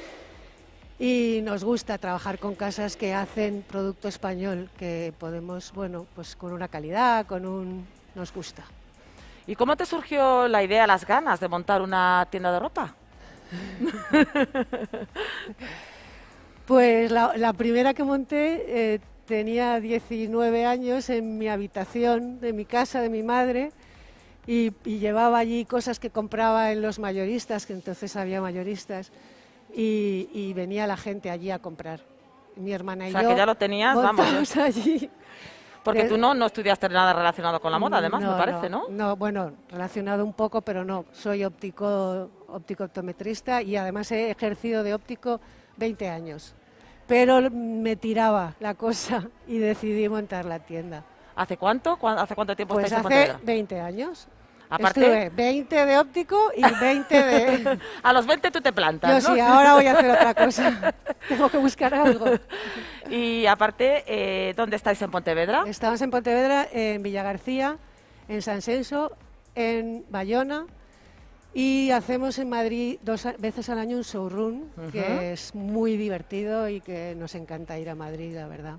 y nos gusta trabajar con casas que hacen producto español, que podemos, bueno, pues con una calidad, nos gusta. ¿Y cómo te surgió la idea, las ganas de montar una tienda de ropa? Pues la primera que monté tenía 19 años en mi habitación de mi casa, de mi madre, y llevaba allí cosas que compraba en los mayoristas, que entonces había mayoristas, y venía la gente allí a comprar. Mi hermana y yo. O sea, que ya lo tenías, vamos. Allí. Porque tú no estudiaste nada relacionado con la moda, además, me parece, ¿no? No, bueno, relacionado un poco, pero no. Soy óptico-optometrista y además he ejercido de óptico 20 años. Pero me tiraba la cosa y decidí montar la tienda. ¿Hace cuánto? ¿Hace cuánto tiempo pues estáis en Pontevedra? Hace 20 años. Aparte, estuve 20 de óptico y 20 de... A los 20 tú te plantas, Yo ¿no? sí, ahora voy a hacer otra cosa. Tengo que buscar algo. Y aparte, ¿dónde estáis en Pontevedra? Estamos en Pontevedra, en Villagarcía, en San Senso, en Bayona, y hacemos en Madrid 2 veces al año un showroom, que es muy divertido y que nos encanta ir a Madrid, la verdad.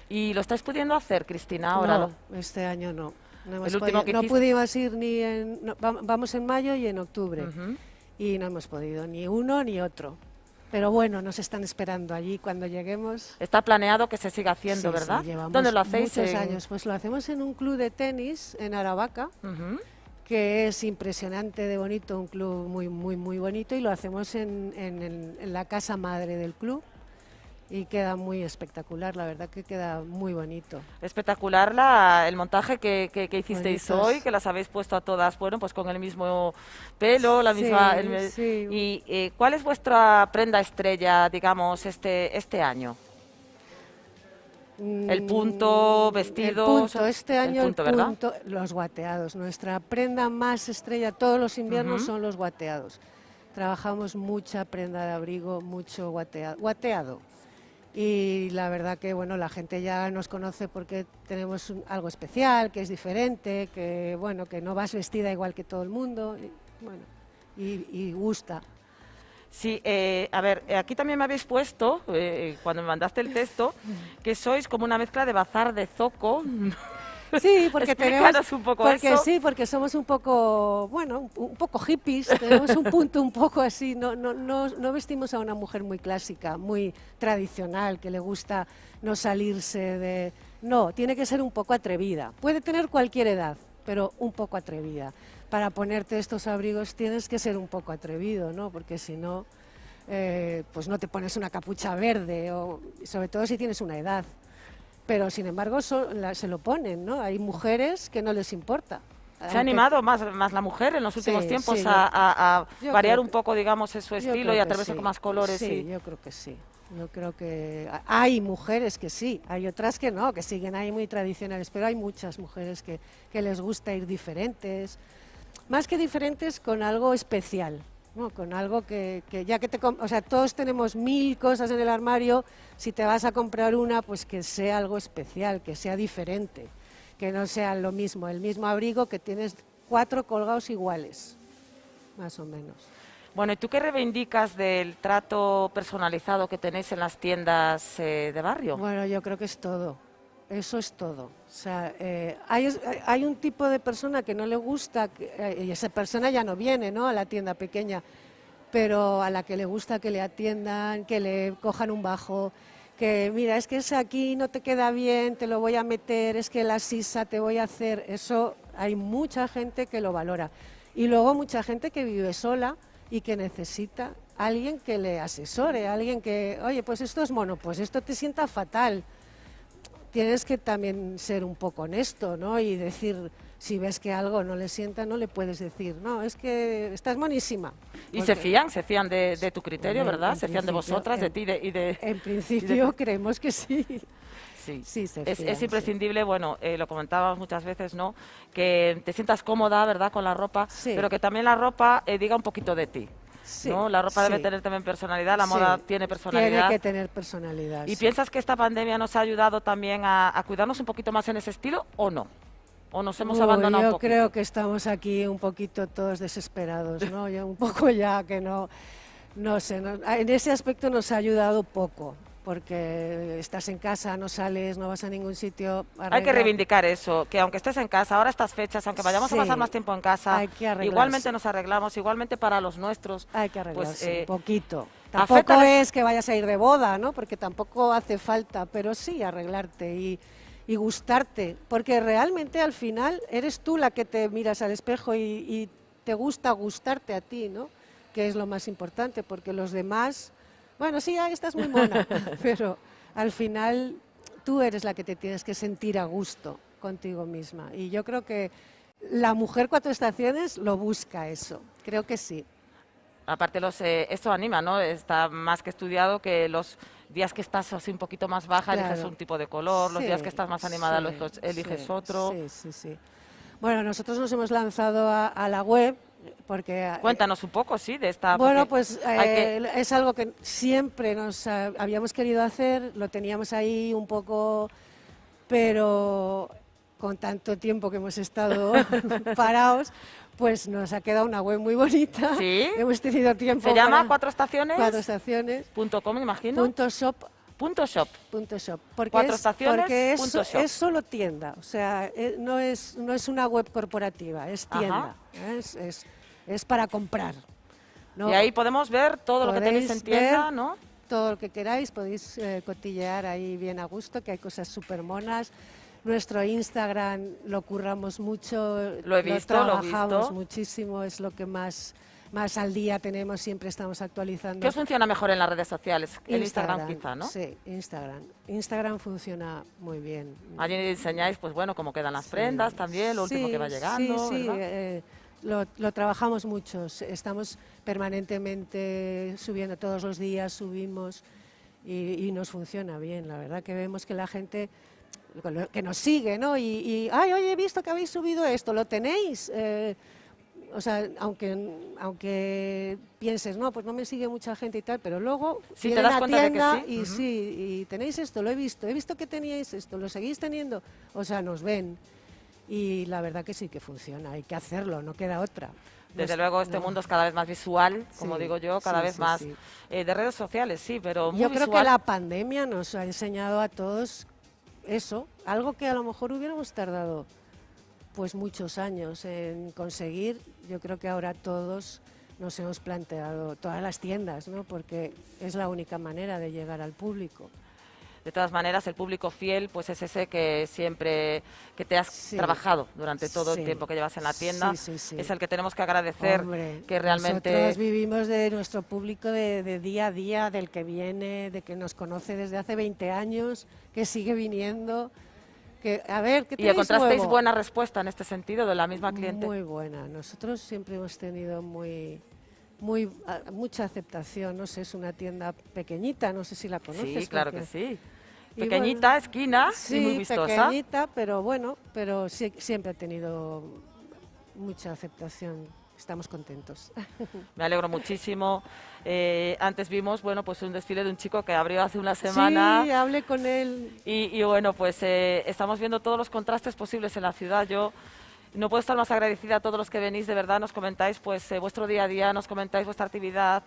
¿Y lo estáis pudiendo hacer, Cristina, ahora? No, este año no. No, El último que no hiciste... pudimos ir ni en... No, vamos en mayo y en octubre, y no hemos podido ni uno ni otro. Pero bueno, nos están esperando allí cuando lleguemos. Está planeado que se siga haciendo, Sí, ¿verdad? Sí, llevamos ¿Dónde lo hacéis? Muchos años. Pues lo hacemos en un club de tenis en Aravaca, que es impresionante de bonito, un club muy, muy, muy bonito, y lo hacemos en la casa madre del club. Y queda muy espectacular, la verdad que queda muy bonito. Espectacular el montaje que hicisteis hoy, que las habéis puesto a todas, bueno, pues con el mismo pelo, la misma... Sí. ¿Y cuál es vuestra prenda estrella, digamos, este año? El punto, vestidos... Este año el punto, ¿verdad? Los guateados. Nuestra prenda más estrella todos los inviernos son los guateados. Trabajamos mucha prenda de abrigo, mucho guateado. Y la verdad que bueno, la gente ya nos conoce porque tenemos algo especial, que es diferente, que bueno, que no vas vestida igual que todo el mundo, y, bueno, y gusta. Sí, a ver, aquí también me habéis puesto, cuando me mandaste el texto, que sois como una mezcla de bazar de zoco. Sí, porque tenemos un poco eso. Sí, porque somos un poco, bueno, un poco hippies, tenemos un punto un poco así, no vestimos a una mujer muy clásica, muy tradicional, que le gusta no salirse de... No, tiene que ser un poco atrevida. Puede tener cualquier edad, pero un poco atrevida. Para ponerte estos abrigos tienes que ser un poco atrevido, ¿no? Porque si no, pues no te pones una capucha verde, o sobre todo si tienes una edad. Pero, sin embargo, se lo ponen, ¿no? Hay mujeres que no les importa. Se ha animado más la mujer en los últimos tiempos a variar un poco, digamos, su estilo y atreverse con más colores. Sí, yo creo que sí. Yo creo que hay mujeres que sí, hay otras que no, que siguen ahí muy tradicionales, pero hay muchas mujeres que les gusta ir diferentes, más que diferentes, con algo especial. No, con algo que ya que o sea, todos tenemos 1000 cosas en el armario, si te vas a comprar una, pues que sea algo especial, que sea diferente, que no sea lo mismo, el mismo abrigo que tienes 4 colgados iguales, más o menos. Bueno, ¿y tú qué reivindicas del trato personalizado que tenéis en las tiendas de barrio? Bueno, yo creo que es todo. eso es todo. O sea, hay un tipo de persona que no le gusta, y esa persona ya no viene, ¿no?, a la tienda pequeña, pero a la que le gusta que le atiendan, que le cojan un bajo, que mira, es que es aquí, no te queda bien, te lo voy a meter, es que la sisa te voy a hacer, eso hay mucha gente que lo valora. Y luego mucha gente que vive sola y que necesita alguien que le asesore, alguien que, oye, pues esto es mono, pues esto te sienta fatal. Tienes que también ser un poco honesto, ¿no? Y decir, si ves que algo no le sienta, no le puedes decir, no, es que estás monísima. Y se fían de tu criterio, Bueno, ¿verdad? en Se fían de principio, vosotras, de ti y de... En principio creemos que sí. Sí, sí se es fían, imprescindible, bueno, lo comentábamos muchas veces, ¿no?, que te sientas cómoda, ¿verdad?, con la ropa, pero que también la ropa diga un poquito de ti. Sí, ¿no? La ropa debe sí. tener también personalidad, la Sí, moda tiene personalidad. Tiene que tener personalidad. ¿Y sí. piensas que esta pandemia nos ha ayudado también a cuidarnos un poquito más en ese estilo o no? ¿O nos hemos abandonado un Yo poquito? creo que estamos aquí un poquito todos desesperados, ¿no? Ya un poco ya que no sé, en ese aspecto nos ha ayudado poco, porque estás en casa, no sales, no vas a ningún sitio. Hay que reivindicar eso, que aunque estés en casa, ahora estas fechas, aunque vayamos a pasar más tiempo en casa, hay que arreglarse. igualmente nos arreglamos, igualmente para los nuestros. Hay que arreglarse pues, un poquito. afecta Tampoco a- es que vayas a ir de boda, ¿no? Porque tampoco hace falta, pero sí arreglarte y gustarte, porque realmente al final eres tú la que te miras al espejo y te gusta gustarte a ti, ¿no? Que es lo más importante, porque los demás, bueno, sí, ahí estás muy mona, pero al final tú eres la que te tienes que sentir a gusto contigo misma. Y yo creo que la mujer Cuatro Estaciones lo busca eso, creo que sí. Aparte, esto anima, ¿no? Está más que estudiado que los días que estás así un poquito más baja eliges Claro. un tipo de color, los Sí, días que estás más animada sí, eliges sí, otro. Sí, sí, sí. Bueno, nosotros nos hemos lanzado a la web porque... Cuéntanos un poco, sí, de esta... Bueno, porque pues hay que- es algo que siempre nos habíamos querido hacer, lo teníamos ahí un poco, pero con tanto tiempo que hemos estado parados, pues nos ha quedado una web muy bonita. ¿Sí? Hemos tenido tiempo. ¿Se llama para- Cuatro Estaciones? Cuatro Estaciones. .com, imagino. .shop. .shop. .shop. Porque Cuatro Estaciones, porque punto shop. es solo tienda, o sea, no es una web corporativa, es tienda, es para comprar. ¿no? Y ahí podemos ver todo lo que tenéis en Podéis tienda, ver ¿no? Todo lo que queráis, podéis cotillear ahí bien a gusto, que hay cosas súper monas. Nuestro Instagram lo curramos mucho, Lo he visto, lo he trabajamos visto. muchísimo, es lo que más al día tenemos, siempre estamos actualizando. ¿Qué os funciona mejor en las redes sociales? El Instagram quizá, ¿no? Sí, Instagram. Instagram funciona muy bien. Allí enseñáis, pues bueno, cómo quedan las prendas también, lo último que va llegando, Sí, ¿verdad? lo trabajamos mucho, estamos permanentemente subiendo, todos los días subimos y nos funciona bien, la verdad que vemos que la gente que nos sigue, ¿no? Ay, oye, he visto que habéis subido esto, ¿lo tenéis? O sea, aunque pienses, no, pues no me sigue mucha gente y tal, pero luego Sí, te vienen das a cuenta de que tienda sí. y Ujú. sí, y tenéis esto, lo he visto que teníais esto, lo seguís teniendo, o sea, nos ven. Y la verdad que sí que funciona, hay que hacerlo, no queda otra. Desde luego este mundo es cada vez más visual, como Sí, digo yo, cada sí, vez sí, más sí. De redes sociales, sí, pero muy Yo creo visual. que la pandemia nos ha enseñado a todos eso, algo que a lo mejor hubiéramos tardado pues muchos años en conseguir. Yo creo que ahora todos nos hemos planteado, todas las tiendas, ¿no? Porque es la única manera de llegar al público. De todas maneras, el público fiel pues es ese que siempre que te has Sí. trabajado durante todo Sí. el tiempo que llevas en la tienda. Sí, sí, sí. Es el que tenemos que agradecer, Hombre, que realmente... nosotros vivimos de nuestro público de día a día, del que viene, de que nos conoce desde hace 20 años, que sigue viniendo. Que, a ver, ¿qué ¿Y tenéis encontrasteis nuevo? buena respuesta en este sentido de la misma cliente? Muy buena. Nosotros siempre hemos tenido mucha aceptación. No sé, es una tienda pequeñita, no sé si la conoces. Sí, claro porque- que sí. Y Pequeñita, bueno, esquina sí, y muy vistosa. pequeñita, pero bueno, pero siempre ha tenido mucha aceptación. Estamos contentos. Me alegro muchísimo. Antes vimos, bueno, pues un desfile de un chico que abrió hace una semana. Sí, hablé con él. Y bueno, pues estamos viendo todos los contrastes posibles en la ciudad. Yo no puedo estar más agradecida a todos los que venís, de verdad, nos comentáis pues vuestro día a día, nos comentáis vuestra actividad,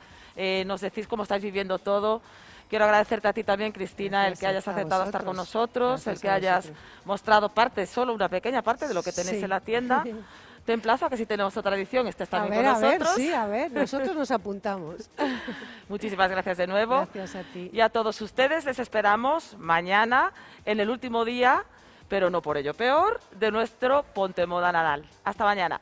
nos decís cómo estáis viviendo todo. Quiero agradecerte a ti también, Cristina, Gracias el que hayas a aceptado estar con vosotros. nosotros, Gracias el que a hayas vosotros. mostrado parte, solo una pequeña parte de lo que tenéis Sí. en la tienda. Te emplazo a que si tenemos otra edición estés también a con ver, nosotros. sí, a ver, nosotros nos apuntamos. Muchísimas gracias de nuevo. Gracias a ti. Y a todos ustedes les esperamos mañana en el último día, pero no por ello peor, de nuestro Ponte Moda Nadal. Hasta mañana.